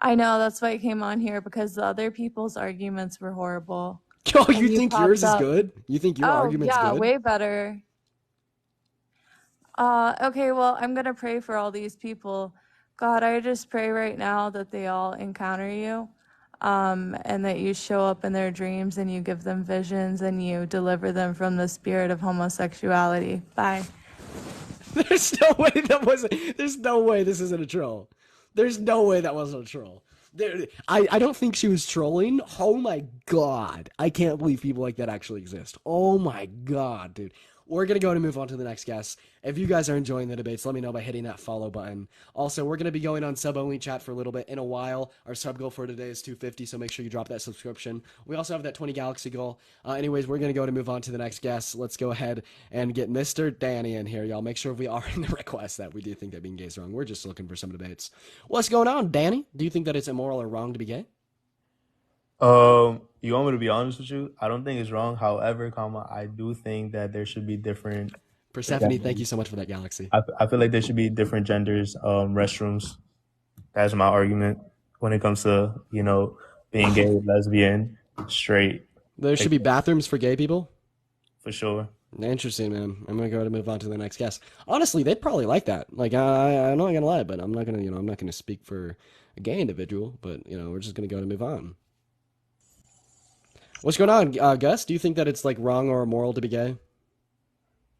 I know, that's why I came on here, because the other people's arguments were horrible. Oh, And you you think popped yours is up. good? You think your Oh, argument's yeah, good? way better. Okay, well, I'm gonna pray for all these people. God, I just pray right now that they all encounter you, and that you show up in their dreams and you give them visions and you deliver them from the spirit of homosexuality. Bye. There's no way that wasn't. There's no way this isn't a troll. There's no way that wasn't a troll. I don't think she was trolling. Oh my god. I can't believe people like that actually exist. Oh my god, dude. We're going to go and move on to the next guest. If you guys are enjoying the debates, let me know by hitting that follow button. Also, we're going to be going on sub-only chat for a little bit in a while. Our sub goal for today is 250, so make sure you drop that subscription. We also have that 20 Galaxy goal. Anyways, we're going to go and move on to the next guest. Let's go ahead and get Mr. Danny in here, y'all. Make sure we are in the request that we do think that being gay is wrong. We're just looking for some debates. What's going on, Danny? Do you think that it's immoral or wrong to be gay? You want me to be honest with you? I don't think it's wrong. However, I do think that there should be different Persephone, genders. thank you so much for that Galaxy. I feel like there should be different genders, restrooms. That's my argument when it comes to, being gay, lesbian, straight. There should be bathrooms for gay people? For sure. Interesting, man. I'm gonna go to move on to the next guest. Honestly, they'd probably like that. Like, I'm not gonna lie, but I'm not gonna, I'm not gonna speak for a gay individual. But we're just gonna go to move on. What's going on, Gus? Do you think that it's like wrong or immoral to be gay?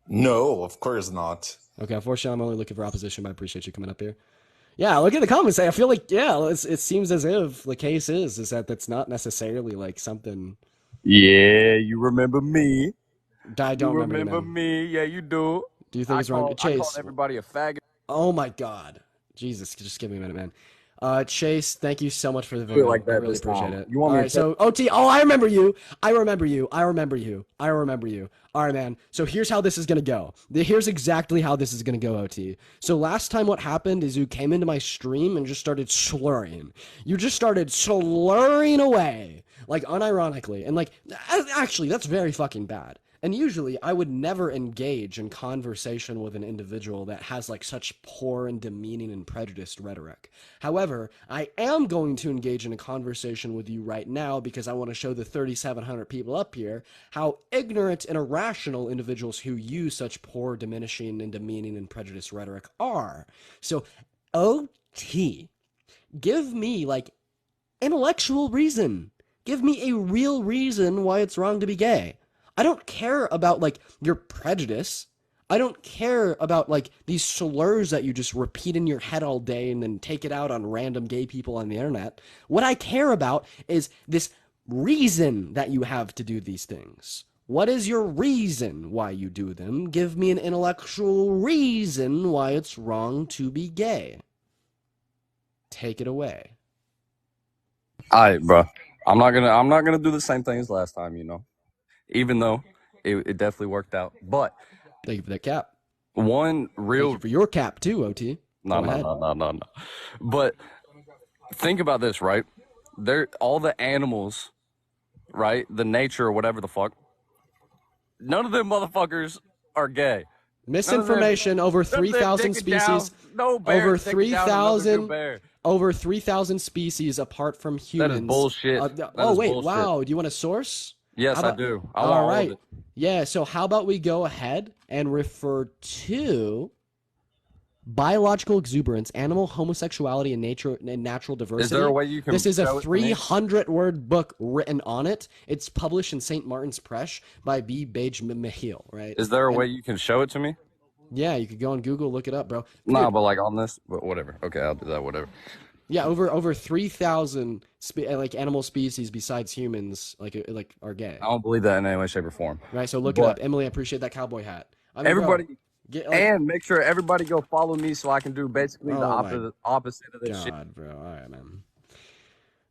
No, of course not. Okay, unfortunately, I'm only looking for opposition, but I appreciate you coming up here. Yeah, look at the comments. I feel like, it seems as if the case is that that's not necessarily like something. Yeah, you remember me. I don't you remember me. Yeah, you do. Do you think it's wrong? I Chase. called everybody a faggot. Oh my God. Jesus, just give me a minute, man. Chase, thank you so much for the Do it video. like that I really this time. appreciate it. You want All me right, to so OT. Oh, I remember you. I remember you. I remember you. I remember you. All right, man. So here's how this is gonna go. Here's exactly how this is gonna go, OT. So last time, what happened is you came into my stream and just started slurring. You just started slurring away, like unironically, and like actually, that's very fucking bad. And usually I would never engage in conversation with an individual that has like such poor and demeaning and prejudiced rhetoric. However, I am going to engage in a conversation with you right now because I want to show the 3,700 people up here how ignorant and irrational individuals who use such poor, diminishing, and demeaning and prejudiced rhetoric are. So, OT, give me like intellectual reason. Give me a real reason why it's wrong to be gay. I don't care about, like, your prejudice. I don't care about, like, these slurs that you just repeat in your head all day and then take it out on random gay people on the internet. What I care about is this reason that you have to do these things. What is your reason why you do them? Give me an intellectual reason why it's wrong to be gay. Take it away. All right, bro. I'm not gonna do the same thing as last time, even though it definitely worked out. But thank you for that cap. One real thank you for your cap too, OT. No. But think about this, right? All the animals, right? The nature or whatever the fuck. None of them motherfuckers are gay. Misinformation. Over 3,000 species. Over 3,000. Over 3,000 species apart from humans. That is bullshit. Bullshit. Wow. Do you want a source? Yes, I do. All right. Yeah, so how about we go ahead and refer to biological exuberance, animal homosexuality, and natural diversity. Is there a way you can? This is a 300-word book written on it. It's published in St. Martin's Press by B. Bage Michiel, right? Is there a way you can show it to me? Yeah, you could go on Google, look it up, bro. Nah, but like on this, but whatever. Okay, I'll do that. Whatever. Yeah, over 3,000 like animal species besides humans like are gay. I don't believe that in any way, shape, or form. Right, so look it up. Emily, I appreciate that cowboy hat. I mean, everybody, and make sure everybody go follow me so I can do basically the opposite of this shit. Bro. All right, man.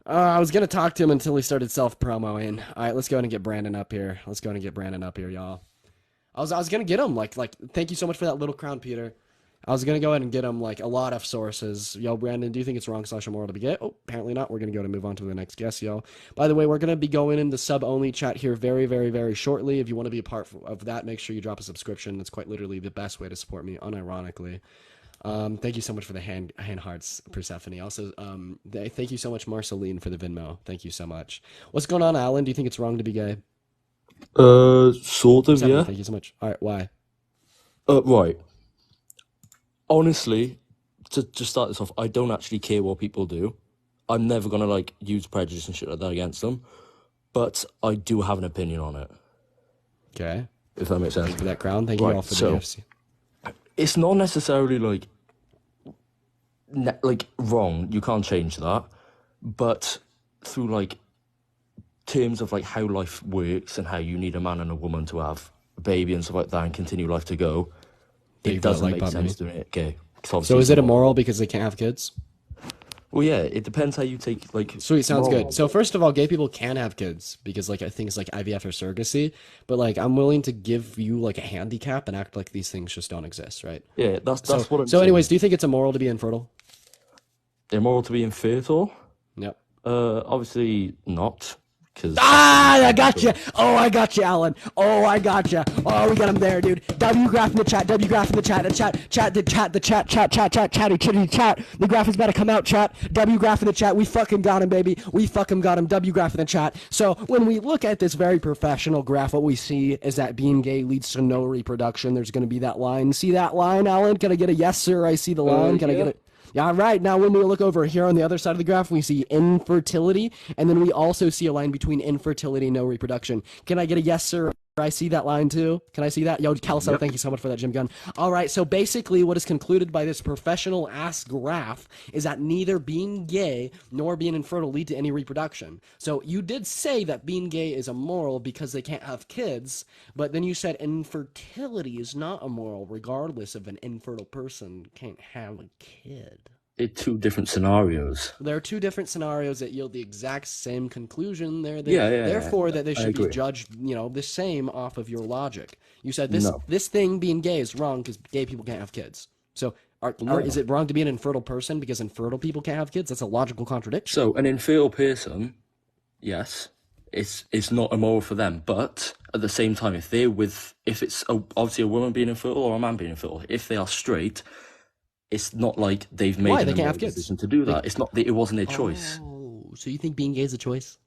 I was gonna talk to him until he started self-promoing. All right, let's go ahead and get Brandon up here. Y'all. I was gonna get him like thank you so much for that little crown, Peter. I was going to go ahead and get him, like, a lot of sources. Yo, Brandon, do you think it's wrong/immoral to be gay? Oh, apparently not. We're going to go and move on to the next guest, yo. By the way, we're going to be going into sub-only chat here very, very, very shortly. If you want to be a part of that, make sure you drop a subscription. It's quite literally the best way to support me, unironically. Thank you so much for the hand hearts, Persephone. Also, thank you so much, Marceline, for the Venmo. Thank you so much. What's going on, Alan? Do you think it's wrong to be gay? Sort of, Persephone, yeah. Thank you so much. All right, why? Right. Honestly, to start this off, I don't actually care what people do. I'm never gonna like use prejudice and shit like that against them, but I do have an opinion on it. Okay, if that makes sense. Thank you for that crown. Thank you all for the gifts. It's not necessarily like wrong. You can't change that, but through like terms of like how life works and how you need a man and a woman to have a baby and stuff like that and continue life to go, it doesn't make sense to me. Okay. So is it immoral because they can't have kids? Well, yeah, it depends how you take like. Sweet, sounds good. So first of all, gay people can have kids because like I think it's like IVF or surrogacy, but like I'm willing to give you like a handicap and act like these things just don't exist, right? Yeah, that's what I'm So saying. anyways, do you think it's immoral to be infertile? Immoral to be infertile? Yep. Obviously not. I gotcha. Oh, I gotcha, Alan. Oh, I gotcha. Oh, we got him there, dude. W graph in the chat. W graph in the chat. The chat. The graph is about to come out, chat. W graph in the chat. We fucking got him, baby. We fucking got him. W graph in the chat. So when we look at this very professional graph, what we see is that being gay leads to no reproduction. There's going to be that line. See that line, Alan? Can I get a yes, sir? I see the line. Can I get it? Yeah, right. Now, when we look over here on the other side of the graph, we see infertility, and then we also see a line between infertility and no reproduction. Can I get a yes, sir? I see that line too. Can I see that? Yo, Calso, Thank you so much for that, Jim Gunn. All right, so basically what is concluded by this professional ass graph is that neither being gay nor being infertile lead to any reproduction. So you did say that being gay is immoral because they can't have kids, but then you said infertility is not immoral regardless if an infertile person can't have a kid. It's two different scenarios. There are two different scenarios that yield the exact same conclusion. Therefore, that they should be judged, the same off of your logic. You said this thing being gay is wrong because gay people can't have kids. So, is it wrong to be an infertile person because infertile people can't have kids? That's a logical contradiction. So, an infertile person, yes, it's not immoral for them. But at the same time, if it's obviously a woman being infertile or a man being infertile, if they are straight, it's not like they've made an immoral decision to do that. It's not. It wasn't their choice. Oh, so you think being gay is a choice?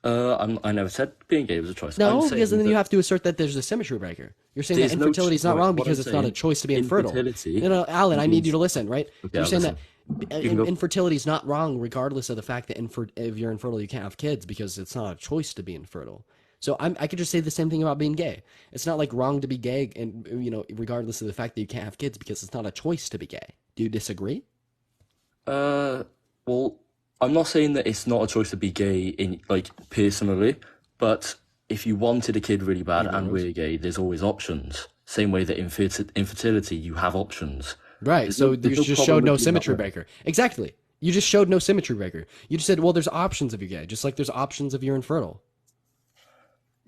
I never said being gay was a choice. No, because then you have to assert that there's a symmetry breaker. You're saying that infertility is not wrong because it's not a choice to be infertile. No, Alan, I need you to listen, right? Okay, you're saying that infertility is not wrong regardless of the fact that if you're infertile, you can't have kids because it's not a choice to be infertile. So I could just say the same thing about being gay. It's not like wrong to be gay, and regardless of the fact that you can't have kids, because it's not a choice to be gay. Do you disagree? Well, I'm not saying that it's not a choice to be gay personally, but if you wanted a kid really bad and we're gay, there's always options. Same way that infertility, you have options. Right. So you just showed no symmetry breaker. Exactly. You just showed no symmetry breaker. You just said, well, there's options if you're gay, just like there's options if you're infertile.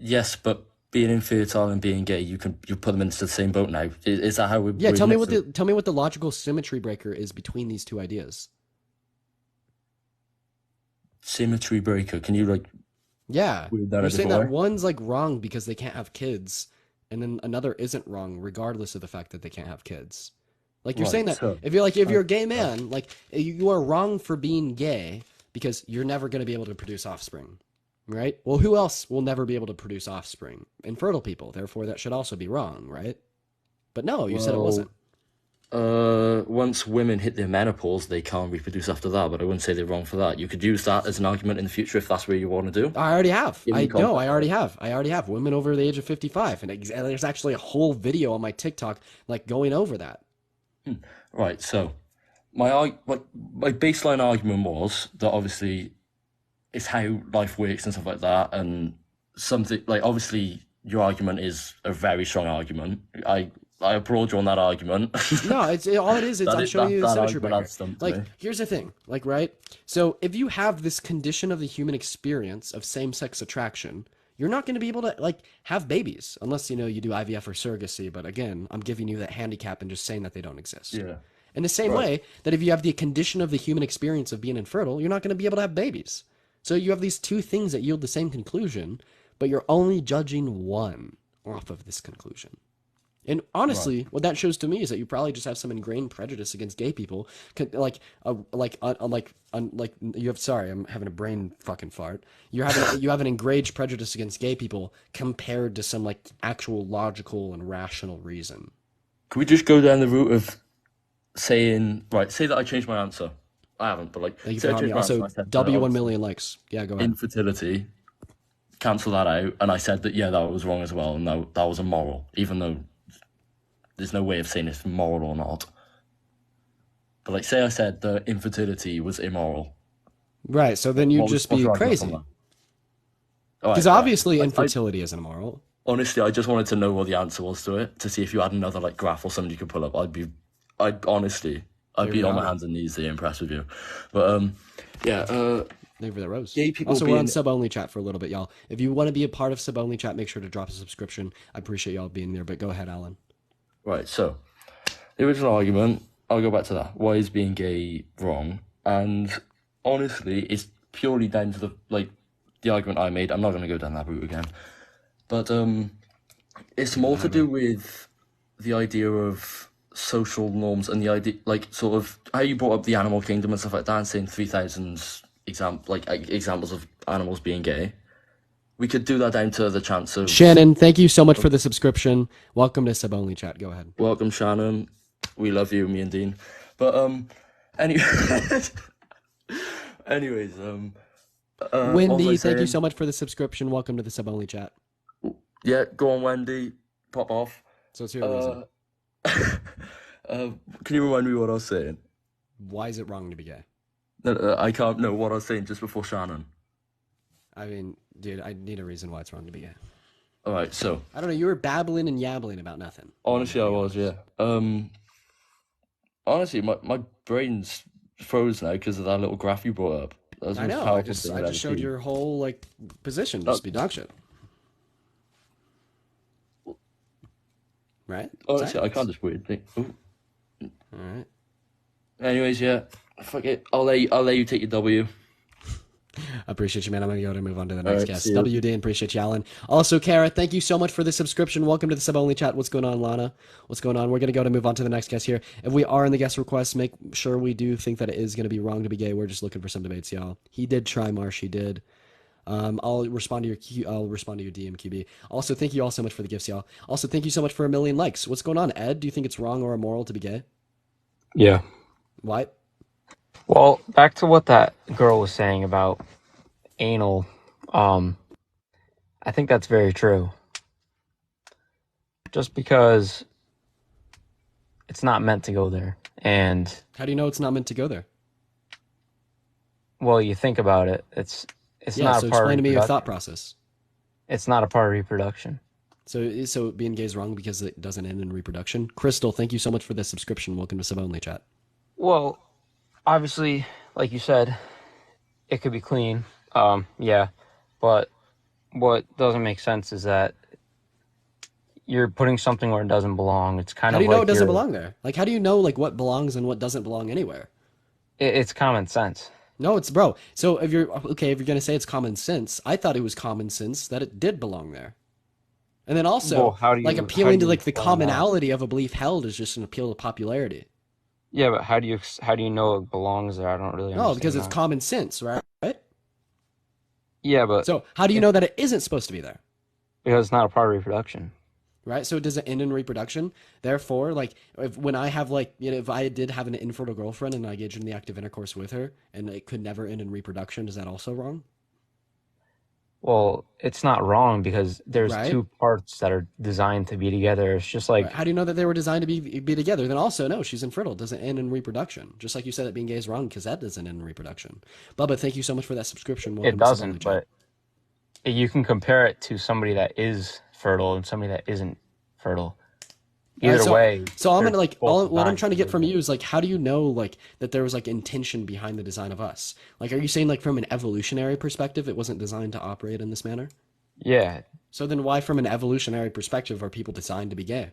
Yes, but being infertile and being gay, you put them into the same boat now. Is that how we? Yeah, tell me what the logical symmetry breaker is between these two ideas. Symmetry breaker? Can you Yeah, you're saying that one's wrong because they can't have kids, and then another isn't wrong regardless of the fact that they can't have kids. You're saying that if you're a gay man, you are wrong for being gay because you're never going to be able to produce offspring. Right? Well, who else will never be able to produce offspring? Infertile people. Therefore, that should also be wrong, right? But no, you said it wasn't. Once women hit their menopause, they can't reproduce after that, but I wouldn't say they're wrong for that. You could use that as an argument in the future if that's what you want to do. I already have. I already have. Women over the age of 55. And there's actually a whole video on my TikTok going over that. Right, so my baseline argument was that obviously it's how life works and stuff like that, and something obviously your argument is a very strong argument. I applaud you on that argument. No, all it is. I'm showing you the symmetry breaker. Here's the thing, right? So if you have this condition of the human experience of same-sex attraction, you're not going to be able to have babies unless you do IVF or surrogacy. But again, I'm giving you that handicap and just saying that they don't exist. Yeah. In the same way that if you have the condition of the human experience of being infertile, you're not going to be able to have babies. So you have these two things that yield the same conclusion, but you're only judging one off of this conclusion. And honestly, what that shows to me is that you probably just have some ingrained prejudice against gay people. I'm having a brain fucking fart. You have an ingrained prejudice against gay people compared to some actual logical and rational reason. Can we just go down the route of saying, say that I changed my answer? I haven't, but thank you for also W 1 million likes. Yeah, go ahead. Infertility, cancel that out, and I said that that was wrong as well, and that was immoral, even though there's no way of saying it's moral or not. But say I said that infertility was immoral. Right. So then you'd just what's be your argument crazy. on that? All right, Because all right. obviously infertility isn't immoral. Honestly, I just wanted to know what the answer was to it, to see if you had another like graph or something you could pull up. I'd be Favorite on my honor. hands and knees to be impressed with you. But yeah, Thank you for that, Rose. gay people Also, we're on being sub-only chat for a little bit, y'all. If you want to be a part of sub-only chat, make sure to drop a subscription. I appreciate y'all being there, but go ahead, Alan. right. So the original argument, I'll go back to that. Why is being gay wrong? And honestly, it's purely down to the argument I made. I'm not going to go down that route again, but it's more to do with the idea of social norms and the idea, like, sort of how you brought up the animal kingdom and stuff like that, and saying 3,000 examples of animals being gay. We could do that down to the chance of Shannon, thank you so much for the subscription. Welcome to sub-only chat. Go ahead. Welcome, Shannon. We love you, me and Dean. But anyways, Wendy, thank you so much for the subscription. Welcome to the sub-only chat. Yeah, go on, Wendy. Pop off. So it's your reason. Can you remind me what I was saying? Why is it wrong to be gay? No, I can't know what I was saying just before Shannon. I mean, dude, I need a reason why it's wrong to be gay. All right, so I don't know. You were babbling and yabbling about nothing. honestly, I was, yeah. Honestly, my brain's froze now because of that little graph you brought up. That was the I most know. I powerful just thing I've ever showed seen. your whole like position. Just be dog shit. Right? Honestly, I can't just weird thing. Ooh. All right. Anyways, yeah. Fuck it. I'll let you take your W. I appreciate you, man. I'm going to go ahead and move on to the All next right, guest. see you. WD, appreciate you, Alan. Also, Kara, thank you so much for the subscription. Welcome to the sub-only chat. What's going on, Lana? What's going on? We're going to go to move on to the next guest here. If we are in the guest request, make sure we do think that it is going to be wrong to be gay. We're just looking for some debates, y'all. He did try, Marsh. He did. I'll respond to your DM, QB. Also, thank you all so much for the gifts, y'all. Also, thank you so much for 1 million likes. What's going on, Ed? Do you think it's wrong or immoral to be gay? Yeah. Why? Well, back to what that girl was saying about anal. I think that's very true. Just because it's not meant to go there. And How do you know it's not meant to go there? well, you think about it, it's Yeah, not so a part explain of to me your reproduction. thought process. It's not a part of reproduction. So being gay is wrong because it doesn't end in reproduction? Crystal, thank you so much for the subscription. Welcome to sub-only chat. Well, obviously, like you said, it could be clean. Yeah. But what doesn't make sense is that you're putting something where it doesn't belong. It's kind How of do you know like it doesn't belong there? Like, how do you know like what belongs and what doesn't belong anywhere? It's common sense. No, it's bro. So if you're gonna say it's common sense, I thought it was common sense that it did belong there. And then also, Well, how do like you- appealing how do to you like the explain that? commonality of a belief held is just an appeal to popularity. Yeah, but how do you know it belongs there? I don't really understand No, because it's that. common sense, right? Yeah, but So how do you know that it isn't supposed to be there? because it's not a part of reproduction. Right, so it doesn't end in reproduction. Therefore, like, when I have like, if I did have an infertile girlfriend and I engaged in the active intercourse with her, and it could never end in reproduction, is that also wrong? Well, it's not wrong because there's Right. two parts that are designed to be together. It's just like Right. How do you know that they were designed to be together? Then also, no, she's infertile. It doesn't end in reproduction. Just like you said that being gay is wrong because that doesn't end in reproduction. Bubba, thank you so much for that subscription. it Welcome to Sub Only doesn't, Chat. but you can compare it to somebody that is fertile and somebody that isn't fertile. All right, Either way, so I'm they're gonna like both what I'm designed trying to to get from you is like, how do you know like that there was like intention behind the design of us? Like, are you saying like from an evolutionary perspective it wasn't designed to operate in this manner? Yeah. So then why from an evolutionary perspective are people designed to be gay?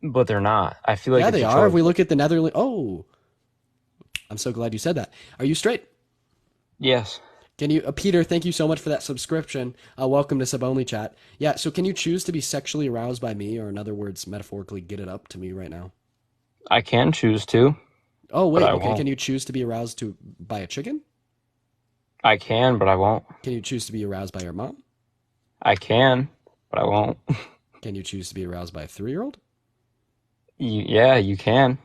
But they're not. I feel like Yeah, it's they a are. If choice. we look at the Netherlands, oh, I'm so glad you said that. Are you straight? Yes. Can you, Peter? Thank you so much for that subscription. Welcome to Sub Only Chat. Yeah. So can you choose to be sexually aroused by me, or in other words, metaphorically, get it up to me right now? I can choose to. Oh wait. but I Okay. won't. Can you choose to be aroused by a chicken? I can, but I won't. Can you choose to be aroused by your mom? I can, but I won't. Can you choose to be aroused by a 3-year-old? Yeah, you can.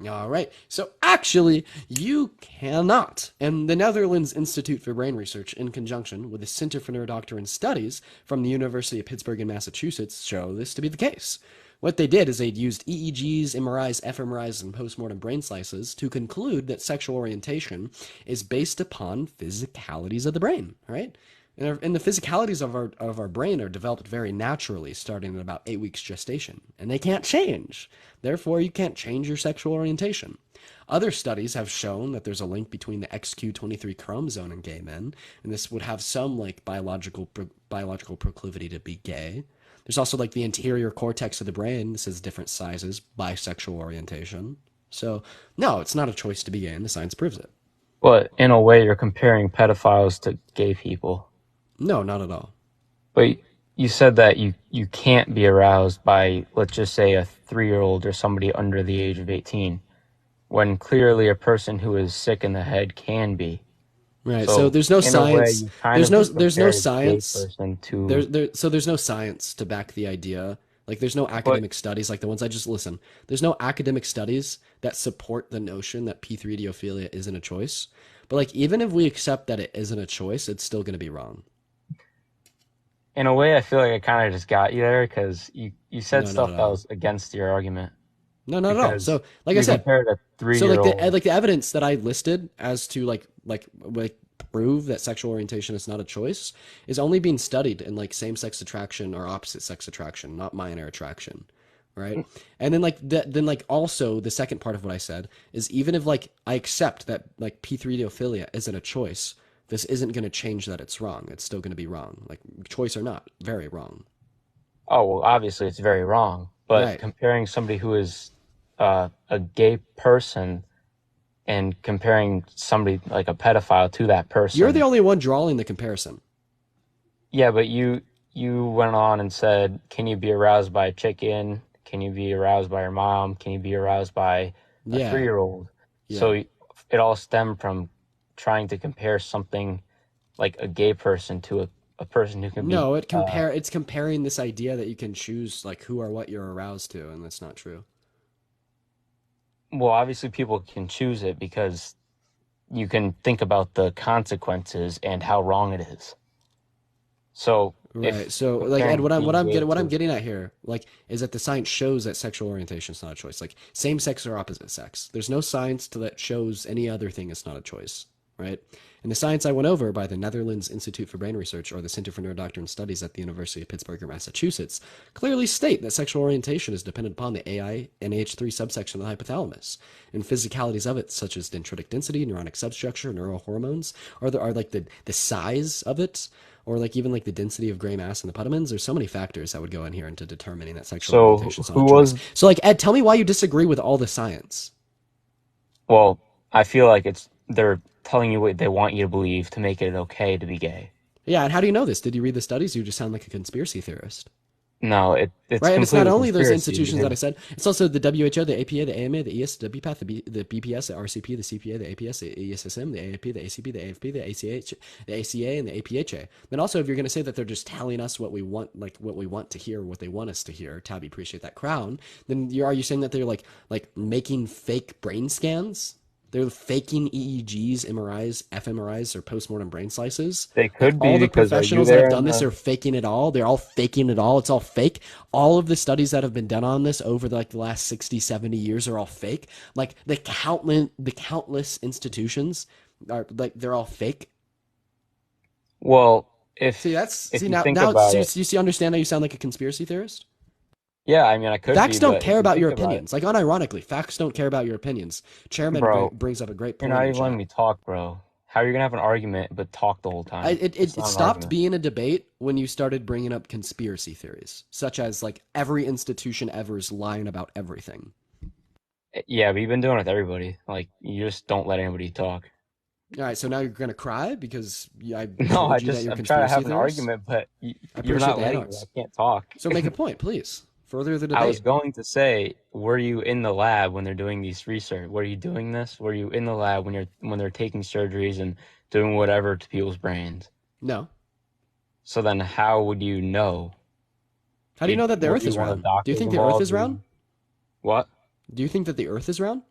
All right. So actually, you cannot. And the Netherlands Institute for Brain Research, in conjunction with the Center for Neurodoctrine Studies from the University of Pittsburgh in Massachusetts, show this to be the case. What they did is they used EEGs, MRIs, fMRIs, and postmortem brain slices to conclude that sexual orientation is based upon physicalities of the brain, right? And the physicalities of our brain are developed very naturally, starting at about 8 weeks gestation, and they can't change. Therefore, you can't change your sexual orientation. Other studies have shown that there's a link between the XQ23 chromosome and gay men, and this would have some like biological proclivity to be gay. There's also like the anterior cortex of the brain. This is different sizes, bisexual orientation. So no, it's not a choice to be gay, and the science proves it. But in a way, you're comparing pedophiles to gay people. No, not at all. But you said that you can't be aroused by, let's just say, a 3-year-old or somebody under the age of 18, when clearly a person who is sick in the head can be. Right. So there's no science. There's no science. So there's no science to back the idea. Like there's no academic studies like the ones I just listened. There's no academic studies that support the notion that p3-diophilia isn't a choice. But like even if we accept that it isn't a choice, it's still going to be wrong. In a way, I feel like I kind of just got you there because you said stuff that was against your argument. No, not at all. So, like I said, so like the evidence that I listed as to like prove that sexual orientation is not a choice is only being studied in like same-sex attraction or opposite-sex attraction, not minor attraction, right? And then also the second part of what I said is even if like I accept that like p3-diophilia isn't a choice, this isn't going to change that it's wrong. It's still going to be wrong, like choice or not, very wrong. Oh well, obviously it's very wrong. But comparing somebody who is a gay person and comparing somebody like a pedophile to that person. You're the only one drawing the comparison. Yeah, but you went on and said, can you be aroused by a chicken? Can you be aroused by your mom? Can you be aroused by a 3-year-old? Yeah. So it all stemmed from trying to compare something like a gay person to a person who can be... No, it's comparing this idea that you can choose like who or what you're aroused to, and that's not true. Well, obviously people can choose it because you can think about the consequences and how wrong it is. So right. So like Ed, what I'm getting at here, like, is that the science shows that sexual orientation is not a choice. Like same sex or opposite sex. There's no science that shows any other thing is not a choice. Right? And the science I went over by the Netherlands Institute for Brain Research or the Center for Neurodoctrine Studies at the University of Pittsburgh or Massachusetts clearly state that sexual orientation is dependent upon the AI NH3 subsection of the hypothalamus and physicalities of it, such as dendritic density, neuronic substructure, neurohormones, or like the size of it, or like even like the density of gray mass in the puttamens. There's so many factors that would go in here into determining that sexual orientation is not a choice. So like Ed, tell me why you disagree with all the science. Well, I feel like they're telling you what they want you to believe to make it okay to be gay. Yeah, and how do you know this? Did you read the studies? You just sound like a conspiracy theorist. No, it's right, and it's not only those institutions that I said. It's also the WHO, the APA, the AMA, the ES, the BPATH, the BPS, the RCP, the CPA, the APS, the ESSM, the AAP, the ACP, the AFP, the ACH, the ACA, and the APHA. Then also, if you're going to say that they're just telling us what we want, like what we want to hear, what they want us to hear, Tabby, appreciate that crown. Then are you saying that they're like making fake brain scans? They're faking EEGs, MRIs, fMRIs, or postmortem brain slices. They could be all the because professionals that have done this are faking it all. They're all faking it all. It's all fake. All of the studies that have been done on this over the last 60, 70 years are all fake. Like the countless institutions are like they're all fake. Well, you understand how you sound like a conspiracy theorist? Yeah, I mean, I could. Facts don't care about your opinions. Like, unironically, facts don't care about your opinions. Chairman brings up a great point. You're not even letting me talk, bro. How are you gonna have an argument but talk the whole time? It stopped being a debate when you started bringing up conspiracy theories, such as like every institution ever is lying about everything. Yeah, but you've been doing it with everybody. Like, you just don't let anybody talk. All right, so now you're gonna cry because I'm trying to have an argument, but you're not letting me. I can't talk. So make a point, please. Further the debate. I was going to say, were you in the lab when they're doing these research? Were you doing this? Were you in the lab when they're taking surgeries and doing whatever to people's brains? No. So then how would you know? How do you know that the Earth is round? Do you think the Earth is round? What? Do you think that the Earth is round?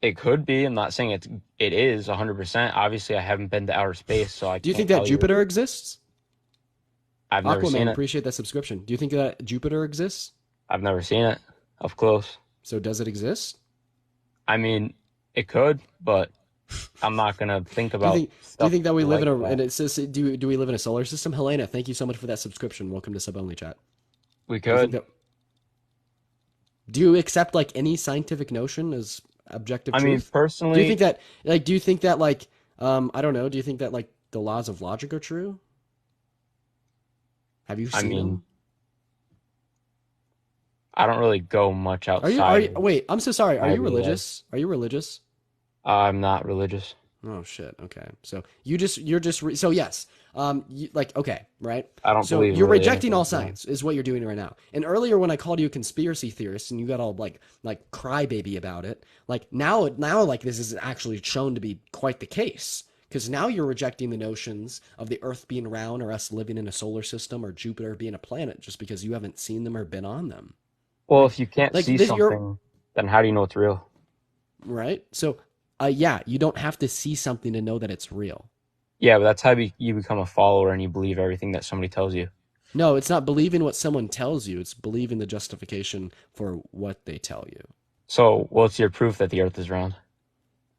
It could be. I'm not saying it is 100%. Obviously, I haven't been to outer space, so I. Do you think that Jupiter exists? I've never seen it. Appreciate that subscription. Do you think that Jupiter exists? I've never seen it up close. So does it exist? I mean, it could, but I'm not gonna think Do you about think? Do you stuff think that we live like in a? that. And it says, do we live in a solar system? Helena, thank you so much for that subscription. Welcome to Sub Only Chat. We Do you think could. that? Do you accept like any scientific notion as objective I mean, truth? Do you think personally, that like? Do you think that like? I don't know. Do you think that like the laws of logic are true? Have you I seen mean, them? I don't really go much Are you? outside of Wait, I'm so sorry. Are my you everyday life. religious? Are you religious? I'm not religious. Oh shit. Okay. So so yes. Like okay, right? I don't So believe you're really rejecting all anything. science is what you're doing right now. And earlier when I called you a conspiracy theorist and you got all like crybaby about it, like now like this is actually shown to be quite the case. Because now you're rejecting the notions of the Earth being round or us living in a solar system or Jupiter being a planet just because you haven't seen them or been on them. Well, if you can't Like see this, you're something, then how do you know it's real? right. So, yeah, you don't have to see something to know that it's real. Yeah, but that's how you become a follower and you believe everything that somebody tells you. No, it's not believing what someone tells you. It's believing the justification for what they tell you. So, what's your proof that the Earth is round?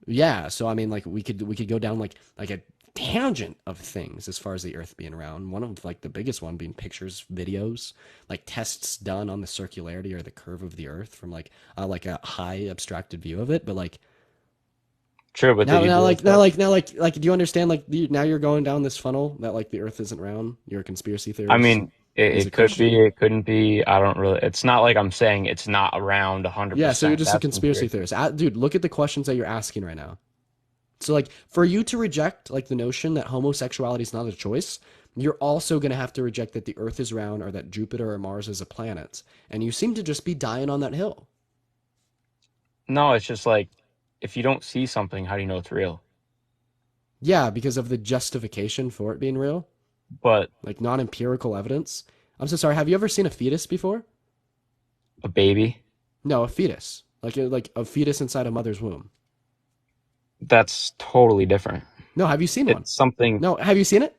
Yeah. So I mean, like we could go down like a tangent of things as far as the Earth being round. One of like the biggest one being pictures, videos, like tests done on the circularity or the curve of the Earth from like a high abstracted view of it. But like True, but did you do it? do you understand now you're going down this funnel that like the Earth isn't round? You're a conspiracy theorist. I mean, He's a it could Christian. be, it couldn't be. I don't really. It's not like I'm saying it's not around 100%. Yeah, so you're just a That's conspiracy theorist. Dude, look at the questions that you're asking right now. So like for you to reject like the notion that homosexuality is not a choice, you're also going to have to reject that the Earth is round or that Jupiter or Mars is a planet. And you seem to just be dying on that hill. No, it's just like if you don't see something, how do you know it's real? Yeah, because of the justification for it being real, But like non-empirical evidence. I'm so sorry. Have you ever seen a fetus before? a baby, No, a fetus. Like a fetus inside a mother's womb. that's totally different. No, have you seen one? It's something. No, have you seen it?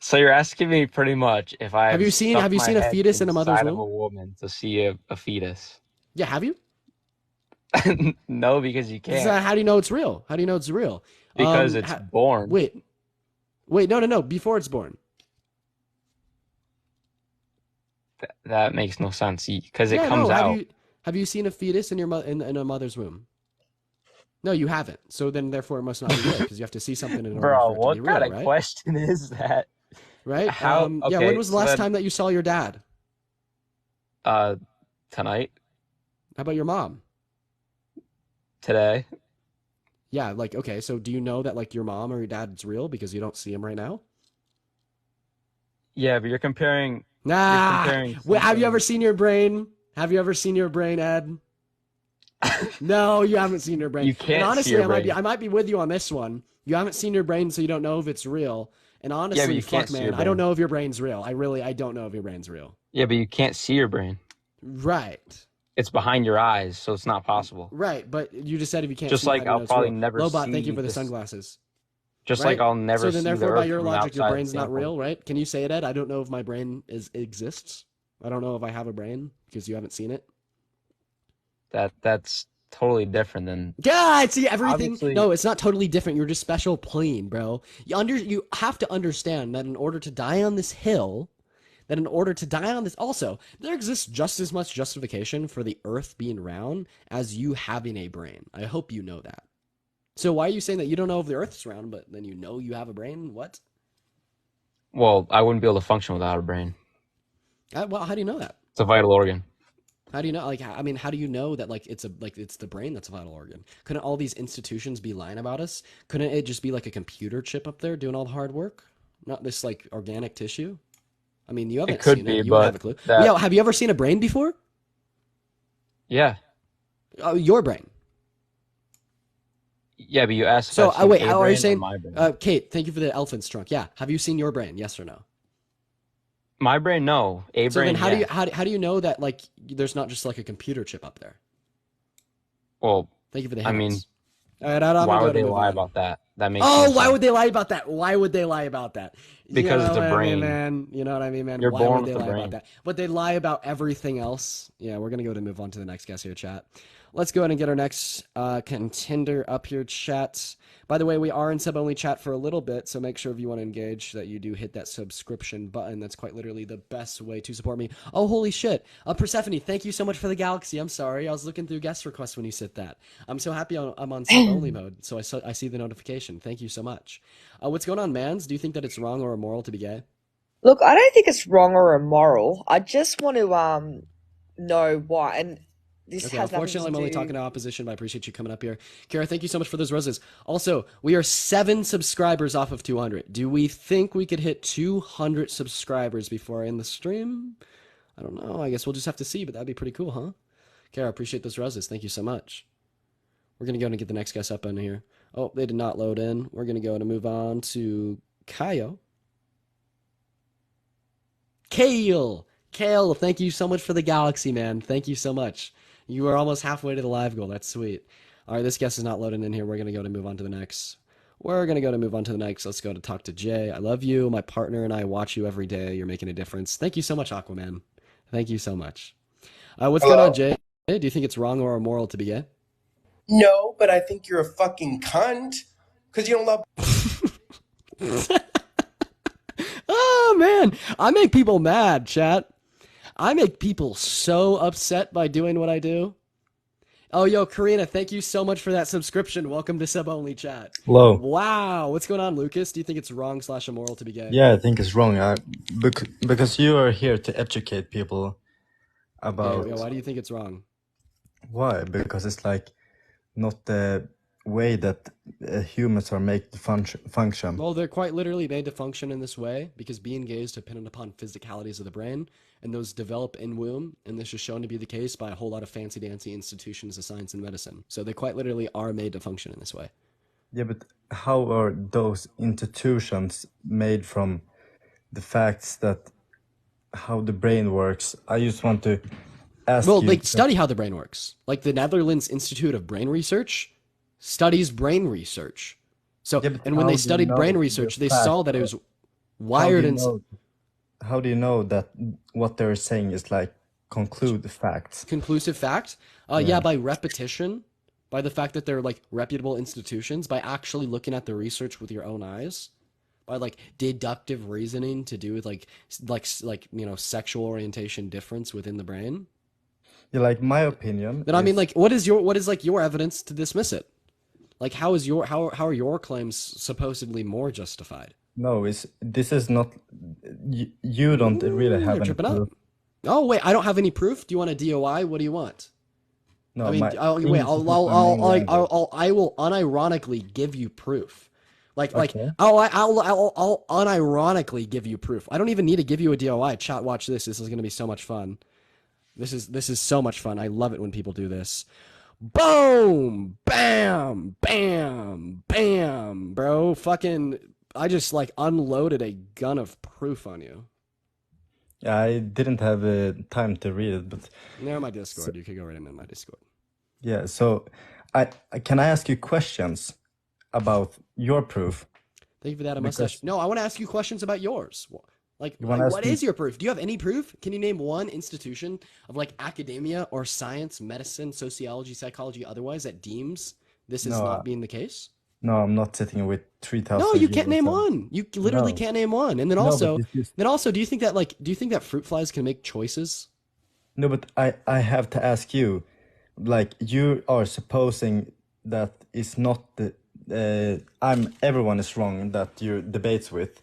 So you're asking me pretty much if I've Have you seen stuck my a head fetus in a mother's inside of a womb? woman to see a fetus? Yeah, have you? No, because you So can't. how do you know it's real? How do you know it's real? Because it's born. Wait, no. Before it's born. That makes no sense because it Yeah, comes no. out. Have you seen a fetus in in a mother's womb? No, you haven't. So then, therefore, it must not be real because you have to see something in order Bro, for it to what be real, kind of right? question is that? Right? How? Yeah. Okay, When was the so last then, time that you saw your dad? tonight, How about your mom? today, Yeah. Like, okay. So do you know that like your mom or your dad's real because you don't see him right now? yeah, but you're comparing. You're Nah. comparing Wait, have you ever something. seen your brain? Have you ever seen your brain, Ed? No, you haven't seen your brain. You can't And see honestly, your I brain. might be with you on this one. You haven't seen your brain, so you don't know if it's real. And Yeah, but honestly, you can't fuck, see your man, I don't brain. know if your brain's real. I don't know if your brain's real. Yeah, but you can't see your brain. Right. It's behind your eyes, so it's not possible. Right, but you just said if you can't Just see it, how like do you I'll know it's probably real? never Lobot, thank you see for the this. sunglasses. Just Right? like I'll never So then, see the therefore, by Earth your from an logic, your outside brain's not real, standpoint. right? Can you say it, Ed? I don't know if my brain exists. I don't know if I have a brain because you haven't seen it. That's totally different than God, see everything. obviously. No, it's not totally different. You're just special plane, bro. You have to understand that in order to die on this hill, also there exists just as much justification for the Earth being round as you having a brain. I hope you know that. So why are you saying that you don't know if the Earth's round, but then you know you have a brain? What? Well, I wouldn't be able to function without a brain. Well, how do you know that? It's a vital organ. How do you know? Like, I mean, how do you know that it's the brain that's a vital organ? Couldn't all these institutions be lying about us? Couldn't it just be like a computer chip up there doing all the hard work, not this like organic tissue? I mean, you It haven't could seen be, it. You wouldn't have a but clue. that Yeah, have you ever seen a brain before? yeah, Your brain. yeah. But you asked if So, I've seen wait, a how are you brain or saying? my brain. Kate, thank you for the elephant's trunk. Yeah, have you seen your brain? Yes or no? My brain, no. A So then, brain, how do yeah. you how do you know that there's not just like a computer chip up there? Well, Thank you for the I mean, hands. All right, I'm Why gonna go would to they move lie on. about that? That makes no Oh, why sense. would they lie about that? Why would they lie about that? Because it's a What I mean, brain. man? You know what I mean, man? You're Why born would they with a lie about brain. that? But they lie about everything else. Yeah, we're gonna go to move on to the next guest here, chat. Let's go ahead and get our next contender up here, chat. By the way, we are in sub-only chat for a little bit, so make sure if you want to engage that you do hit that subscription button. That's quite literally the best way to support me. Oh, holy shit. Persephone, thank you so much for the galaxy. I'm sorry. I was looking through guest requests when you said that. I'm so happy I'm on sub-only mode, so I see the notification. Thank you so much. What's going on, Mans? Do you think that it's wrong or immoral to be gay? Look, I don't think it's wrong or immoral. I just want to know why. And this Okay, has nothing unfortunately, I'm to only do. talking to opposition, but I appreciate you coming up here. Kara, thank you so much for those roses. Also, we are 7 subscribers off of 200. Do we think we could hit 200 subscribers before I end the stream? I don't know. I guess we'll just have to see, but that'd be pretty cool, huh? Kara, appreciate those roses. Thank you so much. We're going to go and get the next guest up in here. Oh, they did not load in. We're going to go and move on to Kyle. Kale, thank you so much for the galaxy, man. Thank you so much. You are almost halfway to the live goal. That's sweet. All right, this guest is not loading in here. We're going to go to move on to the next. Let's go to talk to Jay. I love you. My partner and I watch you every day. You're making a difference. Thank you so much, Aquaman. Thank you so much. What's going on, Jay? Do you think it's wrong or immoral to be gay? No, but I think you're a fucking cunt because you don't love. Oh, man. I make people mad, chat. I make people so upset by doing what I do. Oh, yo, Karina, thank you so much for that subscription. Welcome to Sub-Only Chat. Hello. Wow. What's going on, Lucas? Do you think it's wrong/immoral to be gay? Yeah, I think it's wrong. Because you are here to educate people about Yeah, why do you think it's wrong? why? Because it's like not the way that humans are made to function. Well, they're quite literally made to function in this way because being gay is dependent upon physicalities of the brain, and those develop in womb, and this is shown to be the case by a whole lot of fancy-dancy institutions of science and medicine. So they quite literally are made to function in this way. Yeah, but how are those institutions made from the facts that how the brain works? I just want to ask you. Well, they study how the brain works. Like the Netherlands Institute of Brain Research studies brain research. So, Yeah, but and when how they do you studied know brain the research, they fact saw that it of- was wired in. How do you know that what they're saying is like conclude facts? Conclusive fact? Yeah, by repetition, by the fact that they're like reputable institutions, by actually looking at the research with your own eyes, by like deductive reasoning to do with like sexual orientation difference within the brain. Yeah, like my opinion. Then I mean, like, what is your evidence to dismiss it? Like, how are your claims supposedly more justified? No, this is not. You don't really have You're any tripping proof. up. Oh wait, I don't have any proof. Do you want a DOI? What do you want? No, I mean, my I English is not my main language. I will unironically give you proof. Like Okay. I'll unironically give you proof. I don't even need to give you a DOI. Chat, watch this. This is gonna be so much fun. This is so much fun. I love it when people do this. Boom, bam, bam, bam, bro. Fucking, I just like unloaded a gun of proof on you. Yeah, I didn't have time to read it, but They're in my Discord. You could go right in my Discord. yeah. So, can I ask you questions about your proof? Thank you for that, a Because- mustache. No, I want to ask you questions about yours. Like, You wanna ask what me- is your proof? Do you have any proof? Can you name one institution of like academia or science, medicine, sociology, psychology, otherwise that deems this is No, not being the case? No, I'm not sitting with 3,000. No, you can't euros name of- one. You literally No. can't name one. And then No, but also, this is- do you think that fruit flies can make choices? No, but I have to ask you, like you are supposing that it's not the everyone is wrong that you debates with,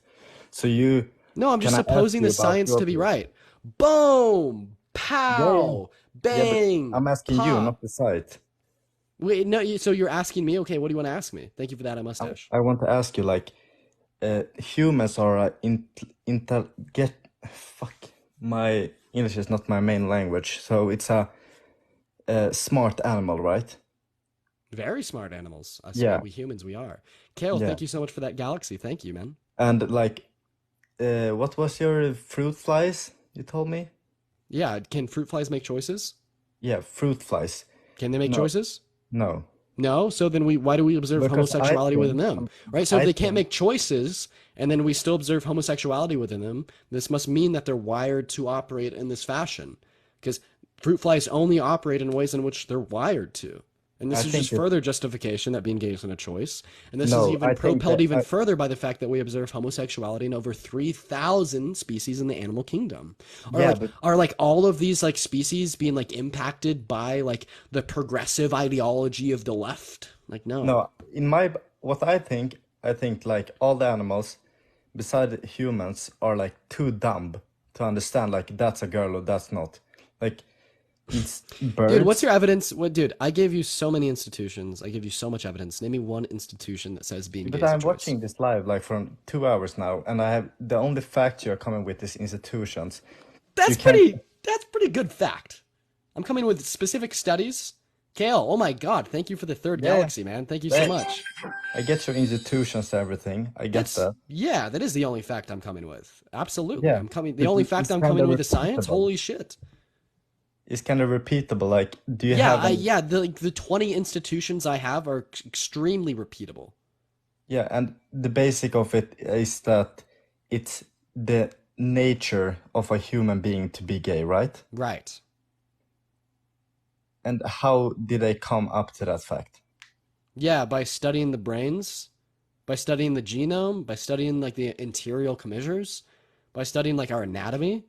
so you. No, I'm just Can I ask supposing you the about science your to be proof? right. Boom, pow, Yeah, but bang. I'm asking you, pop. not the site. Wait, no. So you're asking me? Okay, what do you want to ask me? Thank you for that, a mustache. I want to ask you, like, humans are fuck, my English is not my main language, so it's a smart animal, right? Very smart animals. I Yeah. we humans, we are. Kale, Yeah. thank you so much for that galaxy. Thank you, man. And like, what was your fruit flies? You told me. Yeah, can fruit flies make choices? Yeah, fruit flies. Can they make No. choices? No. No, so then why do we observe Because I homosexuality within think, them, right? So if I they can't think, make choices and then we still observe homosexuality within them, this must mean that they're wired to operate in this fashion, because fruit flies only operate in ways in which they're wired to. And this I is think just further justification that being gay isn't a choice. And this is no, even I think propelled that even further by the fact that we observe homosexuality in over 3,000 species in the animal kingdom. yeah, but Are like all of these like species being like impacted by like the progressive ideology of the left? Like, no. no, what I think like all the animals beside humans are like too dumb to understand like that's a girl or that's not. Like it's Dude, what's birds. your evidence? Dude, I gave you so many institutions. I give you so much evidence. Name me one institution that says being gay But is a I'm choice. watching this live like from 2 hours now, and I have the only fact you're coming with is institutions. That's You can't. pretty good fact. I'm coming with specific studies. Kale, oh my god, thank you for the third Yeah, galaxy, man. Thank you so much. I get your institutions, everything. I get that. Yeah, that is the only fact I'm coming with. Absolutely. Yeah, The but only fact it's I'm kind coming of with is science. repeatable. Holy shit. It's kind of repeatable. Like, do you Yeah, have any? the 20 institutions I have are extremely repeatable. Yeah, and the basic of it is that it's the nature of a human being to be gay, right? Right. And how did they come up to that fact? Yeah, by studying the brains, by studying the genome, by studying like the interior commissures, by studying like our anatomy,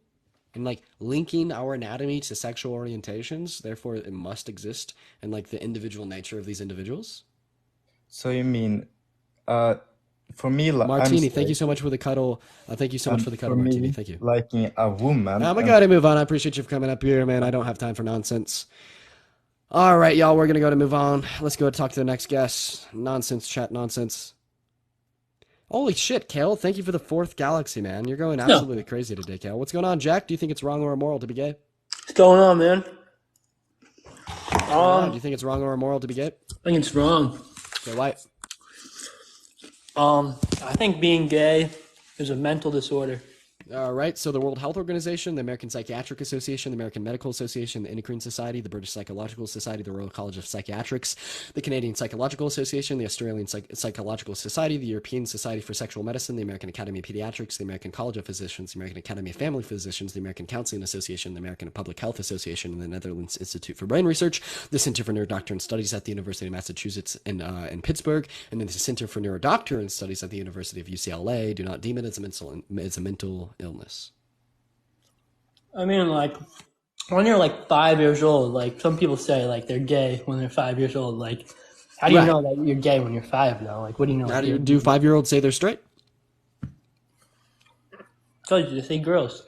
and like linking our anatomy to sexual orientations. Therefore, it must exist and like the individual nature of these individuals. So you mean, for me, I'm Martini, thank you straight, so much for the cuddle. Thank you so much and for the for cuddle, Martini. me, Thank you. liking a woman, I'm and gonna move on. I appreciate you for coming up here, man. I don't have time for nonsense. All right, y'all, we're gonna move on. Let's go talk to the next guest. Nonsense, chat nonsense. Holy shit, Kale, thank you for the 4th galaxy, man. You're going absolutely crazy today, Kale. What's going on, Jack? Do you think it's wrong or immoral to be gay? What's going on, man? Do you think it's wrong or immoral to be gay? I think it's wrong. Okay, why? I think being gay is a mental disorder. All right, so the World Health Organization, the American Psychiatric Association, the American Medical Association, the Endocrine Society, the British Psychological Society, the Royal College of Psychiatrics, the Canadian Psychological Association, the Australian Psychological Society, the European Society for Sexual Medicine, the American Academy of Pediatrics, the American College of Physicians, the American Academy of Family Physicians, the American Counseling Association, the American Public Health Association, and the Netherlands Institute for Brain Research, the Center for Neurodoctrine Studies at the University of Massachusetts in Pittsburgh, and then the Center for Neurodoctrine Studies at the University of UCLA do not deem it as a mental illness. I mean, like, when you're like 5 years old, like some people say like they're gay when they're 5 years old. Like, how do you know that you're gay when you're 5 now? Like, what do you know? How do 5-year-olds say they're straight? Because you say girls.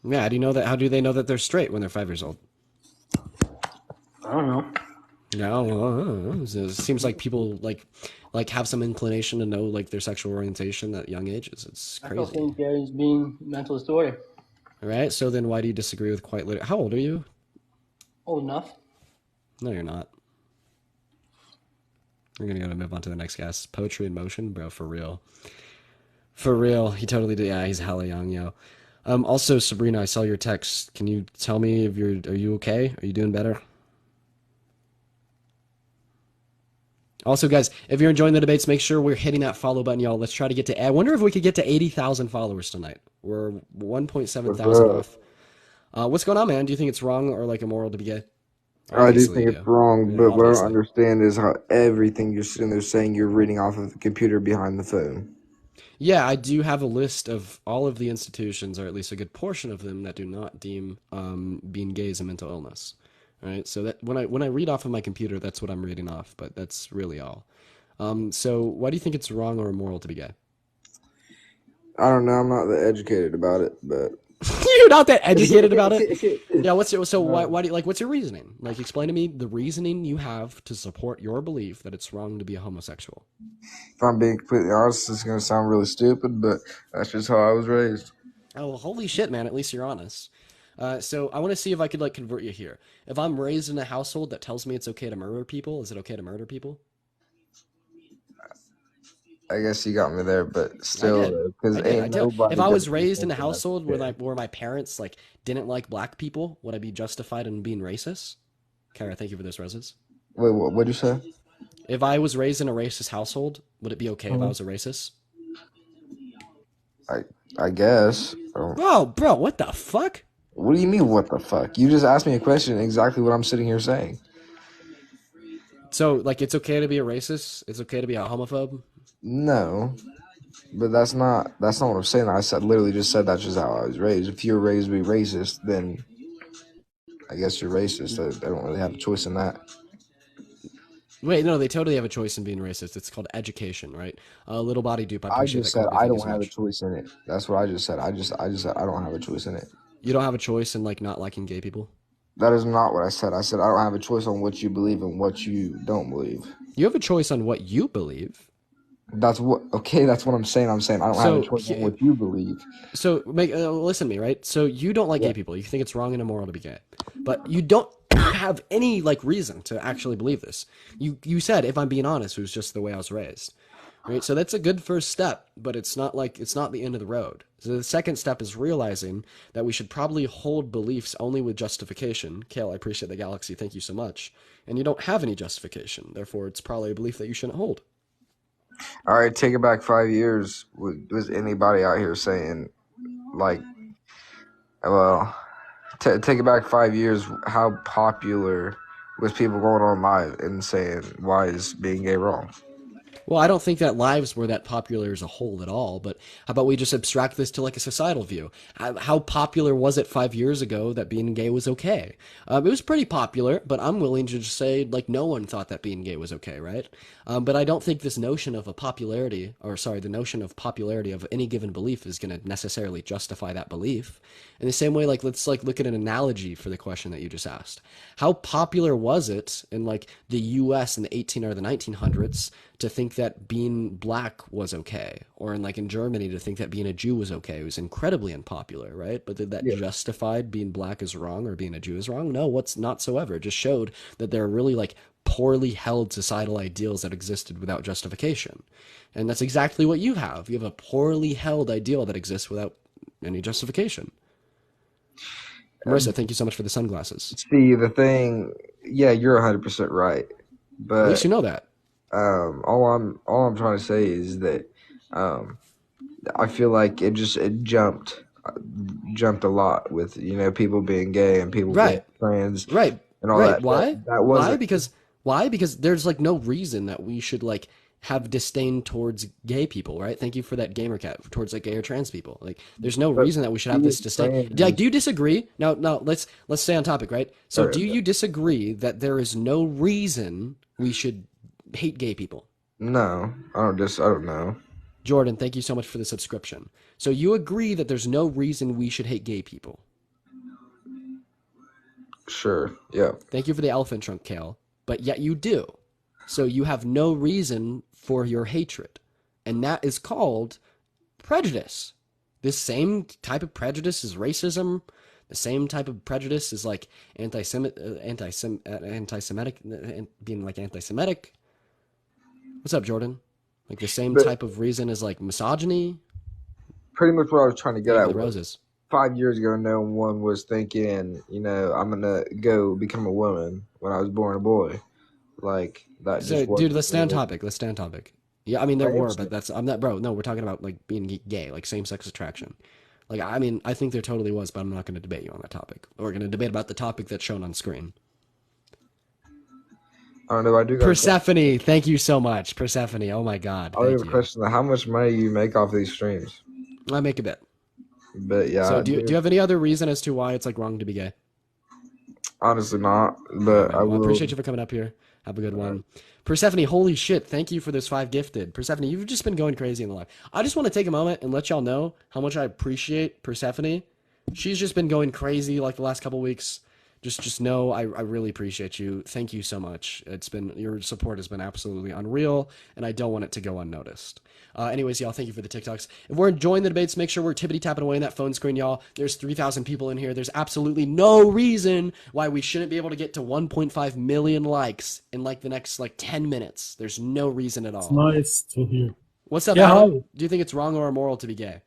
Yeah, how do you know that? How do they know that they're straight when they're 5 years old? I don't know. No, it seems like people like have some inclination to know like their sexual orientation at young ages. It's I crazy. don't think gay is being mental disorder. All right, so then why do you disagree with quite literally? How old are you? Old enough. No, you're not. We're gonna move on to the next guest. Poetry in Motion, bro, for real. For real, he totally did. Yeah, he's hella young, yo. Also, Sabrina, I saw your text. Can you tell me if are you okay? Are you doing better? Also, guys, if you're enjoying the debates, make sure we're hitting that follow button, y'all. Let's try to get to. I wonder if we could get to 80,000 followers tonight. We're 1.7 thousand off. What's going on, man? Do you think it's wrong or like immoral to be gay? I do think it's wrong, Yeah, but what I obviously. don't understand is how everything you're sitting there saying you're reading off of the computer behind the phone. Yeah, I do have a list of all of the institutions, or at least a good portion of them, that do not deem being gay as a mental illness. All right, so that when I read off of my computer, that's what I'm reading off, but that's really all. So why do you think it's wrong or immoral to be gay? I don't know. I'm not that educated about it, but You're not that educated about it. Yeah, what's your reasoning? Like, explain to me the reasoning you have to support your belief that it's wrong to be a homosexual. if I'm being completely honest, it's going to sound really stupid, but that's just how I was raised. Oh, holy shit, man! At least you're honest. So I want to see if I could like convert you here. If I'm raised in a household that tells me it's okay to murder people, is it okay to murder people? I guess you got me there, but still, because I ain't did. nobody If I was gonna be raised in a thinking that's household okay. where my parents like didn't like black people, would I be justified in being racist? Kara, thank you for those roses. Wait, what'd you say? If I was raised in a racist household, would it be okay if I Mhm. was a racist? I guess. Bro, what the fuck? What do you mean? What the fuck? You just asked me a question. Exactly what I'm sitting here saying. So, like, it's okay to be a racist? It's okay to be a homophobe? No, but that's not what I'm saying. I said literally just said that's just how I was raised. If you're raised to be racist, then I guess you're racist. I don't really have a choice in that. Wait, no, they totally have a choice in being racist. It's called education, right? Little body dupe, I I appreciate just that said Colby. I Thank you don't so have a much. choice in it. That's what I just said. I just said I don't have a choice in it. You don't have a choice in, like, not liking gay people? That is not what I said. I said I don't have a choice on what you believe and what you don't believe. You have a choice on what you believe. That's what. Okay, that's what I'm saying. I'm saying I don't have a choice on what you believe. So, listen to me, right? So you don't like gay people. You think it's wrong and immoral to be gay, but you don't have any like reason to actually believe this. You said, if I'm being honest, it was just the way I was raised, right? So that's a good first step, but it's not the end of the road. So the second step is realizing that we should probably hold beliefs only with justification. Kale, I appreciate the galaxy. Thank you so much. And you don't have any justification. Therefore, it's probably a belief that you shouldn't hold. All right, take it back 5 years. Was anybody out here saying, like, well, take it back 5 years? How popular was people going on live and saying, "Why is being gay wrong?" Well, I don't think that lives were that popular as a whole at all, but how about we just abstract this to like a societal view? How popular was it 5 years ago that being gay was okay? It was pretty popular, but I'm willing to just say like no one thought that being gay was okay, right? But I don't think this notion of the notion of popularity of any given belief is going to necessarily justify that belief. In the same way, like let's like look at an analogy for the question that you just asked. How popular was it in like the U.S. in the 18 or the 1900s to think that being black was okay, or in Germany to think that being a Jew was okay? It was incredibly unpopular, right? But did that justify being black is wrong or being a Jew is wrong? No, whatsoever. It just showed that there are really like poorly held societal ideals that existed without justification. And that's exactly what you have. You have a poorly held ideal that exists without any justification. Marissa, thank you so much for the sunglasses. See, the thing, yeah, you're 100% right, but At least you know that. all I'm trying to say is that I feel like it jumped a lot with people being gay and people being trans, Right. and all Right. that. Why? That wasn't Why? Because there's like no reason that we should like have disdain towards gay people, right? Thank you for that gamer cat towards like gay or trans people. Like, there's no reason that we should have this disdain. Like, do you disagree? No, let's stay on topic, right? So, do you disagree that there is no reason we should hate gay people? No, I don't know. Jordan, thank you so much for the subscription. So you agree that there's no reason we should hate gay people? Sure. Yeah. Thank you for the elephant trunk, Kale. But yet you do. So you have no reason for your hatred. And that is called prejudice. This same type of prejudice is racism. The same type of prejudice is like anti-Semitic, being like anti-Semitic. What's up, Jordan? Like the same type of reason is like misogyny. Pretty much what I was trying to get at the was roses. 5 years ago, no one was thinking, I'm gonna go become a woman when I was born a boy. Like that. So, just dude, let's stay on topic. Let's stay on topic. Yeah, I mean there were, but I'm not, bro. No, we're talking about like being gay, like same-sex attraction. Like, I mean, I think there totally was, but I'm not going to debate you on that topic. We're going to debate about the topic that's shown on screen. I don't know. I do. Persephone, thank you so much, Persephone. Oh my God, I have a question. How much money do you make off these streams? I make a bit. But yeah. So do you have any other reason as to why it's like wrong to be gay? Honestly, not. But I appreciate you for coming up here. Have a good one. Persephone, holy shit, thank you for this 5 gifted. Persephone, you've just been going crazy in the live. I just want to take a moment and let y'all know how much I appreciate Persephone. She's just been going crazy like the last couple weeks. Just know I really appreciate you. Thank you so much. Your support has been absolutely unreal, and I don't want it to go unnoticed. Anyways, y'all, thank you for the TikToks. If we're enjoying the debates, make sure we're tippity-tapping away in that phone screen, y'all. There's 3,000 people in here. There's absolutely no reason why we shouldn't be able to get to 1.5 million likes in like the next 10 minutes. There's no reason at all. It's nice to hear. What's up, Yeah, Adam? hi. Do you think it's wrong or immoral to be gay?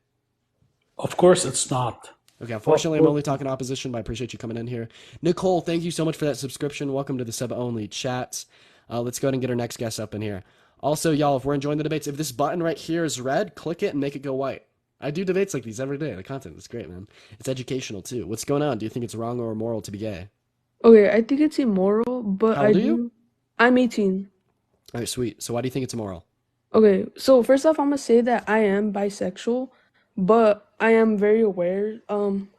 Of course it's not. Okay, unfortunately, I'm only talking opposition, but I appreciate you coming in here. Nicole, thank you so much for that subscription. Welcome to the sub-only chats. Let's go ahead and get our next guest up in here. Also, y'all, if we're enjoying the debates, if this button right here is red, click it and make it go white. I do debates like these every day. The content is great, man. It's educational too. What's going on? Do you think it's wrong or immoral to be gay? Okay, I think it's immoral, but How old are you? I'm 18. All right, sweet. So why do you think it's immoral? Okay, so first off, I'm gonna say that I am bisexual, but I am very aware.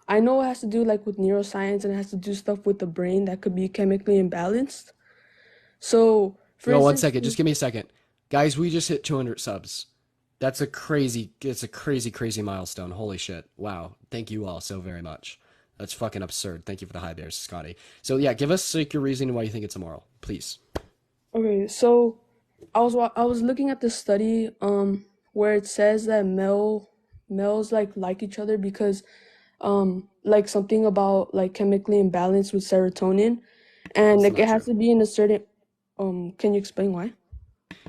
I know it has to do like with neuroscience and it has to do stuff with the brain that could be chemically imbalanced. So, for Yo, one instance, second. Just give me a second. Guys, we just hit 200 subs. It's a crazy, crazy milestone. Holy shit. Wow. Thank you all so very much. That's fucking absurd. Thank you for the hi bears, Scotty. So yeah, give us like your reason why you think it's immoral, please. okay, so I was looking at this study where it says that males like each other because like something about like chemically imbalanced with serotonin, and That's like not it has true. to be in a certain can you explain why?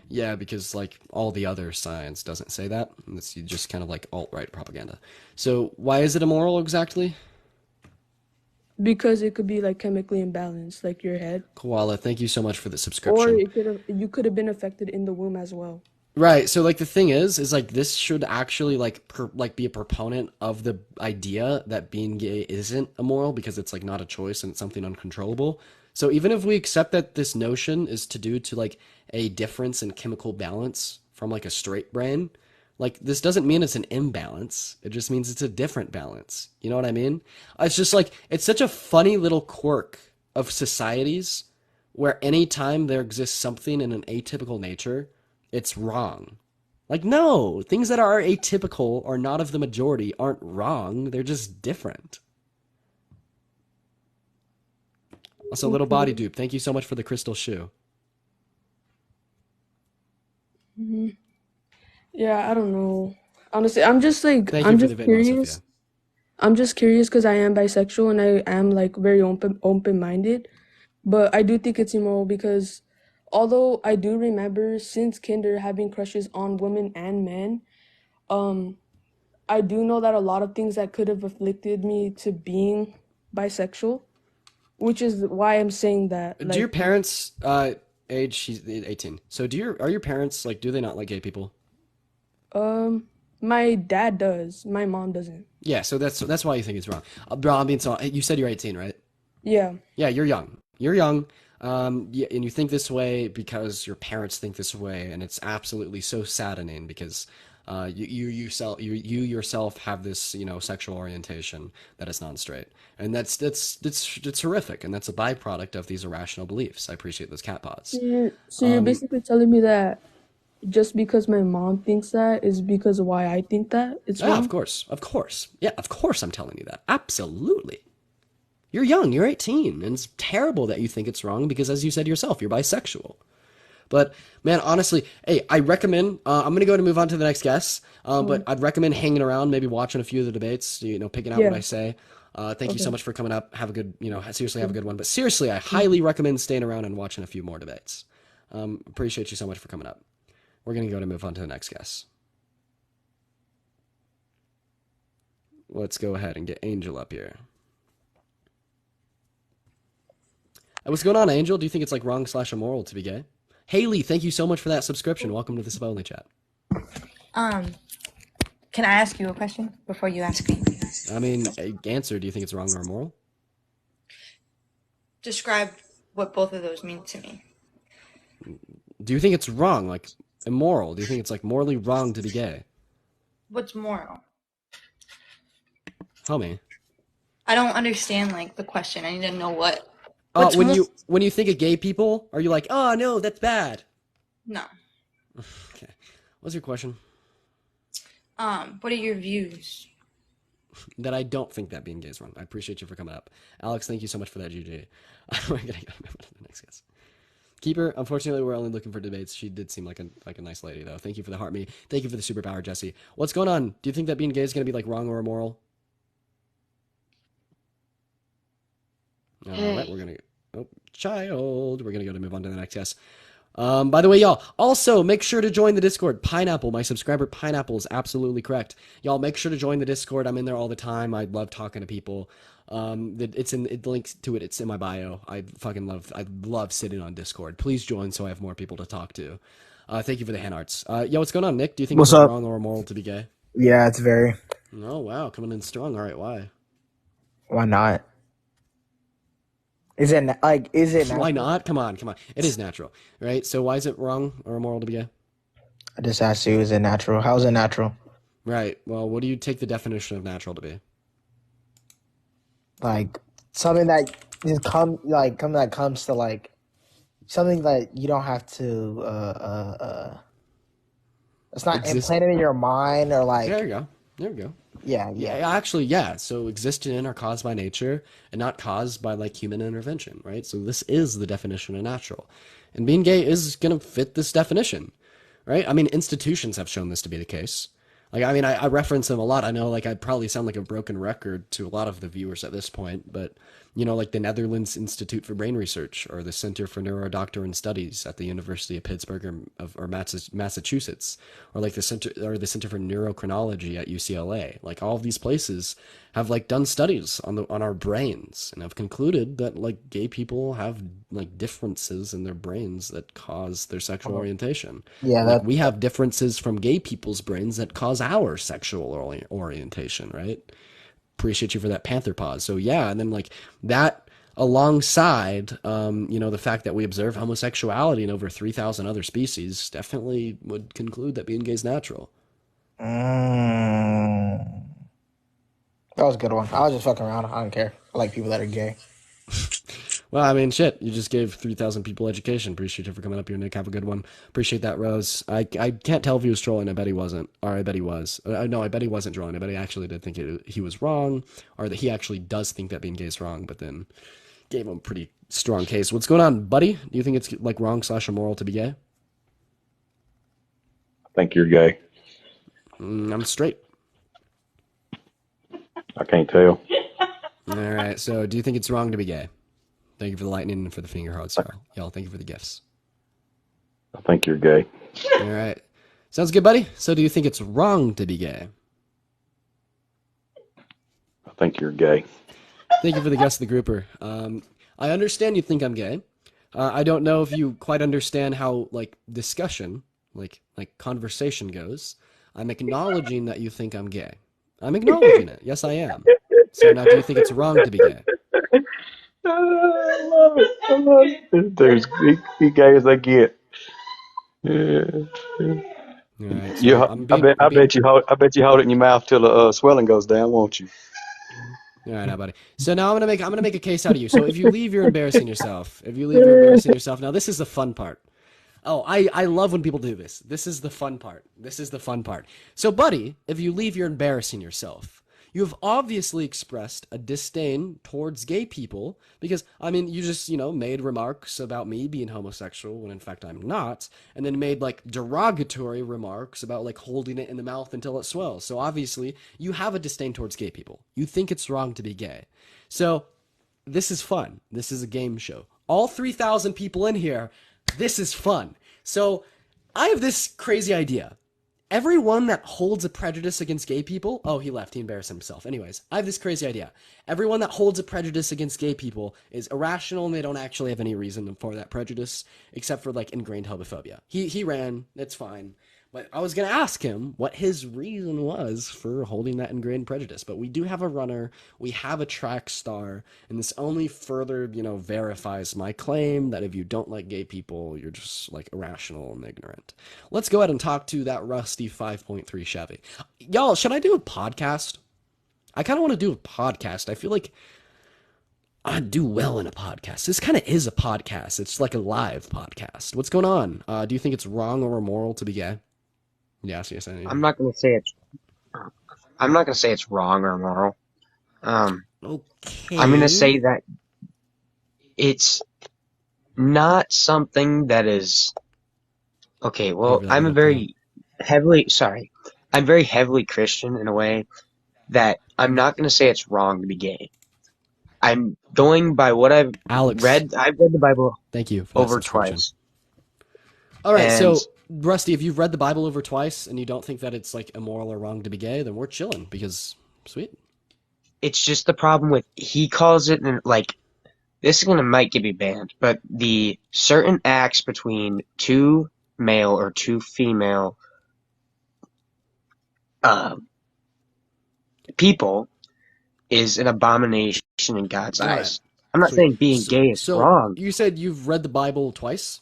Yeah, because like all the other science doesn't say that. It's just kind of like alt-right propaganda. So why is it immoral exactly? Because it could be like chemically imbalanced, like your head, Koala, thank you so much for the or subscription. you could have been affected in the womb as well. Right. So like the thing is like this should actually like be a proponent of the idea that being gay isn't immoral because it's like not a choice and it's something uncontrollable. So even if we accept that this notion is to do to like a difference in chemical balance from like a straight brain, like this doesn't mean it's an imbalance. It just means it's a different balance. You know what I mean? It's just like it's such a funny little quirk of societies where anytime there exists something in an atypical nature, it's wrong. Like, no, things that are atypical or not of the majority aren't wrong. They're just different. Also, little body dupe, thank you so much for the crystal shoe. Mhm. Yeah, I don't know. Honestly, I'm just like Thank you I'm for the just Venmo, Sophia. curious. I'm just curious because I am bisexual and I am like very open-minded. But I do think it's immoral because although I do remember since kinder having crushes on women and men, um, I do know that a lot of things that could have afflicted me to being bisexual, which is why I'm saying that Do your like parents age she's 18. So are your parents like do they not like gay people? my dad does, my mom doesn't. Yeah, so that's why you think it's wrong. Bro, I mean, so you said you're 18, right? Yeah. Yeah, you're young. You're young. Yeah, and you think this way because your parents think this way, and it's absolutely so saddening because you yourself have this sexual orientation that is non-straight, and that's horrific, and that's a byproduct of these irrational beliefs. I appreciate those cat paws. So you're basically telling me that just because my mom thinks that is because of why I think that it's Yeah, of wrong? course. Yeah, of course I'm telling you that. Absolutely. You're young, you're 18, and it's terrible that you think it's wrong because, as you said yourself, you're bisexual. But, man, honestly, hey, I recommend, I'm going to go ahead and move on to the next guest, but I'd recommend hanging around, maybe watching a few of the debates, picking out what Yeah. I say. Thank you so Okay. much for coming up. Have a good, seriously have a good one. But seriously, I highly recommend staying around and watching a few more debates. Appreciate you so much for coming up. We're going to go ahead and move on to the next guest. Let's go ahead and get Angel up here. What's going on, Angel? Do you think it's like wrong/immoral to be gay? Haley, thank you so much for that subscription. Welcome to the Sub Only Chat. Can I ask you a question before you ask me? I mean, answer. Do you think it's wrong or immoral? Describe what both of those mean to me. Do you think it's wrong, like immoral? Do you think it's like morally wrong to be gay? What's moral? Homie. I don't understand like the question. I need to know what's When you think of gay people, are you like, oh no, that's bad? No. Okay. What's your question? What are your views? That I don't think that being gay is wrong. I appreciate you for coming up. Alex, thank you so much for that, GG. We're gonna move on to the next guest. Keeper, unfortunately, we're only looking for debates. She did seem like a nice lady, though. Thank you for the heart me. Thank you for the superpower, Jesse. What's going on? Do you think that being gay is gonna be like wrong or immoral? All right, we're gonna. Oh, child. We're gonna go to move on to the next guest. By the way, y'all, also make sure to join the Discord. Pineapple, my subscriber Pineapple is absolutely correct. Y'all make sure to join the Discord. I'm in there all the time. I love talking to people. It links to it. It's in my bio. I love sitting on Discord. Please join so I have more people to talk to. Thank you for the hand arts. Yo, what's going on, Nick? Do you think What's it's up? wrong or immoral to be gay? Yeah, it's very. Oh wow, coming in strong. All right, why? Why not? Is it natural? Why not? Come on. It is natural, right? So why is it wrong or immoral to be gay? I just asked you, is it natural? How is it natural? Right. Well, what do you take the definition of natural to be? Like something that just comes to like something that you don't have to it's not implanted in your mind or like. There you go. Yeah. Actually, yeah. So exist in are caused by nature and not caused by like human intervention, right? So this is the definition of natural. And being gay is going to fit this definition, right? I mean, institutions have shown this to be the case. Like, I mean, I reference them a lot. I know, like, I probably sound like a broken record to a lot of the viewers at this point, but, you know, like the Netherlands Institute for Brain Research or the Center for Neurodoctrine Studies at the University of Pittsburgh or Massachusetts, or like the Center for Neurochronology at UCLA. Like, all of these places have like done studies on our brains and have concluded that like gay people have like differences in their brains that cause their sexual orientation. Yeah, like we have differences from gay people's brains that cause our sexual orientation, right? Appreciate you for that panther pause. So yeah, and then like that alongside the fact that we observe homosexuality in over 3,000 other species definitely would conclude that being gay is natural. That was a good one. I was just fucking around. I don't care. I like people that are gay. Well, I mean, shit. You just gave 3,000 people education. Appreciate you for coming up here, Nick. Have a good one. Appreciate that, Rose. I can't tell if he was trolling. I bet he wasn't. Or I bet he was. No, I bet he wasn't trolling. I bet he actually did think he was wrong, or that he actually does think that being gay is wrong, but then gave him a pretty strong case. What's going on, buddy? Do you think it's like wrong / immoral to be gay? I think you're gay. I'm straight. I can't tell. All right. So, do you think it's wrong to be gay? Thank you for the lightning and for the finger hearts, y'all. Thank you for the gifts. I think you're gay. All right. Sounds good, buddy. So, do you think it's wrong to be gay? I think you're gay. Thank you for the guest of the grouper. I understand you think I'm gay. I don't know if you quite understand how like discussion, like conversation goes. I'm acknowledging that you think I'm gay. I'm acknowledging it. Yes, I am. So now, do you think it's wrong to be gay? I love it. I love it. There's be gay as I get. Yeah. Right, so I bet you hold it in your mouth till the swelling goes down, won't you? All right, now, buddy. So now I'm gonna make a case out of you. So if you leave, you're embarrassing yourself. Now this is the fun part. Oh, I love when people do this. This is the fun part. So, buddy, if you leave, you're embarrassing yourself. You have obviously expressed a disdain towards gay people because, I mean, you just, made remarks about me being homosexual when in fact I'm not, and then made like derogatory remarks about like holding it in the mouth until it swells. So obviously you have a disdain towards gay people. You think it's wrong to be gay. So this is fun. This is a game show. All 3,000 people in here, this is fun. So I have this crazy idea. Everyone that holds a prejudice against gay people... Oh, he left. He embarrassed himself. Anyways, I have this crazy idea. Everyone that holds a prejudice against gay people is irrational and they don't actually have any reason for that prejudice except for, like, ingrained homophobia. He ran. That's fine. But I was going to ask him what his reason was for holding that ingrained prejudice. But we do have a runner. We have a track star. And this only further, verifies my claim that if you don't like gay people, you're just, like, irrational and ignorant. Let's go ahead and talk to that rusty 5.3 Chevy. Y'all, should I do a podcast? I kind of want to do a podcast. I feel like I'd do well in a podcast. This kind of is a podcast. It's like a live podcast. What's going on? Do you think it's wrong or immoral to be gay? Yes. I'm not gonna say it's wrong or immoral. Okay. I'm gonna say that it's not something that is okay. Well, I'm very heavily Christian in a way that I'm not gonna say it's wrong to be gay. I'm going by what I've read. I've read the Bible. Thank you for over twice. All right, so Rusty, if you've read the Bible over twice and you don't think that it's like immoral or wrong to be gay, then we're chilling because sweet. it's just the problem with he calls it like this is gonna might get me banned, but the certain acts between two male or two female people is an abomination in God's All right. eyes. I'm not Sweet. saying being So, gay is so wrong. you said you've read the Bible twice,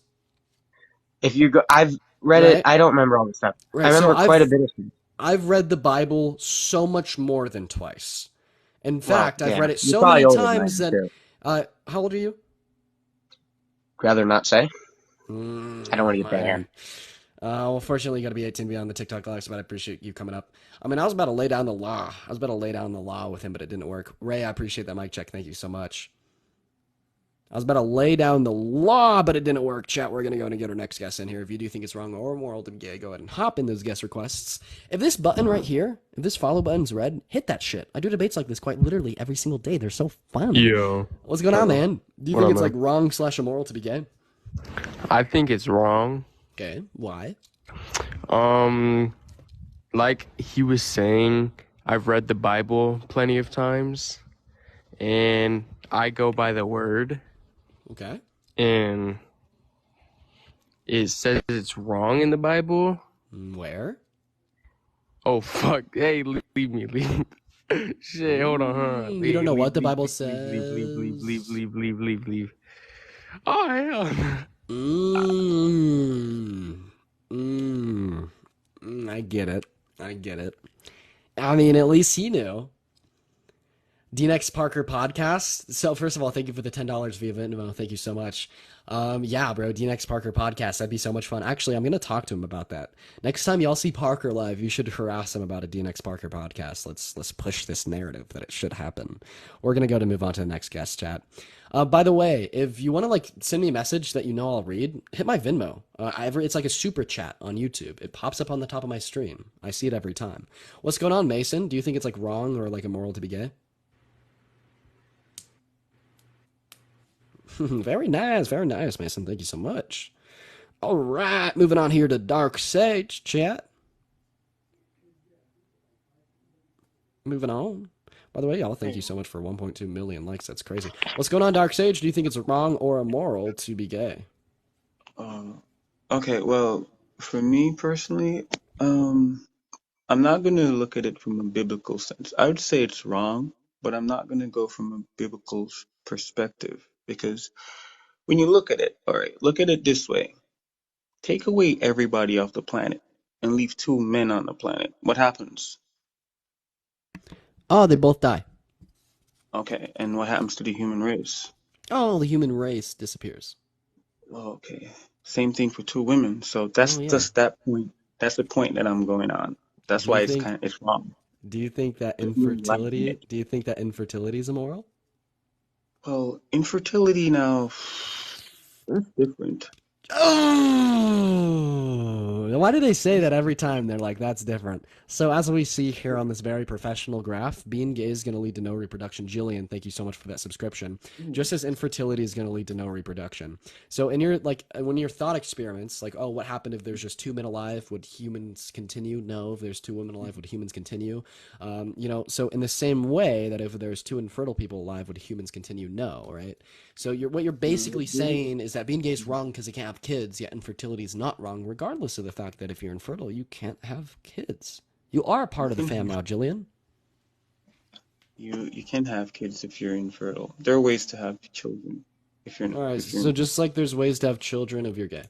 If you go, I've read it. right? I don't remember all the stuff. I Right. So remember quite a bit of stuff. I've read the Bible so much more than twice. In Well, fact, I've yeah, read it you're so probably many older than I times am that too. how old are you? Rather not say. I don't want to get I hear. banned. Well, fortunately, you got to be 18 beyond the TikTok lives, but I appreciate you coming up. I mean, I was about to lay down the law. I was about to lay down the law with him, but it didn't work. Ray, I appreciate that mic check. Thank you so much. I was about to lay down the law, but it didn't work. Chat, we're going to go and get our next guest in here. If you do think it's wrong or immoral to be gay, go ahead and hop in those guest requests. If this button right here, if this follow button's red, hit that shit. I do debates like this quite literally every single day. They're so fun. Yo. What's going on, man? Do you What think up, it's like man? wrong/immoral to be gay? I think it's wrong. Okay, why? Like he was saying, I've read the Bible plenty of times, and I go by the word, Okay. and it says it's wrong in the Bible. Where? Oh fuck! Hey, leave me. Shit, hold on. You don't know what the Bible Leave. says? Leave. Oh hell. I get it. I mean, at least he knew. DNX Parker podcast. So first of all, thank you for the $10 via Venmo. Thank you so much. Yeah, bro, DNX Parker podcast. That'd be so much fun. Actually, I'm gonna talk to him about that. Next time y'all see Parker live, you should harass him about a DNX Parker podcast. Let's push this narrative that it should happen. We're gonna go to move on to the next guest chat. By the way, if you want to like send me a message that you know I'll read, hit my Venmo. It's like a super chat on YouTube. It pops up on the top of my stream. I see it every time. What's going on, Mason? Do you think it's like wrong or like immoral to be gay? Very nice, Mason. Thank you so much. All right, moving on here to Dark Sage chat. Moving on. By the way, y'all, thank you so much for 1.2 million likes. That's crazy. What's going on, Dark Sage? Do you think it's wrong or immoral to be gay? Okay, well, for me personally, I'm not going to look at it from a biblical sense. I would say it's wrong, but I'm not going to go from a biblical perspective because when you look at it, all right, look at it this way. Take away everybody off the planet and leave two men on the planet. What happens? Oh, they both die. Okay, and what happens to the human race? Oh, the human race disappears. Okay, same thing for two women. So that's just that point. That's the point that I'm going on. That's why it's wrong. Do you think that infertility? Do you think that infertility is immoral? Well, infertility now, that's different. Oh, why do they say that every time? They're like, that's different. So as we see here on this very professional graph, being gay is going to lead to no reproduction. Jillian, thank you so much for that subscription. Just as infertility is going to lead to no reproduction. So in your when your thought experiments, like, oh, what happened if there's just two men alive? Would humans continue? No. If there's two women alive, would humans continue? So in the same way that if there's two infertile people alive, would humans continue? No, right? So what you're basically saying is that being gay is wrong because you can't have kids, yet infertility is not wrong, regardless of the fact that if you're infertile, you can't have kids. You are a part of the fam now, Jillian. You can have kids if you're infertile. There are ways to have children if you're. All right. So just like there's ways to have children if you're gay.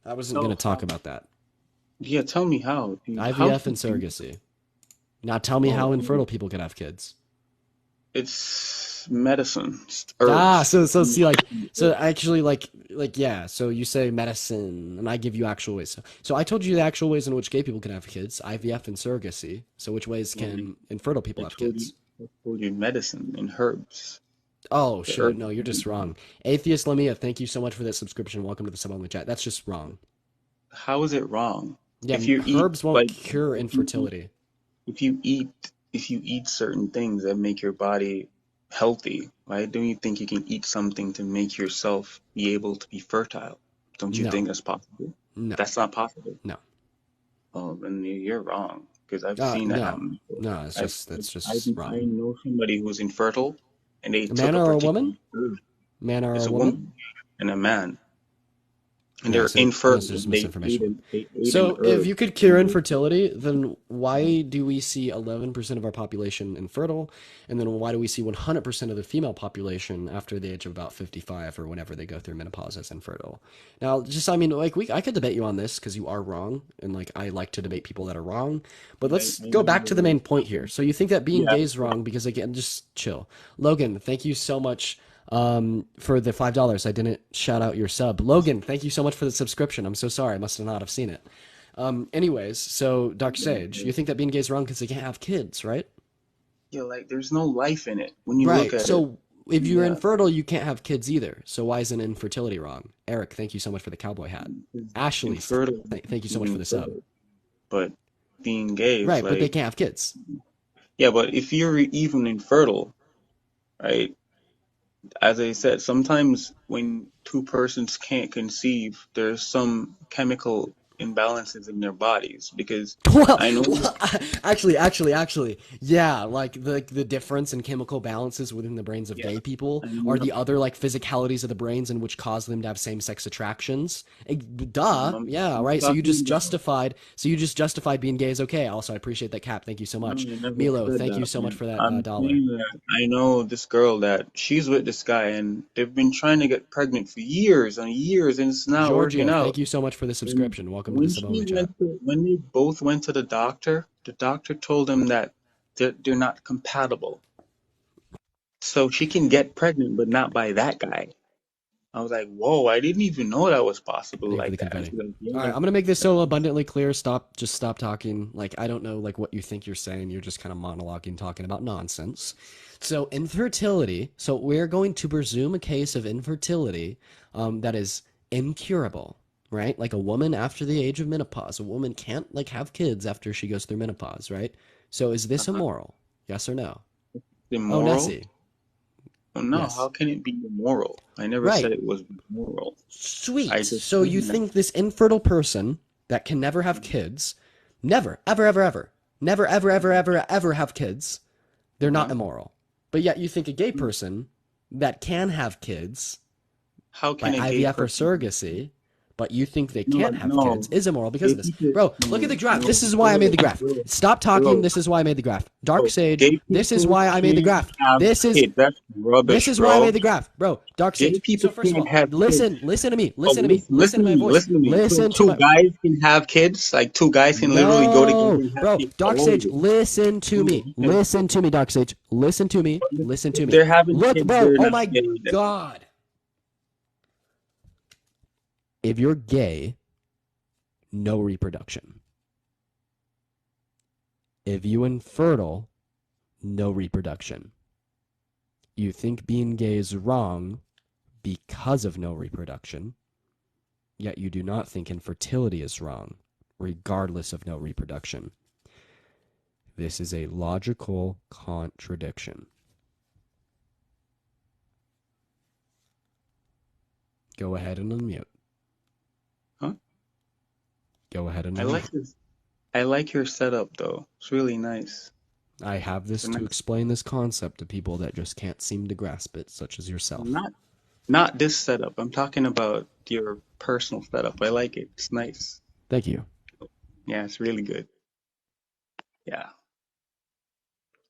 I wasn't going to talk about that. Yeah, tell me how. IVF and surrogacy. Now tell me how infertile people can have kids. It's medicine. So you say medicine, and I give you actual ways. So I told you the actual ways in which gay people can have kids, IVF and surrogacy. So which ways can infertile people have kids? I told you medicine and herbs. Oh, sure. No, you're just wrong. Atheist Lamia, thank you so much for that subscription. Welcome to the sub-only chat. That's just wrong. How is it wrong? Yeah, herbs won't cure infertility. If you eat certain things that make your body healthy, right? Don't you think you can eat something to make yourself be able to be fertile? Don't you think that's possible? No. That's not possible. No. Oh, then you're wrong because I've seen that happen before. No, it's I've, just that's I just I wrong. know somebody who's infertile, and they A took man a or a particular woman? herb. Man or It's a a woman? woman and a man, and Yeah, they're so that's infertile. just And misinformation. they ate an So if herb. you could cure infertility, then why do we see 11% of our population infertile? And then why do we see 100% of the female population after the age of about 55 or whenever they go through menopause as infertile? Now, just, I mean, like, I could debate you on this because you are wrong. And, like, I like to debate people that are wrong. But let's I go know back to the the main point here. So you think that being yeah. gay is wrong because, again, just chill. Logan, thank you so much for the $5. I didn't shout out your sub. Logan, thank you so much for the subscription. I'm so sorry. I must not have seen it. Anyways, so Dark Sage, you think that being gay is wrong because they can't have kids, right? Yeah, like there's no life in it when you look Right. at it. So if you're Yeah, infertile, you can't have kids either. So why isn't infertility wrong? Eric, thank you so much for the cowboy hat. Ashley, infertile, thank you so much being for the sub. infertile, but being gay is Right, but they like, can't have kids. yeah, but if you're even infertile, right? As I said, sometimes when two persons can't conceive, there's some chemical imbalances in their bodies because Well, I know, actually, yeah, like the difference in chemical balances within the brains of yeah, gay people I are know, the other like physicalities of the brains in which cause them to have same-sex attractions. Duh, I'm yeah, I'm right. talking about, So you just justified being gay is okay. Also, I appreciate that, Cap. Thank you so no, much. I never Milo, said thank you that, so much man. for that I'm dollar. saying that I know this girl that she's with this guy and they've been trying to get pregnant for years and years and it's not working Giorgio, out. thank you so much for the And subscription. Welcome to the sub only chat. when they both went to the doctor told them that they're not compatible. So she can get pregnant, but not by that guy. I was like, whoa, I didn't even know that was possible Thank you for the like that. And confetti. she's like, All right, yeah. I'm gonna make this so abundantly clear. Just stop talking. Like I don't know, like what you think you're saying. You're just kind of monologuing, talking about nonsense. So infertility. So we're going to presume a case of infertility that is incurable, right? Like a woman after the age of menopause. A woman can't like have kids after she goes through menopause, right? So is this Uh-huh. immoral? Yes or no? Oh, Immoral? Nessie. Well, no, Yes. how can it be immoral? I never said Right. it was immoral. I Sweet. just So you said that. think this infertile person that can never have kids, never, ever, ever, ever, never, ever, ever, ever, ever have kids, they're not Uh-huh. immoral. But yet you think a gay person that can have kids How by can a gay IVF or person? surrogacy, but you think they No, can't have kids no. is immoral because Gay of this. people, Bro, look at no, the graph. no, This is why I made the graph. bro, Stop talking. bro, This is why I made the graph. Dark bro. Sage, Gay this is people why I made the can't graph. have This is kids. That's this rubbish, is why I bro. made the graph, bro. Dark Gay Sage. people So first of can't all, have kids. listen to me, Oh, listen to me, listen listen to to my me, voice, listen to me. So listen to two my. guys can have kids? Like two guys can literally go together No, and have bro. kids? Dark Oh, Sage, listen to no, me, because listen to me, Dark Sage, listen to me, listen to if me. they're having Look, kids, bro. they're Oh not my gay then. God. If you're gay, no reproduction. If you infertile, no reproduction. You think being gay is wrong because of no reproduction, yet you do not think infertility is wrong, regardless of no reproduction. This is a logical contradiction. Go ahead and unmute. Huh? Go ahead and I like unmute. this. I like your setup though. It's really nice. I have this It's to nice. explain this concept to people that just can't seem to grasp it, such as yourself. Not this setup. I'm talking about your personal setup. I like it. It's nice. Thank you. Yeah, it's really good. Yeah.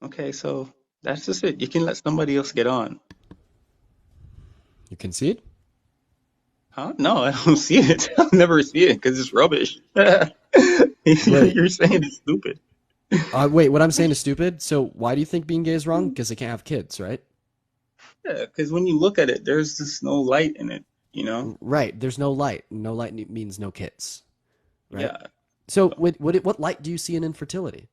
Okay, so that's just it. You can let somebody else get on. You concede? Huh? No, I don't see it. I'll never see it because it's rubbish. Wait. You're saying it's stupid. Wait, what I'm saying is stupid. So why do you think being gay is wrong? Because they can't have kids, right? Yeah, because when you look at it, there's just no light in it, you know? Right. There's no light. No light means no kids, right? Yeah. So what light do you see in infertility?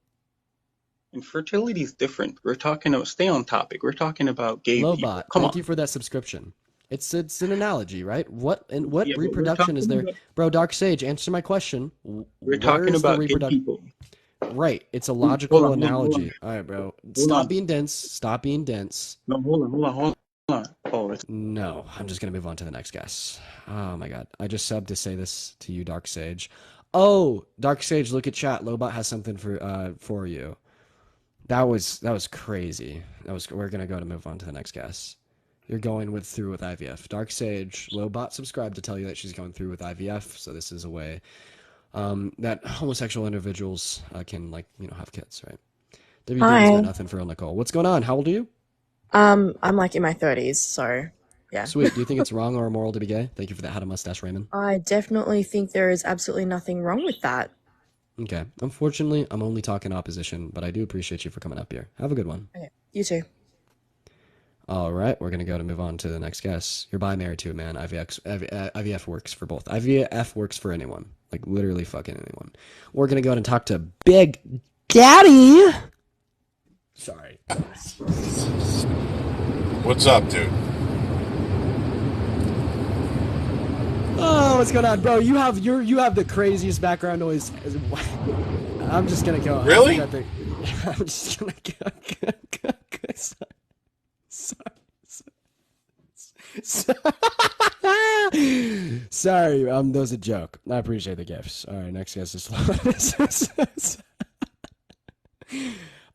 Infertility is different. We're talking about, stay on topic. We're talking about gay people. Lobot, Come thank on. you for that subscription. It's an analogy, right? What Yeah, but we're reproduction is talking there? about, Bro, Dark Sage, answer my question. we're Where talking is the about gay reproduction? people. Right. It's a Hold on, logical hold on, hold on. analogy. All right, bro. Hold Stop on. being dense. Stop being dense. No, hold on. Oh, it's No, I'm just gonna move on to the next guest. Oh my god. I just subbed to say this to you, Dark Sage. Oh, Dark Sage, look at chat. Lobot has something for you. That was crazy. We're gonna go to move on to the next guest. You're going through with IVF. Dark Sage Lobot subscribed to tell you that she's going through with IVF. So this is a way that homosexual individuals can have kids, right? WD's got Hi. nothing for Nicole. What's going on? How old are you? I'm like in my 30s, so yeah. Sweet. Do you think it's wrong or immoral to be gay? Thank you for that. Had a mustache, Raymond. I definitely think there is absolutely nothing wrong with that. Okay. Unfortunately, I'm only talking opposition, but I do appreciate you for coming up here. Have a good one. Okay. You too. All right, we're gonna go to move on to the next guest. You're bi-married too, man. IVF works for both. IVF works for anyone, like literally fucking anyone. We're gonna go ahead and talk to Big Daddy. Sorry. What's up, dude? Oh, what's going on, bro? You have the craziest background noise. I'm just gonna go. Really? I'm just gonna go. Sorry, that was a joke. I appreciate the gifts. All right, next guest is.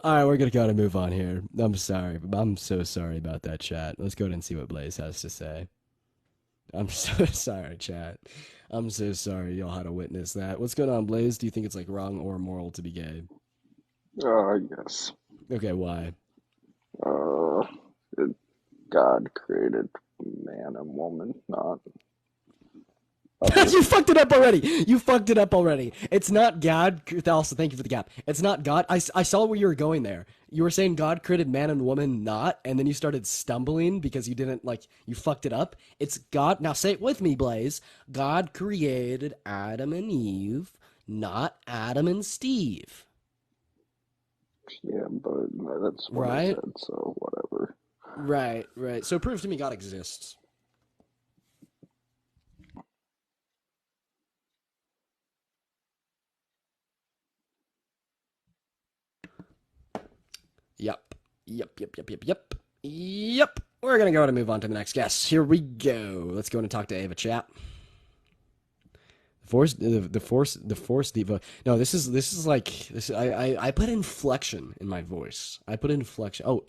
All right, we're gonna go and move on here. I'm sorry. I'm so sorry about that, chat. Let's go ahead and see what Blaze has to say. I'm so sorry, chat. I'm so sorry y'all had to witness that. What's going on, Blaze? Do you think it's like wrong or immoral to be gay? Yes. Okay, why? God created man and woman, not. You fucked it up already. It's not God. Also, thank you for the gap. It's not God. I saw where you were going there. You were saying God created man and woman, not, and then you started stumbling because you didn't you fucked it up. It's God. Now say it with me, Blaze. God created Adam and Eve, not Adam and Steve. Yeah, but that's what I said, so whatever. Right. So prove to me God exists. Yep. We're gonna go ahead and move on to the next guest. Here we go. Let's go and talk to Ava, chat. The force diva. No, this is like this. I put inflection in my voice. I put inflection. Oh,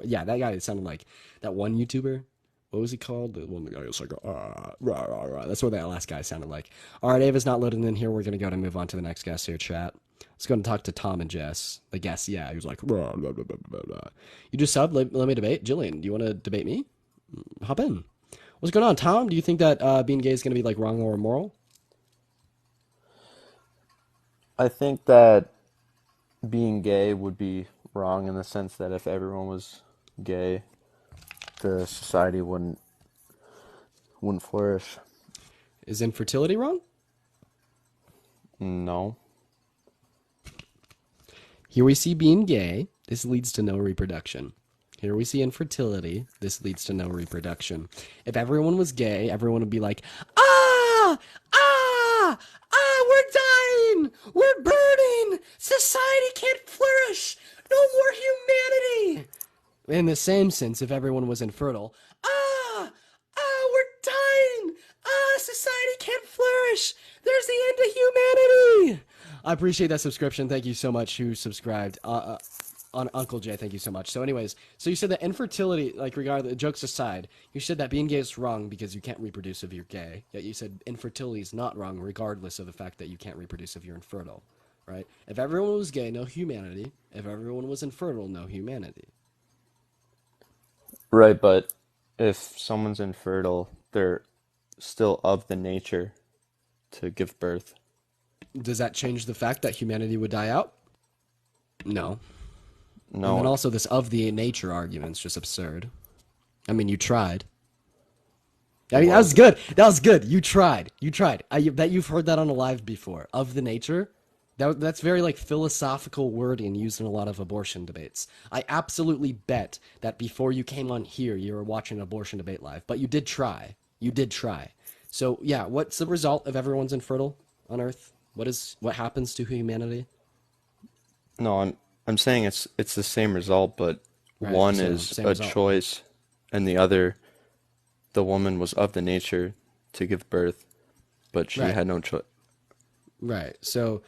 yeah, that guy sounded like that one YouTuber. What was he called? The one guy was like rah, rah, rah. That's what that last guy sounded like. All right, Ava's not loading in here. We're gonna go and move on to the next guest here, chat. Let's go and talk to Tom and Jess. The guest, yeah, he was like rah, blah, blah, blah, blah, blah. You just subbed. Let me debate. Jillian, do you want to debate me? Hop in. What's going on, Tom? Do you think that being gay is gonna be like wrong or immoral? I think that being gay would be wrong in the sense that if everyone was gay, the society wouldn't flourish. Is infertility wrong? No. Here we see being gay. This leads to no reproduction. Here we see infertility. This leads to no reproduction. If everyone was gay, everyone would be like, we're dying! We're burning! Society can't flourish! No more humanity! In the same sense, if everyone was infertile, we're dying! Society can't flourish! There's the end of humanity! I appreciate that subscription. Thank you so much who subscribed. On Uncle Jay, thank you so much. So anyways, so you said that infertility, like regardless, jokes aside, you said that being gay is wrong because you can't reproduce if you're gay. Yet you said infertility is not wrong regardless of the fact that you can't reproduce if you're infertile, right? If everyone was gay, no humanity. If everyone was infertile, no humanity. Right, but if someone's infertile, they're still of the nature to give birth. Does that change the fact that humanity would die out? No. No. And then also this of the nature argument's just absurd. I mean, you tried. I mean, that was good. That was good. You tried. I bet you've heard that on a live before. Of the nature. That's very like philosophical wording used in a lot of abortion debates. I absolutely bet that before you came on here, you were watching an abortion debate live. But you did try. So yeah, what's the result of everyone's infertile on Earth? What happens to humanity? No, I'm saying it's the same result, but Right, one same is a result. choice, and the other, the woman was of the nature to give birth, but she Right. had no choice. Right. So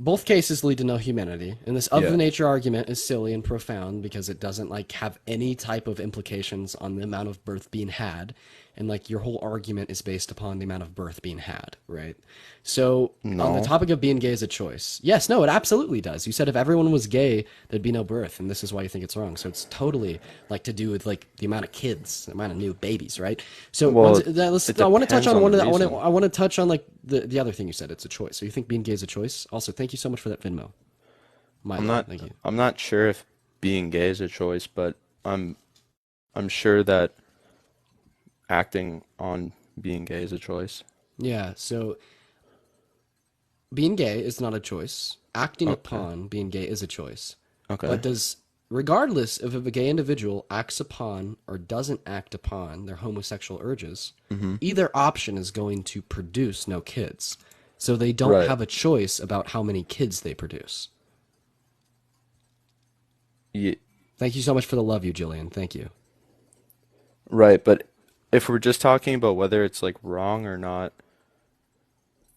both cases lead to no humanity, and this of Yeah. the nature argument is silly and profound because it doesn't like have any type of implications on the amount of birth being had, and like your whole argument is based upon the amount of birth being had, right? So on the No. topic of being gay is a choice, yes, no, it absolutely does. You said if everyone was gay, there'd be no birth, and this is why you think it's wrong. So it's totally like to do with like the amount of kids, the amount of new babies, right? So Well, I want to touch depends on on one the of the, reason. I want to touch on like the other thing you said. It's a choice. So you think being gay is a choice? Also, thank you so much for that Venmo, Milo. Thank you. I'm not sure if being gay is a choice, but I'm I'm sure that acting on being gay is a choice. Yeah. So being gay is not a choice. Acting Okay. upon being gay is a choice. Okay. But regardless of if a gay individual acts upon or doesn't act upon their homosexual urges, Mm-hmm. either option is going to produce no kids. So they don't Right. have a choice about how many kids they produce. Yeah, Thank you so much for the love you, Jillian. Thank you. right, but if we're just talking about whether it's like wrong or not,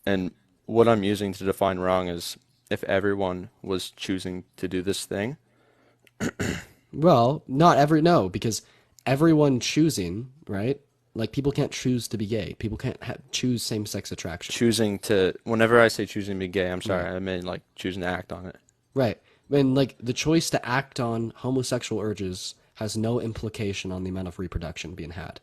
and what I'm using to define wrong is if everyone was choosing to do this thing. Well, no, because everyone choosing, right? Like people can't choose to be gay. People can't choose same-sex attraction. Choosing to, whenever I say choosing to be gay, I'm sorry, Right. I mean like choosing to act on it. Right. And like the choice to act on homosexual urges has no implication on the amount of reproduction being had.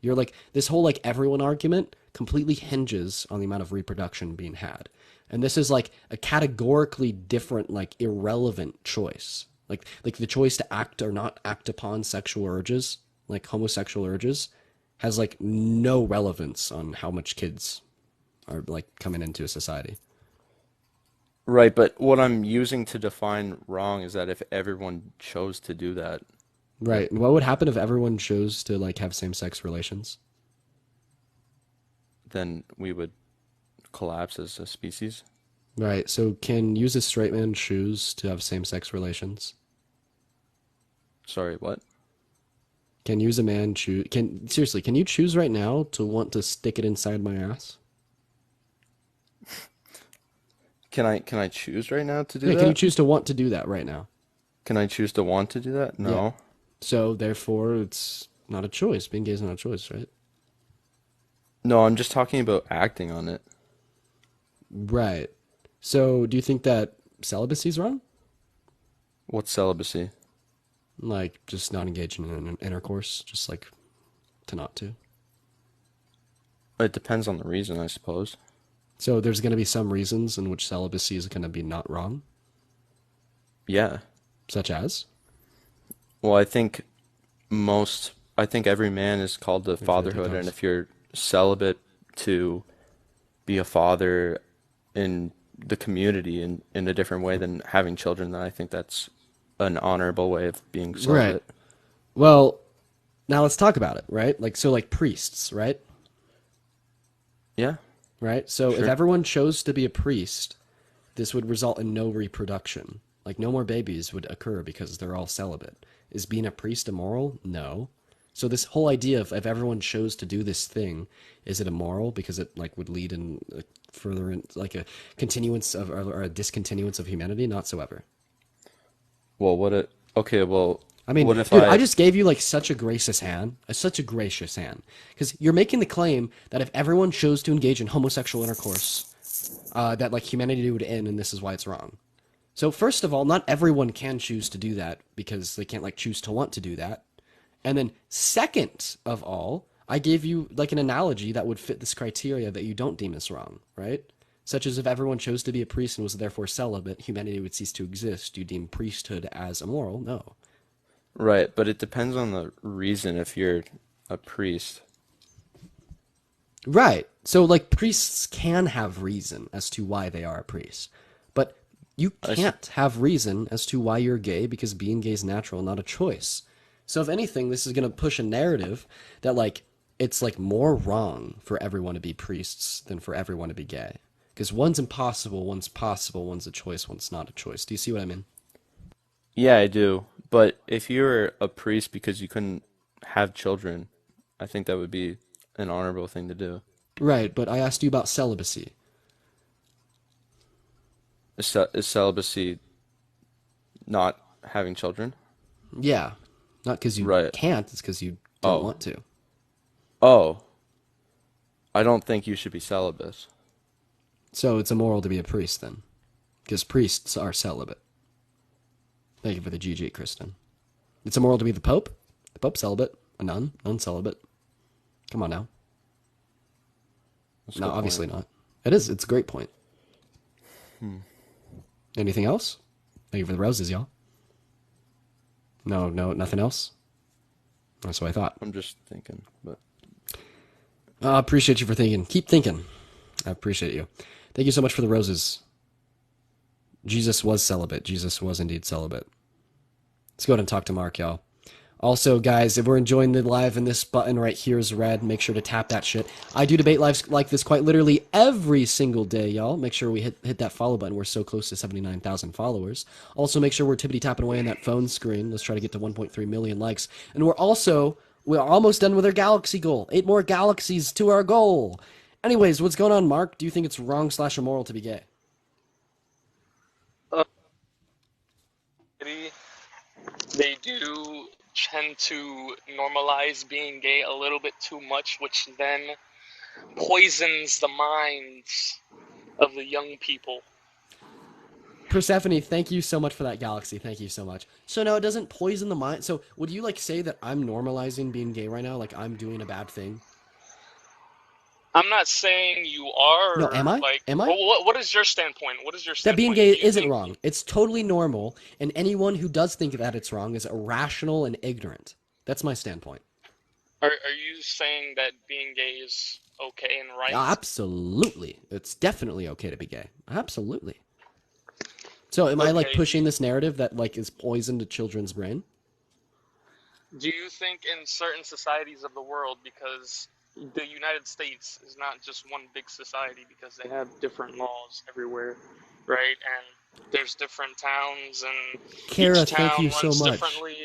You're like this whole like everyone argument completely hinges on the amount of reproduction being had. And this is like a categorically different like irrelevant choice. Like the choice to act or not act upon sexual urges, like homosexual urges, has like no relevance on how much kids are like coming into a society. Right, but what I'm using to define wrong is that if everyone chose to do that, Right. And what would happen if everyone chose to like have same-sex relations? then we would collapse as a species. Right. So can use a straight man choose to have same-sex relations? Sorry, what? Can use a man choose? Can you choose right now to want to stick it inside my ass? Can I choose right now to do Yeah. Can you that? choose to want to do that right now? Can I choose to want to do that? Yeah. No. So therefore, it's not a choice. Being gay is not a choice, right? No, I'm just talking about acting on it. Right. So do you think that celibacy is wrong? What's celibacy? Like just not engaging in an intercourse, just like to not to. It depends on the reason, I suppose. So there's going to be some reasons in which celibacy is going to be not wrong, Yeah. such as. Well, I think every man is called to Wait for it to fatherhood, and pause. if you're celibate to be a father in the community in a different way than having children, then I think that's an honorable way of being Right. celibate. Well, now let's talk about it, right? Like so like priests, right? Yeah, Right? So if sure. everyone chose to be a priest, this would result in no reproduction. Like no more babies would occur because they're all celibate. Is being a priest immoral? No. So this whole idea of if everyone chose to do this thing, is it immoral because it like would lead in further in like a continuance of or a discontinuance of humanity? Not so ever. Well, okay, well, I mean, what if dude, I I, just gave you like such a gracious hand, because you're making the claim that if everyone chose to engage in homosexual intercourse, that like humanity would end, and this is why it's wrong. So first of all, not everyone can choose to do that because they can't like choose to want to do that. And then second of all, I gave you like an analogy that would fit this criteria that you don't deem as wrong, right? Such as if everyone chose to be a priest and was therefore celibate, humanity would cease to exist. Do you deem priesthood as immoral? No. right, but it depends on the reason if you're a priest. Right. So like priests can have reason as to why they are a priest. But you I s- can't have reason as to why you're gay because being gay is natural, not a choice. So if anything, this is going to push a narrative that like it's like more wrong for everyone to be priests than for everyone to be gay. Because one's impossible, one's possible, one's a choice, one's not a choice. Do you see what I mean? Yeah, I do. But if you're a priest because you couldn't have children, I think that would be an honorable thing to do. Right, but I asked you about celibacy. Is celibacy not having children? Yeah, not because you Right. can't. It's because you don't Oh. want to. Oh. I don't think you should be celibate. So it's immoral to be a priest then, because priests are celibate. Thank you for the GG, Kristen. It's immoral to be the Pope. The Pope's celibate. A nun, celibate. Come on now. That's a No, good obviously point. not. It is. It's a great point. Hmm. Anything else? Thank you for the roses, y'all. No, nothing else. That's what I thought. I'm just thinking, but I appreciate you for thinking. Keep thinking. I appreciate you. Thank you so much for the roses. Jesus was celibate. Jesus was indeed celibate. Let's go ahead and talk to Mark, y'all. Also, guys, if we're enjoying the live and this button right here is red, make sure to tap that shit. I do debate lives like this quite literally every single day, y'all. Make sure we hit that follow button. We're so close to 79,000 followers. Also, make sure we're tippity-tapping away on that phone screen. Let's try to get to 1.3 million likes. And we're almost done with our galaxy goal. 8 more galaxies to our goal. Anyways, what's going on, Mark? Do you think it's wrong/immoral to be gay? They do tend to normalize being gay a little bit too much, which then poisons the minds of the young people. Persephone, thank you so much for that galaxy. Thank you so much. So no, it doesn't poison the mind. So would you say that I'm normalizing being gay right now? Like I'm doing a bad thing? I'm not saying you are. No, am I? Am I? What is your standpoint? What is your That standpoint? being gay isn't wrong. It's totally normal, and anyone who does think that it's wrong is irrational and ignorant. That's my standpoint. Are you saying that being gay is okay and right? Absolutely. It's definitely okay to be gay. Absolutely. So am I pushing this narrative that is poison to children's brain? Do you think in certain societies of the world, because the United States is not just one big society because they have different laws everywhere, right? And there's different towns and Kara, each town thank you so runs much. differently.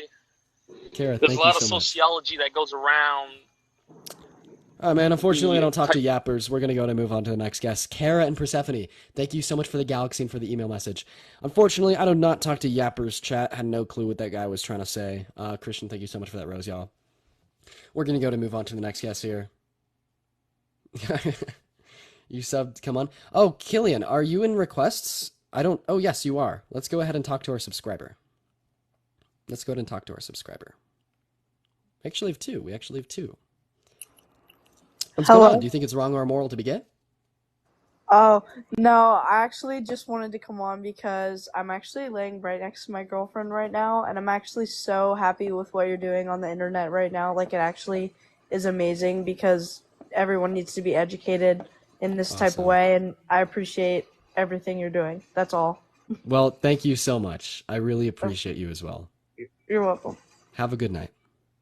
Kara, There's a thank you lot of so much. sociology that goes around. Oh man, unfortunately I don't talk to yappers. We're gonna go to move on to the next guest. Kara and Persephone, thank you so much for the galaxy and for the email message. Unfortunately, I do not talk to yappers. Chat had no clue what that guy was trying to say. Christian, thank you so much for that rose, y'all. We're gonna go to move on to the next guest here. You subbed, come on. Oh, Killian, are you in requests? Oh yes, you are. Let's go ahead and talk to our subscriber. Let's go ahead and talk to our subscriber. We actually have two. What's going on? Do you think it's wrong or immoral to be gay? Oh, no, I actually just wanted to come on because I'm actually laying right next to my girlfriend right now, and I'm actually so happy with what you're doing on the internet right now. Like, it actually is amazing because everyone needs to be educated in this type of way, and I appreciate everything you're doing. That's all. Well, thank you so much. I really appreciate you as well. You're welcome. Have a good night.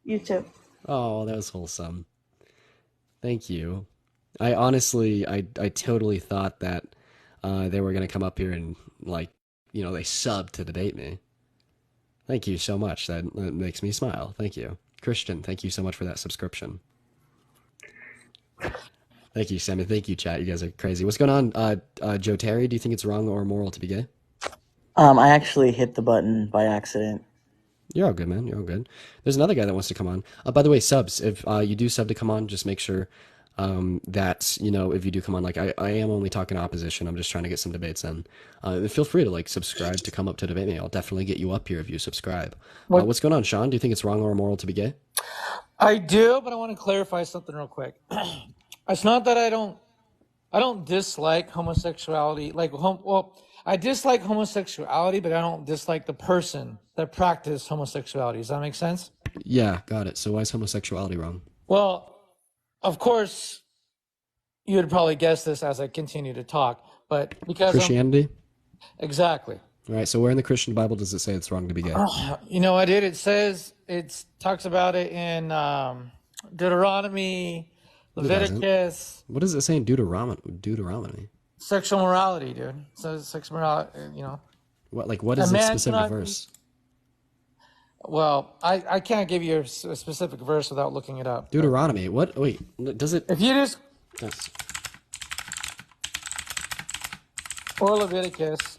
You too. Oh, that was wholesome. Thank you. I honestly, I totally thought that they were going to come up here and they subbed to debate me. Thank you so much. That makes me smile. Thank you. Christian, thank you so much for that subscription. Thank you, Sammy. Thank you, chat. You guys are crazy. What's going on? Joe Terry, do you think it's wrong or immoral to be gay? I actually hit the button by accident. You're all good, man. You're all good. There's another guy that wants to come on. By the way, subs, if you do sub to come on, just make sure that, if you do come on, I am only talking opposition. I'm just trying to get some debates in. Feel free to subscribe to come up to debate me. I'll definitely get you up here if you subscribe. What's going on, Sean? Do you think it's wrong or immoral to be gay? I do, but I want to clarify something real quick. It's not that I don't dislike homosexuality. I dislike homosexuality, but I don't dislike the person that practiced homosexuality. Does that make sense? Yeah, got it. So why is homosexuality wrong? Well, of course, you would probably guess this as I continue to talk, but because Christianity? Exactly. All right, so where in the Christian Bible does it say it's wrong to be gay? You know, it says, it talks about it in Deuteronomy, Leviticus. What does it say in Deuteronomy? Sexual morality, dude. So sexual morality, What is the specific verse? Well, I can't give you a specific verse without looking it up. Deuteronomy. What? Wait, does it? If you just... Yes. Or Leviticus.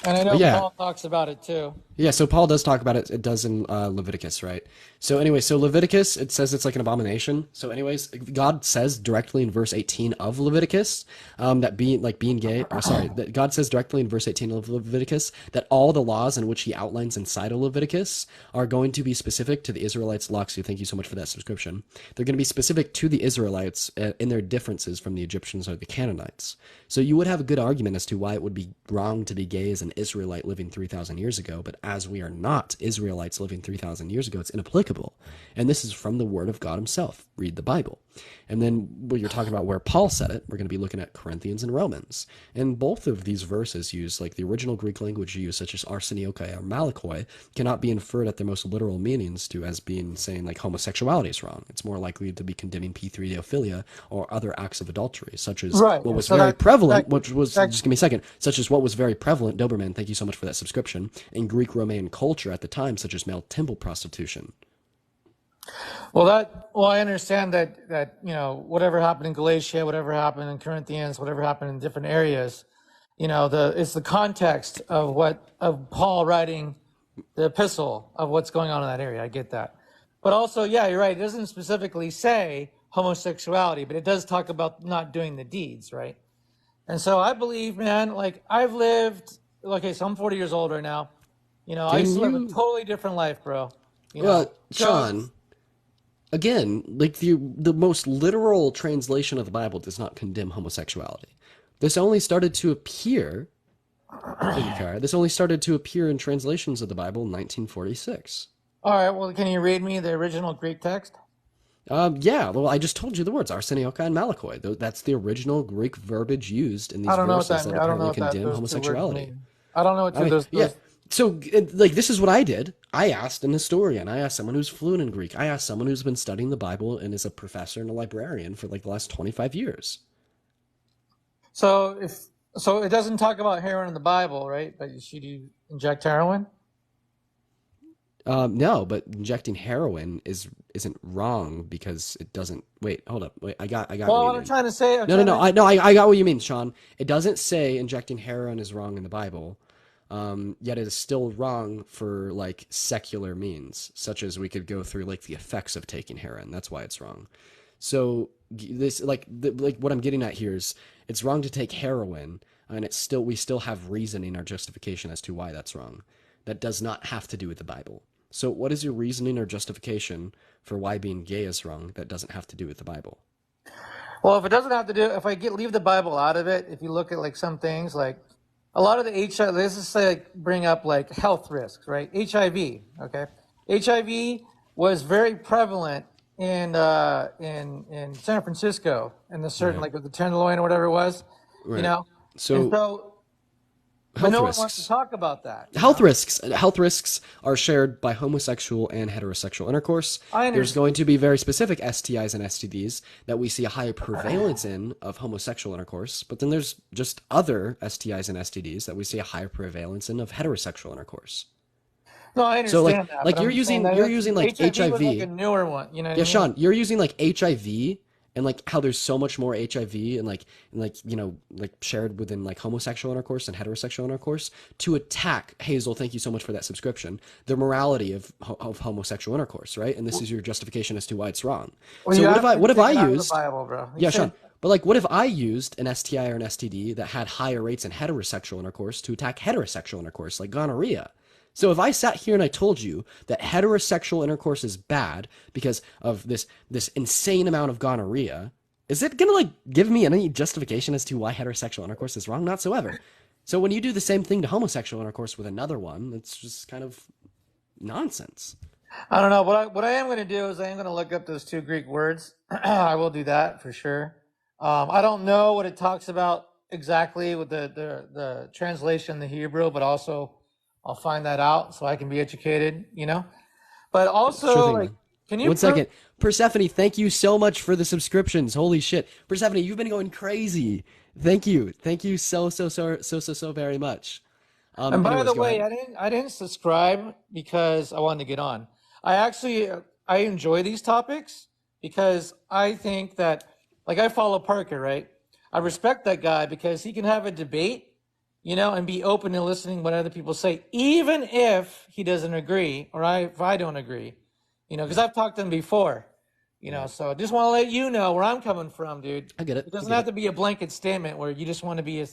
And I know Yeah. Paul talks about it too. Yeah, so Paul does talk about it. It does in Leviticus, right? So anyway, so Leviticus, it says it's like an abomination. So anyways, God says directly in verse 18 of Leviticus, that being gay, or sorry, that God says directly in verse 18 of Leviticus that all the laws in which he outlines inside of Leviticus are going to be specific to the Israelites. Loxy, thank you so much for that subscription. They're going to be specific to the Israelites in their differences from the Egyptians or the Canaanites. So you would have a good argument as to why it would be wrong to be gay as an Israelite living 3,000 years ago, but as we are not Israelites living 3,000 years ago, it's inapplicable. And this is from the Word of God himself. Read the Bible. And then when you're talking about where Paul said it, we're going to be looking at Corinthians and Romans. And both of these verses use, like the original Greek language used, such as arseniokai or malakoi, cannot be inferred at their most literal meanings to as being saying like homosexuality is wrong. It's more likely to be condemning p3ophilia or other acts of adultery, such as Right. what was So very that, prevalent, that, which was, that just give me a second, such as what was very prevalent, Doberman, thank you so much for that subscription, in Greek Roman culture at the time, such as male temple prostitution. Well, I understand that whatever happened in Galatia, whatever happened in Corinthians, whatever happened in different areas, it's the context of Paul writing the epistle of what's going on in that area. I get that, but also, yeah, you're right. It doesn't specifically say homosexuality, but it does talk about not doing the deeds, right? And so I believe, man, like I've lived. Okay, so I'm 40 years old right now. I used to live a totally different life, bro. Well, drugs. Sean, again, like the most literal translation of the Bible does not condemn homosexuality. This only started to appear. This only started to appear in translations of the Bible in 1946. All right. Well, can you read me the original Greek text? Yeah. Well, I just told you the words arseniokai and malakoi. That's the original Greek verbiage used in these I don't know what verses that that means. I don't know apparently what condemn those two words homosexuality. mean. I don't know what I mean, those. yeah. So, like, this is what I did. I asked an historian. I asked someone who's fluent in Greek. I asked someone who's been studying the Bible and is a professor and a librarian for like the last 25 years. So it doesn't talk about heroin in the Bible, right? But should you inject heroin? No, but injecting heroin isn't wrong because it doesn't. Wait, hold up. Wait, I got. Well, what I'm trying to say. No. I got what you mean, Sean. It doesn't say injecting heroin is wrong in the Bible. Yet it is still wrong for like secular means, such as we could go through like the effects of taking heroin. That's why it's wrong. So this like what I'm getting at here is it's wrong to take heroin, and we still have reasoning or justification as to why that's wrong. That does not have to do with the Bible. So what is your reasoning or justification for why being gay is wrong that doesn't have to do with the Bible? Well, if it doesn't have to do, if I leave the Bible out of it, if you look at like some things like a lot of the HIV, let's just say like, bring up like health risks, right? HIV, okay? HIV was very prevalent in San Francisco and the certain like with the Tenderloin or whatever it was, So but no one wants to talk about that. Health risks are shared by homosexual and heterosexual intercourse. There's going to be very specific STIs and STDs that we see a higher prevalence in of homosexual intercourse, but then there's just other STIs and STDs that we see a higher prevalence in of heterosexual intercourse. No, I understand that. Like you're using like HIV. Was like a newer one, you know. Sean, you're using like HIV. And like how there's so much more HIV and like shared within like homosexual intercourse and heterosexual intercourse to attack Hazel. Thank you so much for that subscription. The morality of homosexual intercourse, right? And this is your justification as to why it's wrong. Well, so what if I used? Bible, bro. Sean. But like, what if I used an STI or an STD that had higher rates in heterosexual intercourse to attack heterosexual intercourse, like gonorrhea? So if I sat here and I told you that heterosexual intercourse is bad because of this insane amount of gonorrhea, is it gonna like give me any justification as to why heterosexual intercourse is wrong? Not so ever. So when you do the same thing to homosexual intercourse with another one, it's just kind of nonsense. I don't know. What I am going to do is I am going to look up those two Greek words. I will do that for sure. I don't know what it talks about exactly with the translation in the Hebrew, but also I'll find that out so I can be educated, But also, sure like, can you... One second. Persephone, thank you so much for the subscriptions. Holy shit. Persephone, you've been going crazy. Thank you. Thank you so very much. And by the way, I didn't subscribe because I wanted to get on. I enjoy these topics because I think that, like, I follow Parker, right? I respect that guy because he can have a debate and be open to listening what other people say, even if he doesn't agree or if I don't agree, because I've talked to him before, so I just want to let you know where I'm coming from, dude. I get it. It doesn't have to be a blanket statement where you just want to be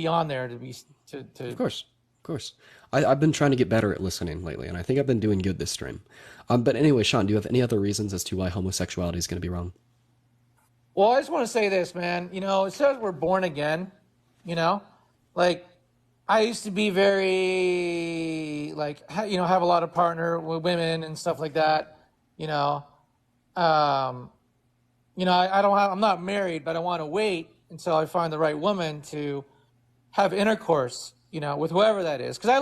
on there to. Of course. I've been trying to get better at listening lately, and I think I've been doing good this stream. But anyway, Sean, do you have any other reasons as to why homosexuality is going to be wrong? Well, I just want to say this, man. It says we're born again. Like I used to be very have a lot of partner with women and stuff like that. I'm not married, but I want to wait until I find the right woman to have intercourse, with whoever that is. Because I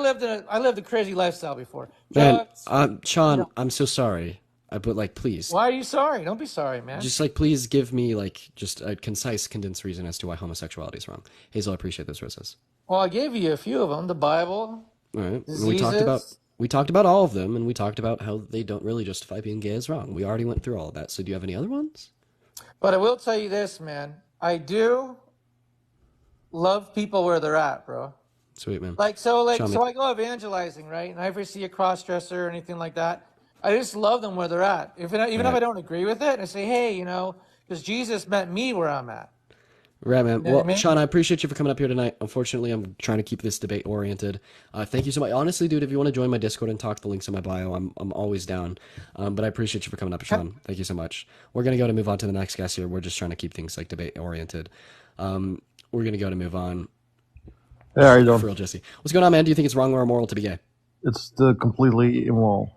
lived a crazy lifestyle before. Man, Drugs, Sean, I'm so sorry. But please. Why are you sorry? Don't be sorry, man. Just please give me just a concise, condensed reason as to why homosexuality is wrong. Hazel, I appreciate those roses. Well, I gave you a few of them. The Bible. All right. Diseases. We talked about all of them, and we talked about how they don't really justify being gay as wrong. We already went through all of that. So do you have any other ones? But I will tell you this, man. I do love people where they're at, bro. Sweet, man. So I go evangelizing, right? And I ever see a cross-dresser or anything like that, I just love them where they're at. Even if I don't agree with it, I say, hey, because Jesus met me where I'm at. Right, man. You know Well, what I mean? Sean, I appreciate you for coming up here tonight. Unfortunately, I'm trying to keep this debate oriented. Thank you so much. Honestly, dude, if you want to join my Discord and talk, the link's in my bio. I'm always down. But I appreciate you for coming up, Sean. Thank you so much. We're gonna go to move on to the next guest here. We're just trying to keep things debate oriented. We're gonna go to move on. Hey, how you doing? For real, Jesse. What's going on, man? Do you think it's wrong or immoral to be gay? It's completely immoral.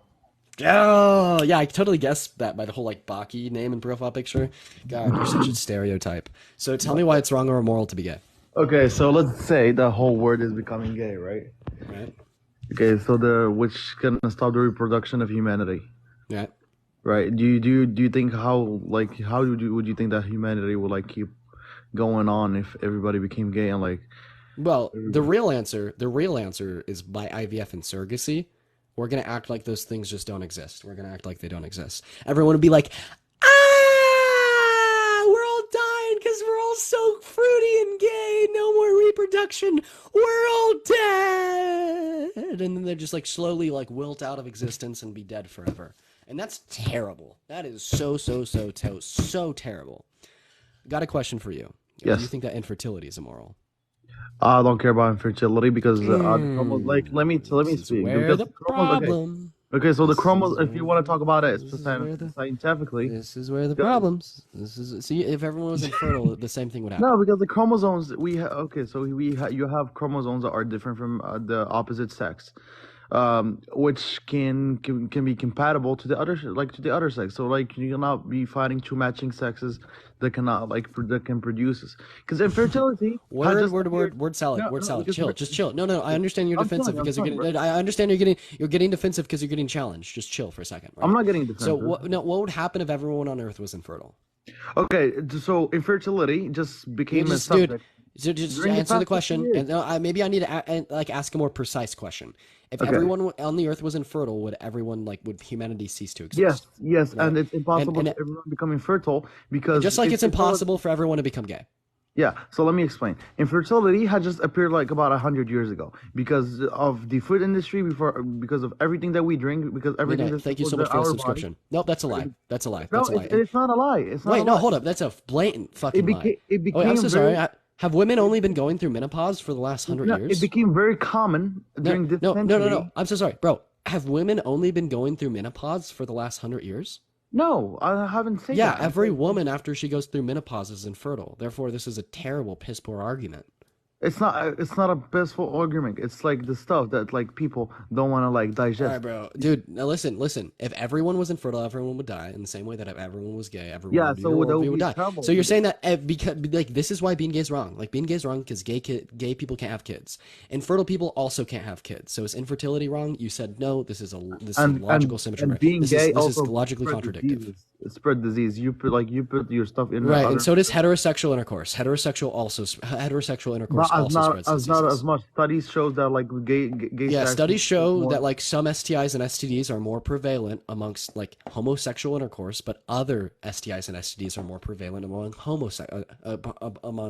Oh, yeah, I totally guessed that by the whole Baki name and profile picture. God, you're such a stereotype. So tell me why it's wrong or immoral to be gay. Okay, so let's say the whole world is becoming gay, right? Right. Okay, so which can stop the reproduction of humanity. Yeah. Right. Do you think would you think that humanity would keep going on if everybody became gay and Well, the real answer is by IVF and surrogacy. We're going to act like those things just don't exist. We're going to act like they don't exist. Everyone would be like, we're all dying because we're all so fruity and gay. No more reproduction. We're all dead. And then they're just slowly wilt out of existence and be dead forever. And that's terrible. That is so terrible. Got a question for you. Yes. Do you think that infertility is immoral? I don't care about infertility because let me speak. Where the problem? Okay, so the chromosomes. If you want to talk about it scientifically, this is where the problems. See, if everyone was infertile, the same thing would happen. No, because the chromosomes you have chromosomes that are different from the opposite sex, which can be compatible to the other sex. So you cannot be finding two matching sexes that cannot that can produce. Because infertility. Word salad. Chill. Just chill. No. I understand you're defensive because you're getting. I understand you're getting defensive because you're getting challenged. Just chill for a second. Right? I'm not getting defensive. So what would happen if everyone on Earth was infertile? Okay, so infertility just became a subject. Dude, just answer the question, and maybe I need to ask a more precise question. If everyone on the Earth was infertile, would humanity cease to exist? Yes, right? And it's impossible for everyone to become infertile because just like it's impossible for everyone to become gay. Yeah, so let me explain. Infertility had just appeared about 100 years ago because of the food industry, because of everything that we drink, because everything. Thank you so much for the subscription. Nope, that's a lie. That's a lie. No, it's not a lie. It's not. Wait, no, hold up. That's a blatant fucking lie. I'm so sorry. Have women only been going through menopause for the last 100 years? It became very common during this century. No. I'm so sorry, bro. Have women only been going through menopause for the last 100 years? No, I haven't said that. Yeah, every woman after she goes through menopause is infertile. Therefore, this is a terrible, piss poor argument. It's not a peaceful argument. It's the stuff that people don't want to digest. All right, bro. Dude, now listen. If everyone was infertile, everyone would die in the same way that if everyone was gay, everyone would die. Trouble. So you're saying that because this is why being gay is wrong. Being gay is wrong because gay people can't have kids. Infertile people also can't have kids. So is infertility wrong? You said no. This is logical symmetry. And being this gay is logically contradictory. spread disease. You put your stuff in the Right, and other. so does heterosexual intercourse. Heterosexual intercourse also spreads Not diseases. as much. Studies shows that like gay Yeah, sex studies is show more. that like some STIs and STDs are more prevalent amongst like homosexual intercourse, but other STIs and STDs are more prevalent among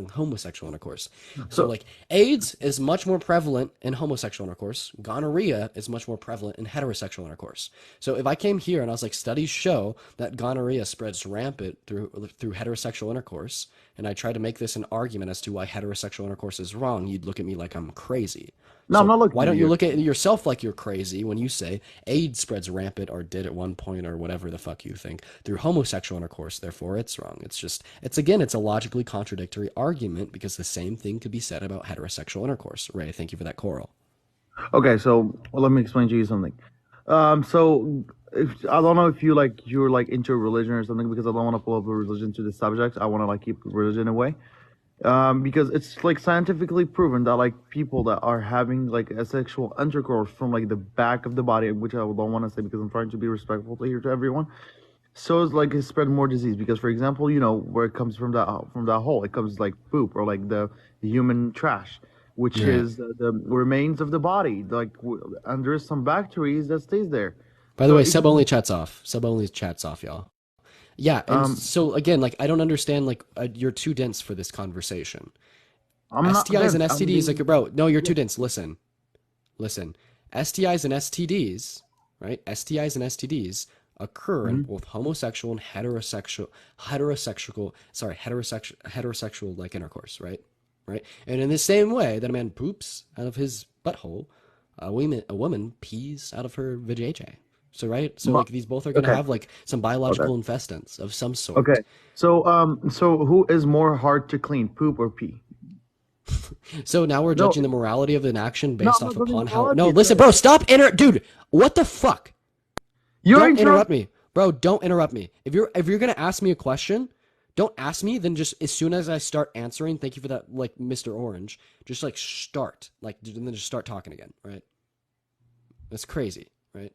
homosexual intercourse. So So like AIDS is much more prevalent in homosexual intercourse. Gonorrhea is much more prevalent in heterosexual intercourse. So if I came here and I was like, studies show that gonorrhea spreads rampant through heterosexual intercourse, and I tried to make this an argument as to why heterosexual intercourse is wrong, you'd look at me like I'm crazy. no, I'm So not looking why at don't you you. look at yourself like you're crazy when you say AIDS spreads rampant or did at one point or whatever the fuck you think through homosexual intercourse, therefore it's wrong. It's a logically contradictory argument because the same thing could be said about heterosexual intercourse. Ray, thank you for that coral. Okay, so let me explain to you something. So if I don't know if you're like into religion or something because I don't want to pull up a religion to the subject. I want to like keep religion away. Because it's like scientifically proven that like people that are having like a sexual intercourse from like the back of the body, which I don't want to say because I'm trying to be respectful here to everyone. So it's like it spread more disease because, for example, where it comes from that hole, it comes like poop or like the human trash, which Yeah. is the remains of the body. And there's some bacteria that stays there. By the So way, if sub only chats off. Sub only chats off, y'all. Yeah, and um, so again, like I don't understand. Like you're too dense for this conversation. I'm not STIs and dense. I'm STDs, like being bro, no, you're yeah. too dense. Listen. STIs and STDs, right? STIs and STDs occur in Mhm. both homosexual and heterosexual like intercourse, right? Right? And in the same way that a man poops out of his butthole, a woman pees out of her vajayjay. So right? So But like these both are gonna okay, have like some okay, biological infestants of some sort. okay. So who is more hard to clean, poop or pee? So now we're No, judging the morality of an action no, based I'm off not talking upon about how. morality. No, listen, bro, stop dude. What the fuck? You're Don't interrupt interrupting. me, bro. Don't interrupt me. If you're gonna ask me a question, don't ask me. Then just as soon as I start answering, thank you for that, like Mr. Orange. Just like start, like, and then just start talking again, right? That's crazy, right?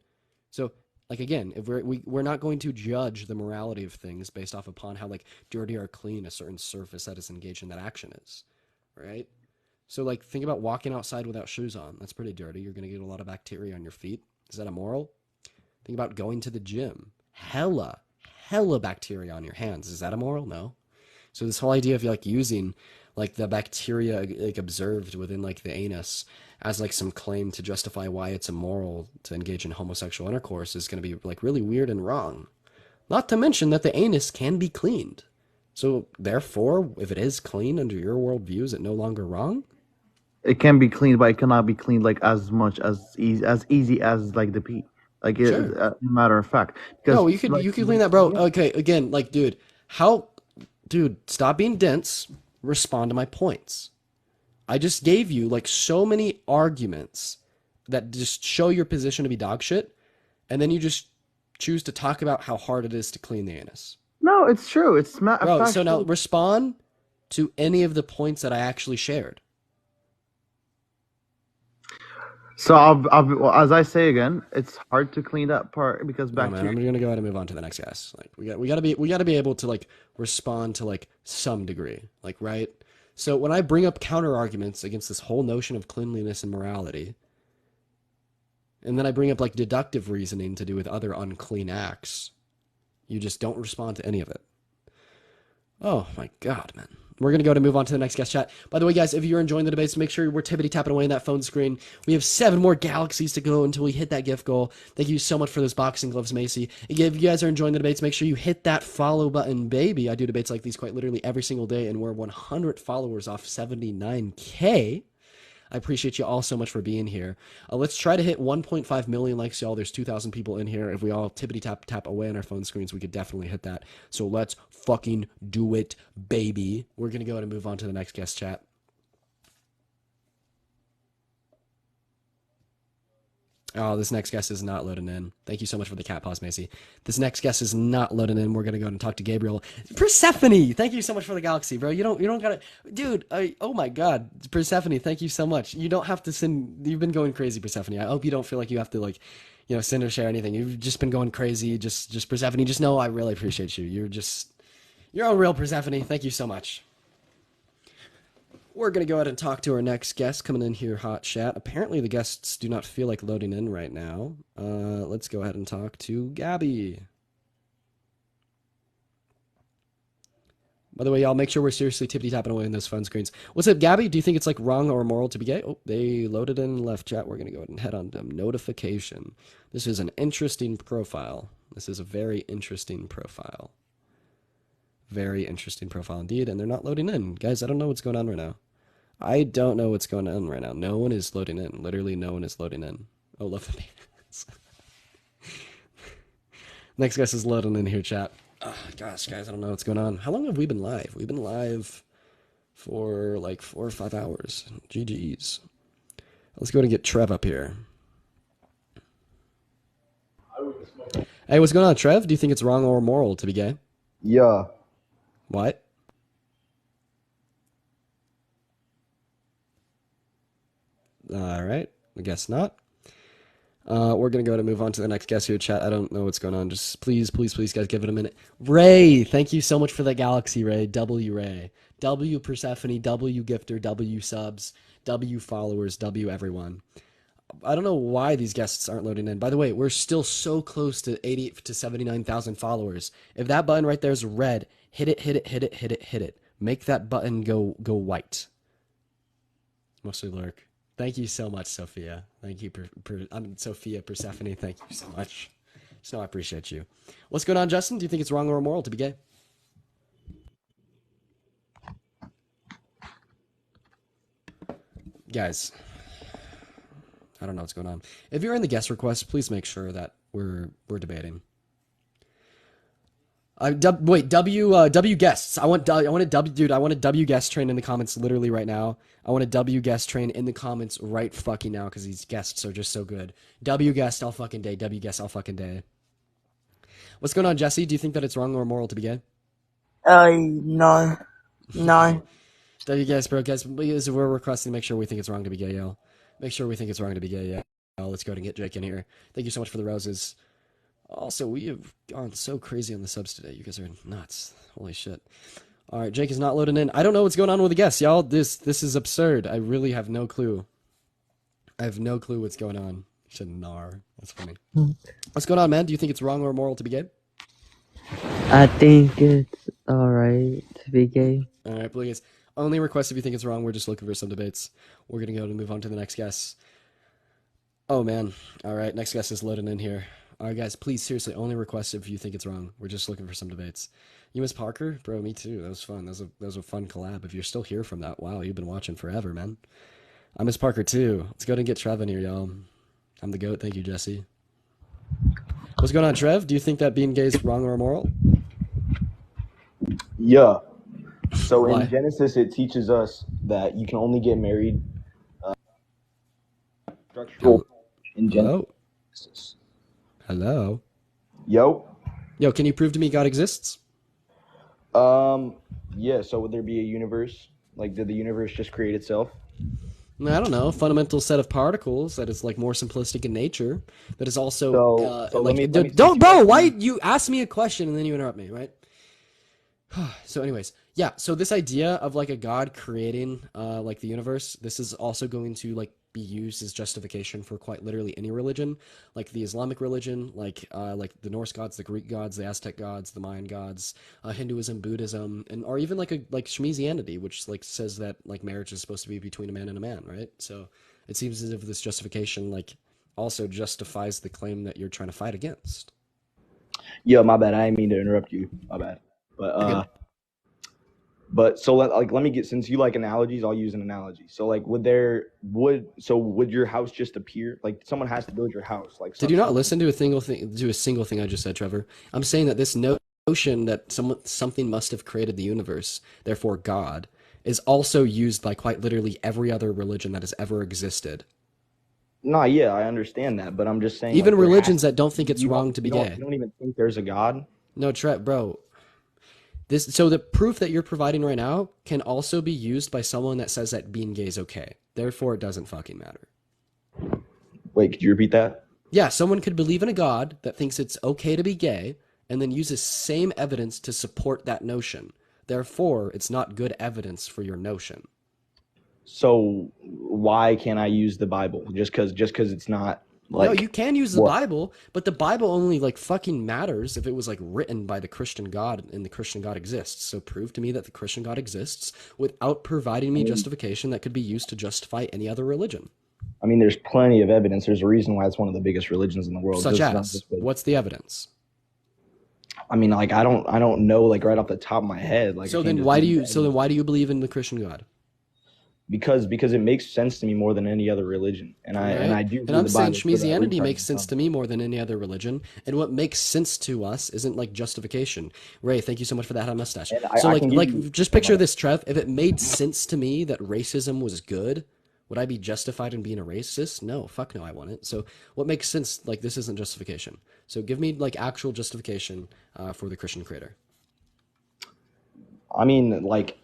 So, like again, if we're not going to judge the morality of things based off upon how like dirty or clean a certain surface that is engaged in that action is, right? So like think about walking outside without shoes on. That's pretty dirty. You're gonna get a lot of bacteria on your feet. Is that immoral? Think about going to the gym. Hella bacteria on your hands. Is that immoral? No. So this whole idea of like using like the bacteria like observed within like the anus as like some claim to justify why it's immoral to engage in homosexual intercourse is going to be like really weird and wrong. Not to mention that the anus can be cleaned. So therefore, if it is clean under your worldview, is it no longer wrong? It can be cleaned, but it cannot be cleaned like as much as easy as like the pee. Like Sure. a matter of fact, because No, you could like you could clean that, bro. yeah. Okay, again, like, how, dude, stop being dense. Respond to my points. I just gave you like so many arguments that just show your position to be dog shit, and then you just choose to talk about how hard it is to clean the anus, No, it's true. It's bro. So now factually. respond to any of the points that I actually shared. So well, as I say again, it's hard to clean that part because No, man, bacteria. I'm gonna go ahead and move on to the next guys. Like we gotta be able to like respond to like some degree, like right. So when I bring up counter arguments against this whole notion of cleanliness and morality, and then I bring up like deductive reasoning to do with other unclean acts, you just don't respond to any of it. Oh my god, man. We're going to go to move on to the next guest chat. By the way, guys, if you're enjoying the debates, make sure we're tippity tapping away on that phone screen. We have 7 more galaxies to go until we hit that gift goal. Thank you so much for those boxing gloves, Macy. If you guys are enjoying the debates, make sure you hit that follow button, baby. I do debates like these quite literally every single day, and we're 100 followers off 79K. I appreciate you all so much for being here. Let's try to hit 1.5 million likes, y'all. There's 2,000 people in here. If we all tippity tap away on our phone screens, we could definitely hit that. So let's fucking do it, baby. We're going to go ahead and move on to the next guest chat. Oh, this next guest is not loading in. Thank you so much for the cat pause, Macy. This next guest is not loading in. We're gonna go and talk to Gabriel. Persephone, thank you so much for the galaxy, bro. You don't gotta, dude. Oh my God, Persephone, thank you so much. You don't have to send. You've been going crazy, Persephone. I hope you don't feel like you have to send or share anything. You've just been going crazy. Just Persephone. Just know I really appreciate you. You're a real Persephone. Thank you so much. We're going to go ahead and talk to our next guest coming in here, hot chat. Apparently the guests do not feel like loading in right now. Let's go ahead and talk to Gabby. By the way, y'all, make sure we're seriously tippity-tapping away on those phone screens. What's up, Gabby? Do you think it's like wrong or immoral to be gay? Oh, they loaded in left chat. We're going to go ahead and head on to notification. This is an interesting profile. This is a very interesting profile. Very interesting profile indeed, and they're not loading in. Guys, I don't know what's going on right now. I don't know what's going on right now. No one is loading in. Literally no one is loading in. Oh, love the peanuts. Next guest is loading in here, chat. Oh, gosh, guys, I don't know what's going on. How long have we been live? We've been live for like 4 or 5 hours. GG's. Let's go ahead and get Trev up here. Hey, what's going on, Trev? Do you think it's wrong or moral to be gay? Yeah. What? All right. I guess not. We're going to go ahead and move on to the next guest here, chat. I don't know what's going on. Just please, please, please, guys, give it a minute. Ray, thank you so much for the galaxy, Ray. W Ray. W Persephone, W Gifter, W subs, W followers, W everyone. I don't know why these guests aren't loading in. By the way, we're still so close to 80 to 79,000 followers. If that button right there is red, hit it, hit it, hit it, hit it, hit it. Make that button go white. Mostly lurk. Thank you so much, Sophia. Thank you, Sophia Persephone. Thank you so much. Just know I appreciate you. What's going on, Justin? Do you think it's wrong or immoral to be gay? Guys, I don't know what's going on. If you're in the guest request, please make sure that we're debating. W guests. I want a W, dude. I want a W guest train in the comments literally right now. I want a W guest train in the comments right fucking now because these guests are just so good. W guest all fucking day. W guest all fucking day. What's going on, Jesse? Do you think that it's wrong or immoral to be gay? No. No. W guest, bro, guys. We're requesting to make sure we think it's wrong to be gay, y'all. Make sure we think it's wrong to be gay, yeah. Let's go ahead and get Jake in here. Thank you so much for the roses. Also, we have gone so crazy on the subs today. You guys are nuts. Holy shit. All right, Jake is not loading in. I don't know what's going on with the guests, y'all. This is absurd. I really have no clue. I have no clue what's going on. You said nar. That's funny. What's going on, man? Do you think it's wrong or immoral to be gay? I think it's alright to be gay. All right, please. Only request if you think it's wrong. We're just looking for some debates. We're going to go and move on to the next guest. Oh, man. All right, next guest is loading in here. All right, guys, please, seriously, only request if you think it's wrong. We're just looking for some debates. You miss Parker? Bro, me too. That was fun. That was a fun collab. If you're still here from that, wow, you've been watching forever, man. I miss Parker too. Let's go ahead and get Trev in here, y'all. I'm the GOAT. Thank you, Jesse. What's going on, Trev? Do you think that being gay is wrong or immoral? Yeah. So Why? in Genesis, it teaches us that you can only get married structural in Genesis. Hello? Yo. Yo, can you prove to me God exists? Yeah, so would there be a universe? Like, did the universe just create itself? I don't know. A fundamental set of particles that is like more simplistic in nature. That is also don't, bro. Why you ask me a question and then you interrupt me, right? So, anyways, yeah. So this idea of like a God creating like the universe, this is also going to like be used as justification for quite literally any religion, like the Islamic religion, like the Norse gods, the Greek gods, the Aztec gods, the Mayan gods, Hinduism, Buddhism, and or even like Shmizianity, which like says that like marriage is supposed to be between a man and a man, right? So it seems as if this justification like also justifies the claim that you're trying to fight against. Yeah, my bad. I didn't mean to interrupt you. My bad. But so let me get, since you like analogies, I'll use an analogy. So like would your house just appear? Like someone has to build your house. Like did you not listen to a single thing I just said, Trevor? I'm saying that this notion that something must have created the universe, therefore God, is also used by quite literally every other religion that has ever existed. No, yeah, I understand that, but I'm just saying, Even like, there has religions that don't think it's you don't wrong to be you don't gay. you don't even think there's a God. No, bro. So the proof that you're providing right now can also be used by someone that says that being gay is okay. Therefore, it doesn't fucking matter. Wait, could you repeat that? Yeah, someone could believe in a God that thinks it's okay to be gay and then uses same evidence to support that notion. Therefore, it's not good evidence for your notion. So why can't I use the Bible? Just because it's not No, like you can use the what? Bible, but the Bible only like fucking matters if it was like written by the Christian God and the Christian God exists. So prove to me that the Christian God exists without providing me justification that could be used to justify any other religion. I mean, there's plenty of evidence. There's a reason why it's one of the biggest religions in the world. Such Just not as, just like, what's the evidence? I mean, like I don't know like right off the top of my head. Like, I So can't then just why give do you you the so then evidence. why do you believe in the Christian God? Because it makes sense to me more than any other religion, and I Right? do And view I'm the saying Bible for that Schmiesianity makes reason. sense to me more than any other religion. And what makes sense to us isn't like justification. Ray, thank you so much for that hot mustache. And So I can give you. just picture this, Trev. If it made sense to me that racism was good, would I be justified in being a racist? No, fuck no, I wouldn't. So what makes sense? Like this isn't justification. So give me like actual justification for the Christian creator. I mean, like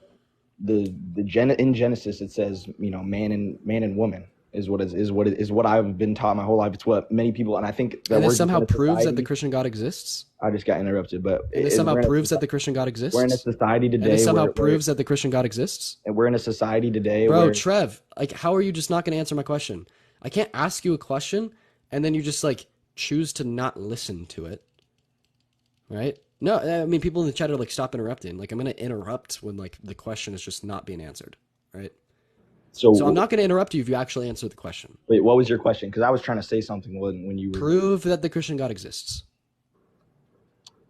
in Genesis it says, man and woman is what I've been taught my whole life. It's what many people, and I think that And this we're just somehow in a proves that the society. Christian God exists. I just got interrupted, but And this somehow proves that the Christian God we're in a exists. society And this today somehow where proves that the Christian God exists. we're in a society today Bro, where Trev, like, how are you just not going to answer my question? I can't ask you a question and then you just like choose to not listen to it, right? No, I mean, people in the chat are like, stop interrupting. Like, I'm going to interrupt when like the question is just not being answered, right? So I'm not going to interrupt you if you actually answer the question. Wait, what was your question? Because I was trying to say something when you were. Prove that the Christian God exists.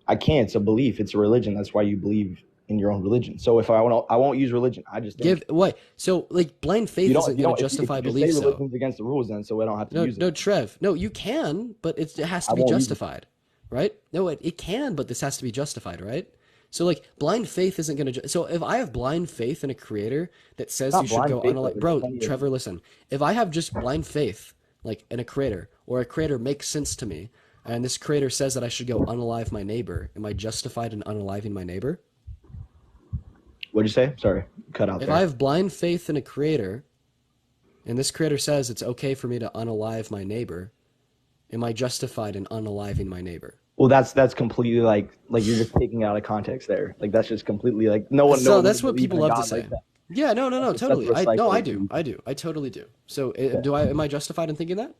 I can't. It's a belief. It's a religion. That's why you believe in your own religion. So if I won't use religion. I just think, Give what? So like blind faith isn't going to justify if you beliefs. say So religion's against the rules, then so I don't have to use it. no, Trev. No, you can, but it has I to be won't use it. justified, right? No, it can, but this has to be justified, right? So like blind faith isn't going to. So if I have blind faith in a creator that says Not you should blind go faith, unalive, though. bro, There's plenty of- Trevor, listen. If I have just blind faith like in a creator, or a creator makes sense to me, and this creator says that I should go unalive my neighbor, am I justified in unaliving my neighbor? What'd you say? Sorry, cut out If there. I have blind faith in a creator, and this creator says it's okay for me to unalive my neighbor, am I justified in unaliving my neighbor? Well, that's completely like you're just taking it out of context there. Like that's just completely like no one. So one that's would what believe people in a love to God say. like that. Yeah, no, That's totally. a I belief. do. I totally do. So Yeah. am I justified in thinking that?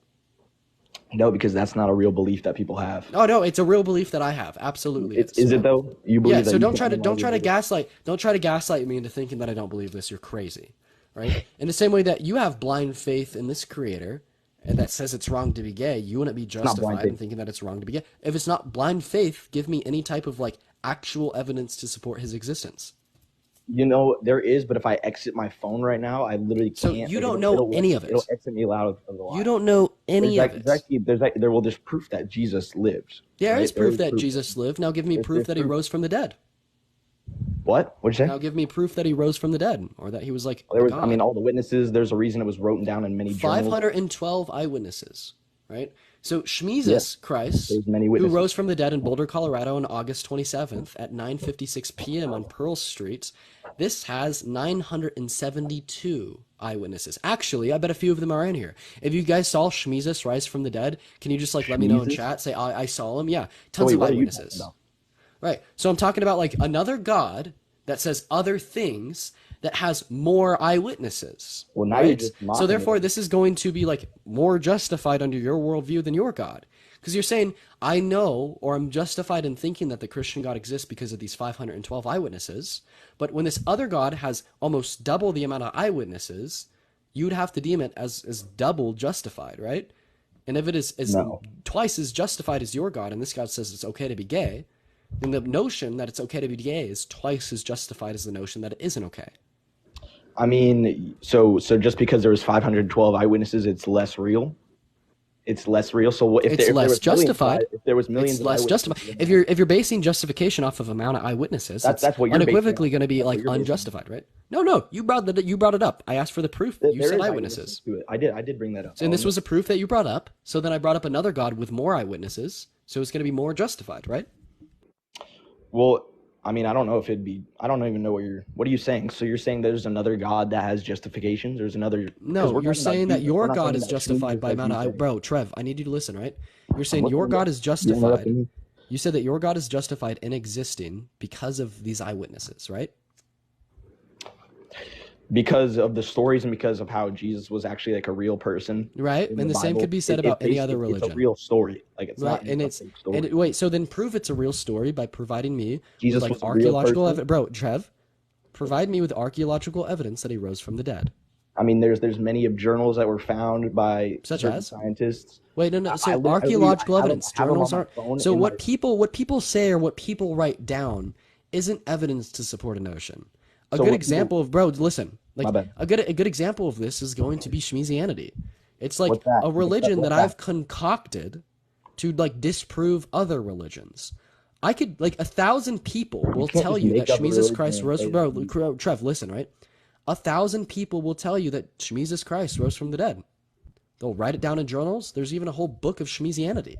No, because that's not a real belief that people have. Oh no, it's a real belief that I have. Absolutely is. Is it though? You believe Yeah, that so you don't can try to unalive your neighbor? gaslight me into thinking that I don't believe this. You're crazy. Right? In the same way that you have blind faith in this creator and that says it's wrong to be gay, you wouldn't be not blind justified in faith. thinking that it's wrong to be gay. If it's not blind faith, give me any type of like actual evidence to support his existence. There is, but if I exit my phone right now, I literally So can't. you Like, don't know any of it. It'll exit me out of the line. You don't know any of it. There's proof that Jesus lived. There is right? proof that Jesus lived. Now give me proof there's that he proof. rose from the dead. What? What'd you say? Now give me proof that he rose from the dead, or that he was like There was, God. I mean, all the witnesses. There's a reason it was written down in many journals. 512 eyewitnesses, right? So Shmeezus Yes, Christ, there's many who witnesses. rose from the dead in Boulder, Colorado on August 27th at 9:56 p.m. on Pearl Street, this has 972 eyewitnesses. Actually, I bet a few of them are in here. If you guys saw Shmeezus rise from the dead, can you just like let me know in Shmeezus? chat? Say, I saw him. Yeah, tons Wait, of what are you eyewitnesses. talking about? Right. So I'm talking about like another God that says other things that has more eyewitnesses. Well, now right? you're just So mocking therefore, it. this is going to be like more justified under your worldview than your God. Because you're saying, I know, or I'm justified in thinking that the Christian God exists because of these 512 eyewitnesses. But when this other God has almost double the amount of eyewitnesses, you'd have to deem it as double justified, right? And if it is No. twice as justified as your God, and this God says it's okay to be gay, then the notion that it's okay to be gay is twice as justified as the notion that it isn't okay. I mean, so just because there was 512 eyewitnesses, it's less real. it's less real. So if It's there less was justified. if there was millions It's of less eyewitnesses, justified. If you're basing justification off of amount of eyewitnesses, it's that's what you're basing unequivocally on. going to be That's what like you're basing on. unjustified, right? No, you brought it up. I asked for the proof. You There said is eyewitnesses. to it. I did bring that up. And this was a proof that you brought up. So then I brought up another God with more eyewitnesses. So it's going to be more justified, right? Well, I mean, I don't know if it'd be. I don't even know what are you saying? So you're saying there's another God that has justifications? There's another. No, you're saying that your God is justified by amount of bro, Trev, I need you to listen, right? You're saying your God is justified. You said that your God is justified in existing because of these eyewitnesses, right? Because of the stories and because of how Jesus was actually like a real person, right? And the same could be said about any other religion. It's a real story, like it's right, not and a it's fake story. wait. So then prove it's a real story by providing me Jesus with was like a real archaeological person? evidence, bro. Trev, provide me with archaeological evidence that he rose from the dead. I mean, there's many of journals that were found by Such certain as scientists. Wait, no. So I archaeological have them- evidence, I have them on journals my aren't. phone So in what my- people say or what people write down isn't evidence to support a notion. A So good what example of bro, listen, My like bad. a good example of this is going to be Schmizianity. It's like What's that? a religion What's that that? I've concocted to like disprove other religions. I could like 1,000 people will can't tell just you that make up a Jesus religion Christ and rose say from bro, Trev, listen, right? 1,000 people will tell you that Jesus Christ rose from the dead. They'll write it down in journals. There's even a whole book of Schmizianity.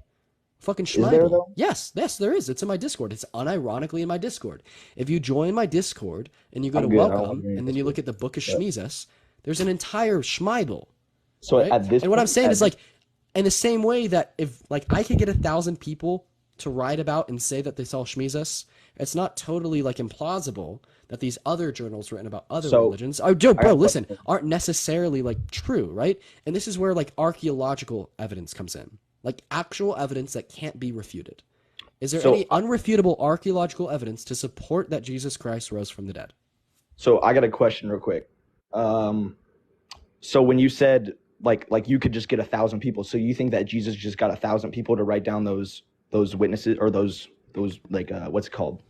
Fucking Is there, Schmeibel. though? Yes, there is. It's in my Discord. It's unironically in my Discord. If you join my Discord and you go I'm to good. I don't welcome want to be in and then you look at the book of Schmeezus, there's an entire Schmeibel. So right? at this and what I'm point- saying at is like, in the same way that if like I could get 1,000 people to write about and say that they saw Schmeezus, it's not totally like implausible that these other journals written about other So, religions, oh, Joe, I bro, have a listen, question. aren't necessarily like true, right? And this is where like archaeological evidence comes in, like actual evidence that can't be refuted. Is there So, any unrefutable archaeological evidence to support that Jesus Christ rose from the dead? So I got a question real quick. So when you said like you could just get 1,000 people, so you think that Jesus just got 1,000 people to write down those witnesses or those like what's it called,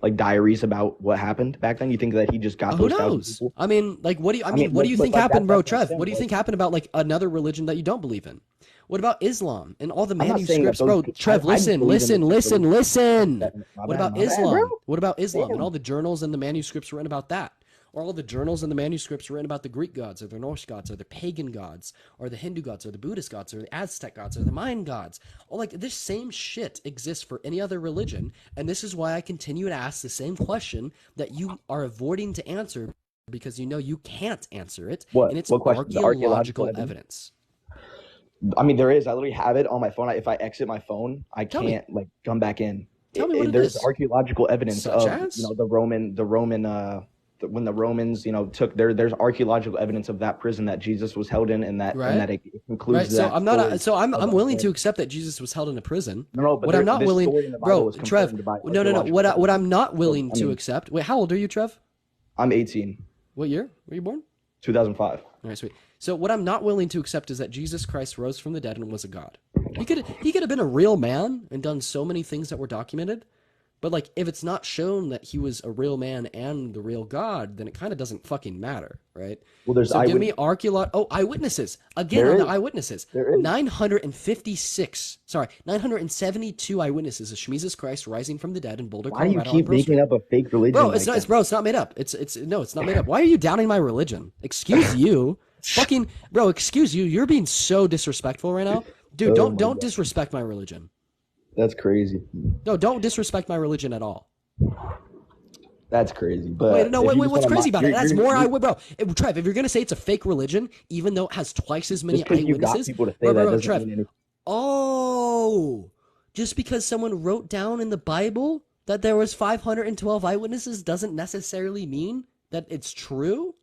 like diaries about what happened back then? You think that he just got Who those 1,000 knows? people? I mean, like, what do you? I mean, what do you but think like happened, bro, that's what I'm Trev? saying, What do you like- think happened about like another religion that you don't believe in? What about Islam and all the I'm not saying that manuscripts, bro? those- Trev, I listen, believe in listen. My What bad, about my bad, Islam? bro. What about Islam and Damn. all the journals and the manuscripts written about that? Or all the journals and the manuscripts written about the Greek gods or the Norse gods or the pagan gods or the Hindu gods or the Buddhist gods or the Aztec gods or the Mayan gods. Or like this same shit exists for any other religion. And this is why I continue to ask the same question that you are avoiding to answer because you know you can't answer it. What? And it's What question? The archaeological archaeological evidence. I mean, there is. I literally have it on my phone. If I exit my phone, I Tell me. can't like come back in. Tell me what it There's is. archaeological evidence Such of as? the Roman when the Romans took there's archaeological evidence of that prison that Jesus was held in, and that Right. and that it concludes Right, so that I'm not. story So I'm of- willing to accept that Jesus was held in a prison. No, but what I'm not this willing, story in the Bible bro, was Trev. confirmed by No. archaeological What I'm not willing I to mean- accept. Wait, how old are you, Trev? I'm 18, What year were you born? 2005. All right, sweet. So what I'm not willing to accept is that Jesus Christ rose from the dead and was a god. He could have been a real man and done so many things that were documented. But like, if it's not shown that he was a real man and the real God, then it kind of doesn't fucking matter, right? Well, there's so give me eyewitnesses again There on the is. eyewitnesses. There is. 972 eyewitnesses of Jesus Christ rising from the dead in Boulder, Why do you Colorado. on keep Pearl making Street. up a fake religion? Bro, like it's not. that? It's, bro, it's not made up. It's not made up. Why are you downing my religion? Excuse you, fucking bro. Excuse you. You're being so disrespectful right now, dude. Oh don't my don't God. disrespect my religion. That's crazy. No, don't disrespect my religion at all. That's crazy. But Wait, no, if you wait. just What's wanna crazy mock- about it? you're- That's you're- more you're- bro. Trev, if you're gonna say it's a fake religion, even though it has twice as many Just 'cause you got eyewitnesses, people to say bro, that doesn't Trev. mean anything. Oh, just because someone wrote down in the Bible that there was 512 eyewitnesses doesn't necessarily mean that it's true.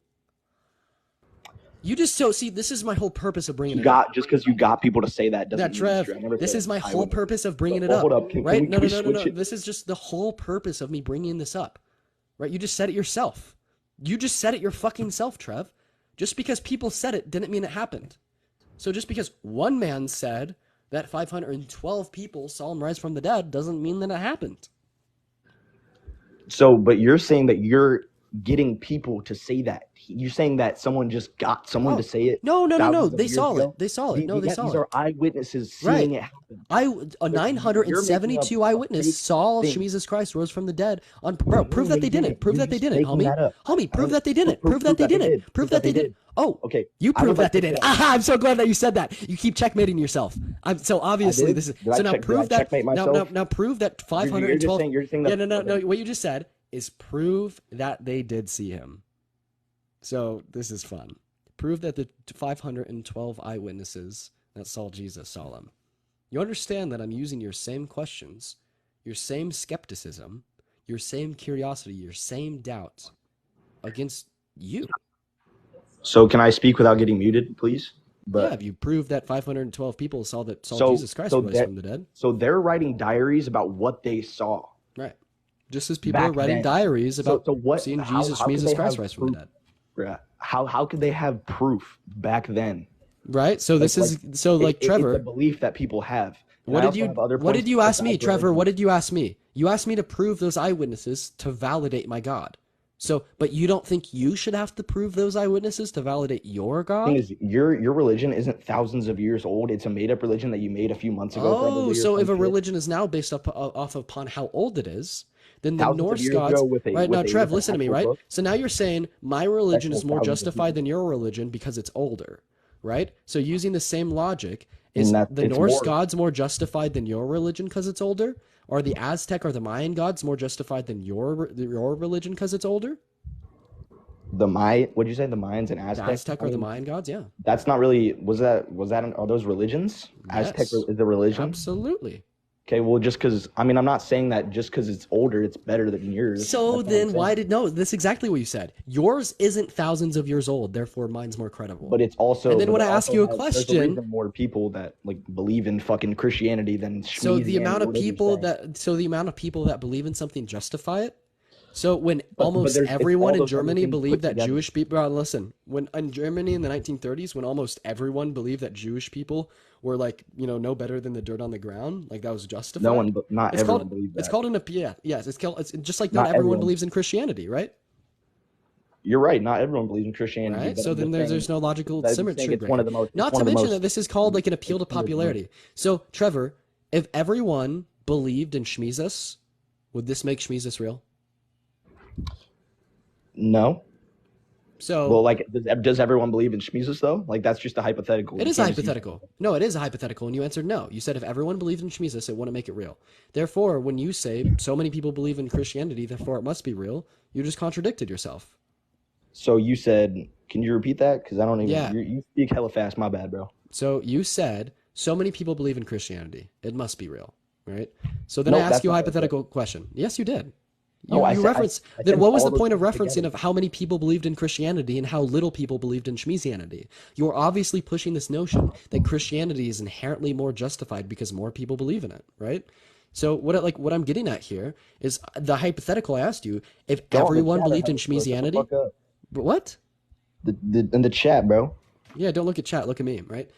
You just see. This is my whole purpose of bringing it up. Just because you got people to say that doesn't That mean Trev, it's true. I never this said is my I whole would- purpose of bringing it Well, up. hold up. Can right? we- No, can no, we no, no, switch no. it? This is just the whole purpose of me bringing this up. Right? You just said it yourself. You just said it your fucking self, Trev. Just because people said it didn't mean it happened. So just because one man said that 512 people saw him rise from the dead doesn't mean that it happened. So, but you're saying that getting people to say that? You're saying that someone just got someone to say it No. thousands of They years saw it. ago? They saw it. No, they saw These it. are eyewitnesses Right. seeing it happen. A You're making 972 a eyewitness fake saw thing. Jesus Christ rose from the dead. Bro, prove No, that they they didn't. Prove You're that they just didn't, making homie. that up. Homie, prove that they didn't. Prove that Prove they that they didn't. did. Prove that they did. Oh, Okay. you I would prove that like they to didn't. say, Aha! I'm so glad that you said that. You keep checkmating yourself. So I obviously did. this is Did I so now check? Did I prove that checkmate now myself? prove that You're just 512. saying. You're saying Yeah, that. no. What you just said is prove that they did see him. So this is fun. Prove that the 512 eyewitnesses that saw Jesus saw him. You understand that I'm using your same questions, your same skepticism, your same curiosity, your same doubt against you. So can I speak without getting muted, please? Yeah, if you prove that 512 people saw Jesus Christ rise from the dead. So they're writing diaries about what they saw. Right. Just as people Back are writing then. diaries about seeing How Jesus could they Christ have rise from the dead. Yeah. How could they have proof back then? Right? So this is Trevor. It's a belief that people have. What did you ask me, Trevor? What did you ask me? You asked me to prove those eyewitnesses to validate my God. So, but you don't think you should have to prove those eyewitnesses to validate your God? The thing is, your religion isn't thousands of years old. It's a made-up religion that you made a few months ago. Oh, so if a religion is now based off upon how old it is, then the thousands Norse gods. Right now, Trev, with listen to me. Right. book? So now you're saying my religion That's is more thousands of justified than your religion because it's older, right? So using the same logic, And is that- the it's Norse more- gods more justified than your religion because it's older? Are the Aztec or the Mayan gods more justified than your religion because it's older? What'd you say? The Mayans and The Aztecs? Aztec or the Mayan gods? Yeah. That's not really. Are those religions? Aztec Yes. is a religion. Absolutely. Okay, well, just because I'm not saying that just because it's older, it's better than yours. So That's then why did no? That's exactly what you said. Yours isn't thousands of years old, therefore mine's more credible. But it's also. And then but when I it ask also you a has- there's question, reason more people that believe in fucking Christianity than so the Schmeezianity, amount of whatever you're people saying. that believe in something justify it. So when But almost there's- it's everyone all in those other Germany things believed put that together. Jewish people, listen, when in Germany in the 1930s, when almost everyone believed that Jewish people were no better than the dirt on the ground, like that was justified. No one, but not It's everyone called, believed that. It's called it's just like Not not everyone everyone. believes in Christianity, right? You're right. Not everyone believes in Christianity. Right. but So I'm then just there's no logical that I'm symmetry. saying it's one of the most. Not it's one to of the mention most- that this is called like an appeal to popularity. So Trevor, if everyone believed in Shmeezus, would this make Shmeezus real? No. So Well, does everyone believe in Shmeezus though? Like that's just a hypothetical. it You is a can't just use- hypothetical. No, it is a hypothetical, and you answered no. You said if everyone believed in Shmeezus, it wouldn't make it real. Therefore, when you say so many people believe in Christianity, therefore it must be real, you just contradicted yourself. So you said, can you repeat that? Because I don't even. Yeah. You speak hella fast. My bad, bro. So you said so many people believe in Christianity, it must be real, right? So then No, I ask that's you a not what I said. hypothetical question. Yes, you did. No, You I said- referenced. I Then said what was all the those point of things referencing together. of how many people believed in Christianity and how little people believed in Shmeezianity? You're obviously pushing this notion that Christianity is inherently more justified because more people believe in it, right? So what I'm getting at here is the hypothetical I asked you: if Go on the everyone chat, believed in shut the Shmeezianity, fuck up. what? In the chat, bro. Yeah, don't look at chat, look at me, right?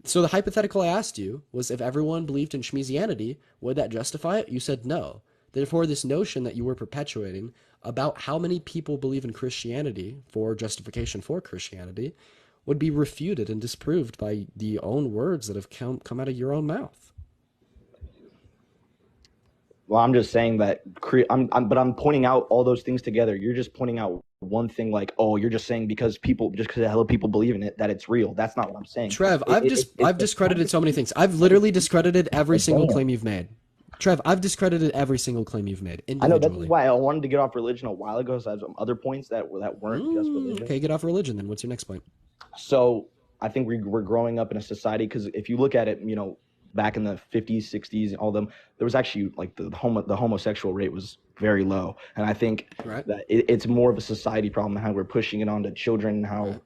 So the hypothetical I asked you was if everyone believed in Shmeezianity, would that justify it? You said no. Therefore, this notion that you were perpetuating about how many people believe in Christianity for justification for Christianity would be refuted and disproved by the own words that have come out of your own mouth. Well, I'm just saying that. I'm pointing out all those things together. You're just pointing out one thing, like, oh, you're just saying because hella people believe in it that it's real. That's not what I'm saying. Trev, I've discredited so many things. I've literally discredited every single claim you've made. Trev, I've discredited every single claim you've made I know individually. that's why I wanted to get off religion a while ago. So I have some other points that weren't just religion. Okay, get off religion then. What's your next point? So I think we're growing up in a society because if you look at it, back in the 50s, 60s, all them, there was actually like the homosexual rate was very low, and I think that it's more of a society problem and how we're pushing it onto children and how,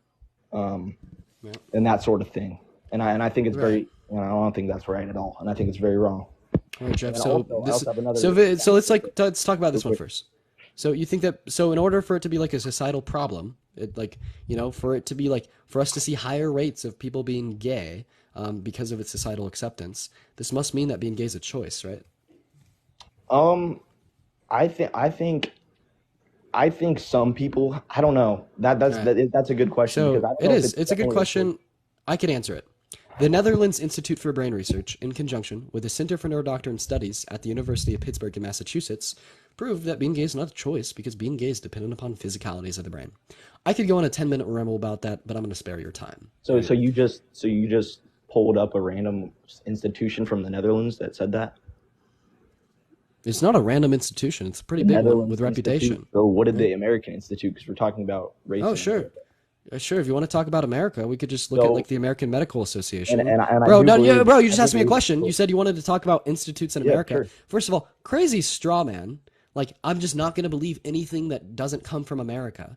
and that sort of thing. And I think it's very, I don't think that's right at all, and I think it's very wrong. All right, Jeff. And So also, I also have another- so let's talk about this one first. So you think that in order for it to be like a societal problem, for it to be like for us to see higher rates of people being gay because of its societal acceptance, this must mean that being gay is a choice, right? I think I think some people. I don't know. That's a good question because So I don't it know if is. it's It's a good definitely a choice. question. I can answer it. The Netherlands Institute for Brain Research, in conjunction with the Center for Neurodoctrine Studies at the University of Pittsburgh in Massachusetts, proved that being gay is not a choice because being gay is dependent upon physicalities of the brain. I could go on a 10-minute ramble about that, but I'm going to spare your time. So you just pulled up a random institution from the Netherlands that said that? It's not a random institution. It's a pretty big one with reputation. So what did the American Institute? Because we're talking about race. Oh, sure. Sure, if you want to talk about America, we could just look at like the American Medical Association. And bro, bro, you just asked me a question. You said you wanted to talk about institutes in America. Sure. First of all, crazy straw man. Like, I'm just not going to believe anything that doesn't come from America.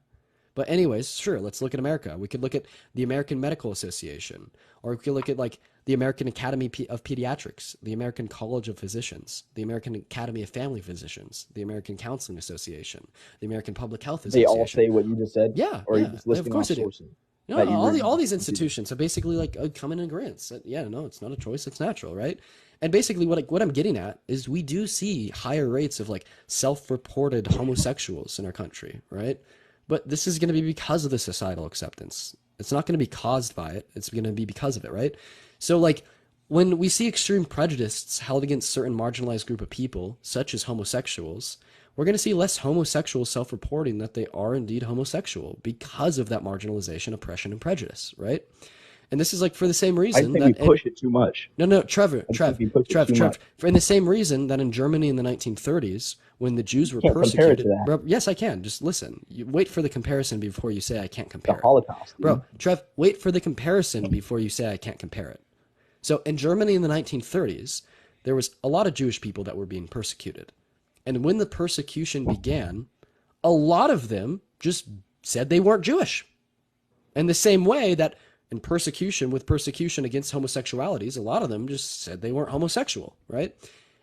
But anyways, sure, let's look at America. We could look at the American Medical Association, or we could look at like the American Academy of Pediatrics, the American College of Physicians, the American Academy of Family Physicians, the American Counseling Association, the American Public Health Association. They all say what you just said? Yeah. Or are yeah, you just listing of course off they do. sources? No, all these institutions. So basically, like, come in agreement. Yeah, no, it's not a choice. It's natural, right? And basically, what I'm getting at is we do see higher rates of like self-reported homosexuals in our country, right? But this is going to be because of the societal acceptance. It's not going to be caused by it. It's going to be because of it, right? So like when we see extreme prejudice held against certain marginalized group of people, such as homosexuals, we're going to see less homosexuals self-reporting that they are indeed homosexual because of that marginalization, oppression, and prejudice, right? And this is like for the same reason I think we push it too much. No, Trev. For the same reason that in Germany in the 1930s, when the Jews were persecuted. Bro, yes, I can. Just listen. You wait for the comparison before you say I can't compare. The Holocaust. Bro, Trev, wait for the comparison before you say I can't compare it. So in Germany in the 1930s, there was a lot of Jewish people that were being persecuted. And when the persecution began, a lot of them just said they weren't Jewish. In the same way that in persecution against homosexualities, a lot of them just said they weren't homosexual, right?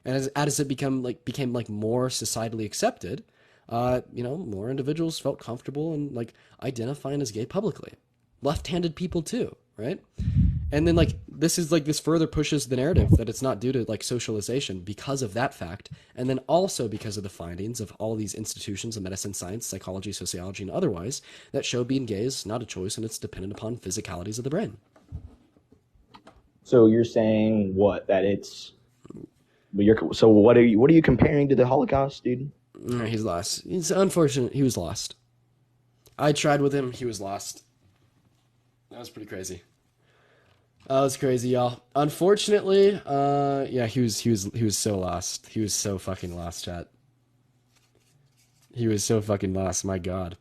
And as it became more societally accepted, more individuals felt comfortable in like identifying as gay publicly. Left-handed people too, right? And then like this further pushes the narrative that it's not due to like socialization because of that fact, and then also because of the findings of all these institutions of medicine, science, psychology, sociology, and otherwise that show being gay is not a choice and it's dependent upon physicalities of the brain. So you're saying what? That it's so what are you comparing to the Holocaust, dude? He's lost. It's unfortunate. He was lost. I tried with him. He was lost. That was pretty crazy. That was crazy, y'all. Unfortunately, he was so lost. He was so fucking lost, chat. He was so fucking lost. My God.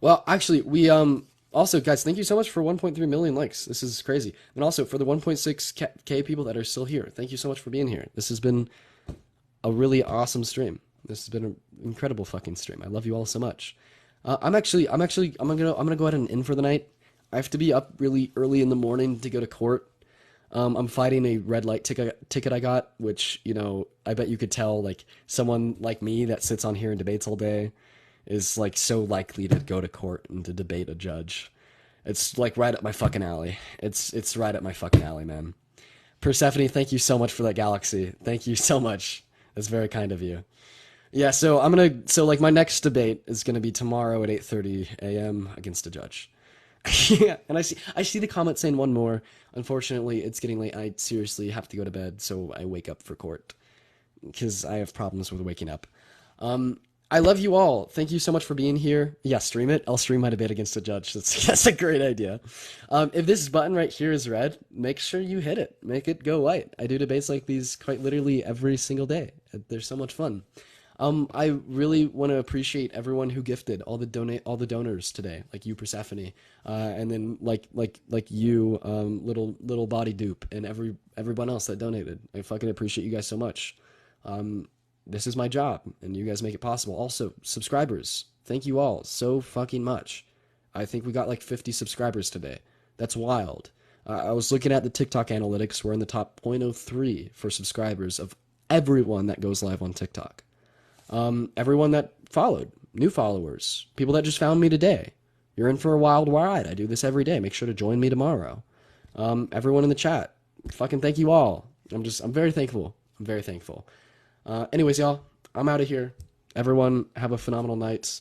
Well, actually, we also, guys, thank you so much for 1.3 million likes. This is crazy. And also for the 1.6k people that are still here. Thank you so much for being here. This has been a really awesome stream. This has been an incredible fucking stream. I love you all so much. I'm gonna go ahead and end for the night. I have to be up really early in the morning to go to court. I'm fighting a red light ticket I got, which, I bet you could tell, like, someone like me that sits on here and debates all day is, like, so likely to go to court and to debate a judge. It's, like, right up my fucking alley. It's right up my fucking alley, man. Persephone, thank you so much for that galaxy. Thank you so much. That's very kind of you. Yeah, so my next debate is gonna be tomorrow at 8:30 a.m. against a judge. Yeah, and I see the comment saying one more. Unfortunately, it's getting late. I seriously have to go to bed, so I wake up for court because I have problems with waking up. I love you all. Thank you so much for being here. Yeah, stream it. I'll stream my debate against a judge. That's a great idea. If this button right here is red, make sure you hit it. Make it go white. I do debates like these quite literally every single day. They're so much fun. I really want to appreciate everyone who gifted, all the donors today, like you, Persephone, and then like you, little body dupe, and everyone else that donated. I fucking appreciate you guys so much. This is my job, and you guys make it possible. Also, subscribers, thank you all so fucking much. I think we got like 50 subscribers today. That's wild. I was looking at the TikTok analytics. We're in the top 0.03 for subscribers of everyone that goes live on TikTok. Everyone that followed, new followers, people that just found me today. You're in for a wild ride. I do this every day. Make sure to join me tomorrow. Everyone in the chat, fucking thank you all. I'm very thankful. I'm very thankful. Anyways, y'all, I'm out of here. Everyone have a phenomenal night.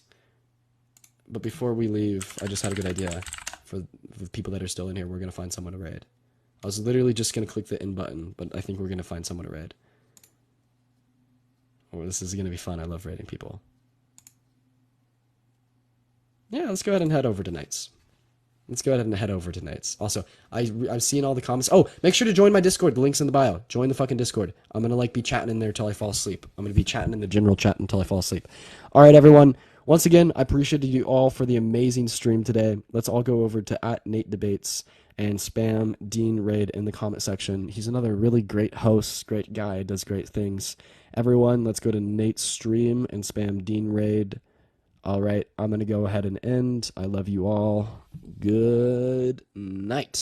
But before we leave, I just had a good idea for the people that are still in here. We're going to find someone to raid. I was literally just going to click the in button, but I think we're going to find someone to raid. Oh, this is going to be fun. I love raiding people. Yeah, let's go ahead and head over to Nights. Let's go ahead and head over to Nights. Also, I've seen all the comments. Oh, make sure to join my Discord. The link's in the bio. Join the fucking Discord. I'm going to like be chatting in there till I fall asleep. I'm going to be chatting in the general chat until I fall asleep. All right, everyone. Once again, I appreciate you all for the amazing stream today. Let's all go over to @NateDebates and spam Dean Raid in the comment section. He's another really great host, great guy, does great things. Everyone, let's go to Nate's stream and spam Dean Raid. All right, I'm going to go ahead and end. I love you all. Good night.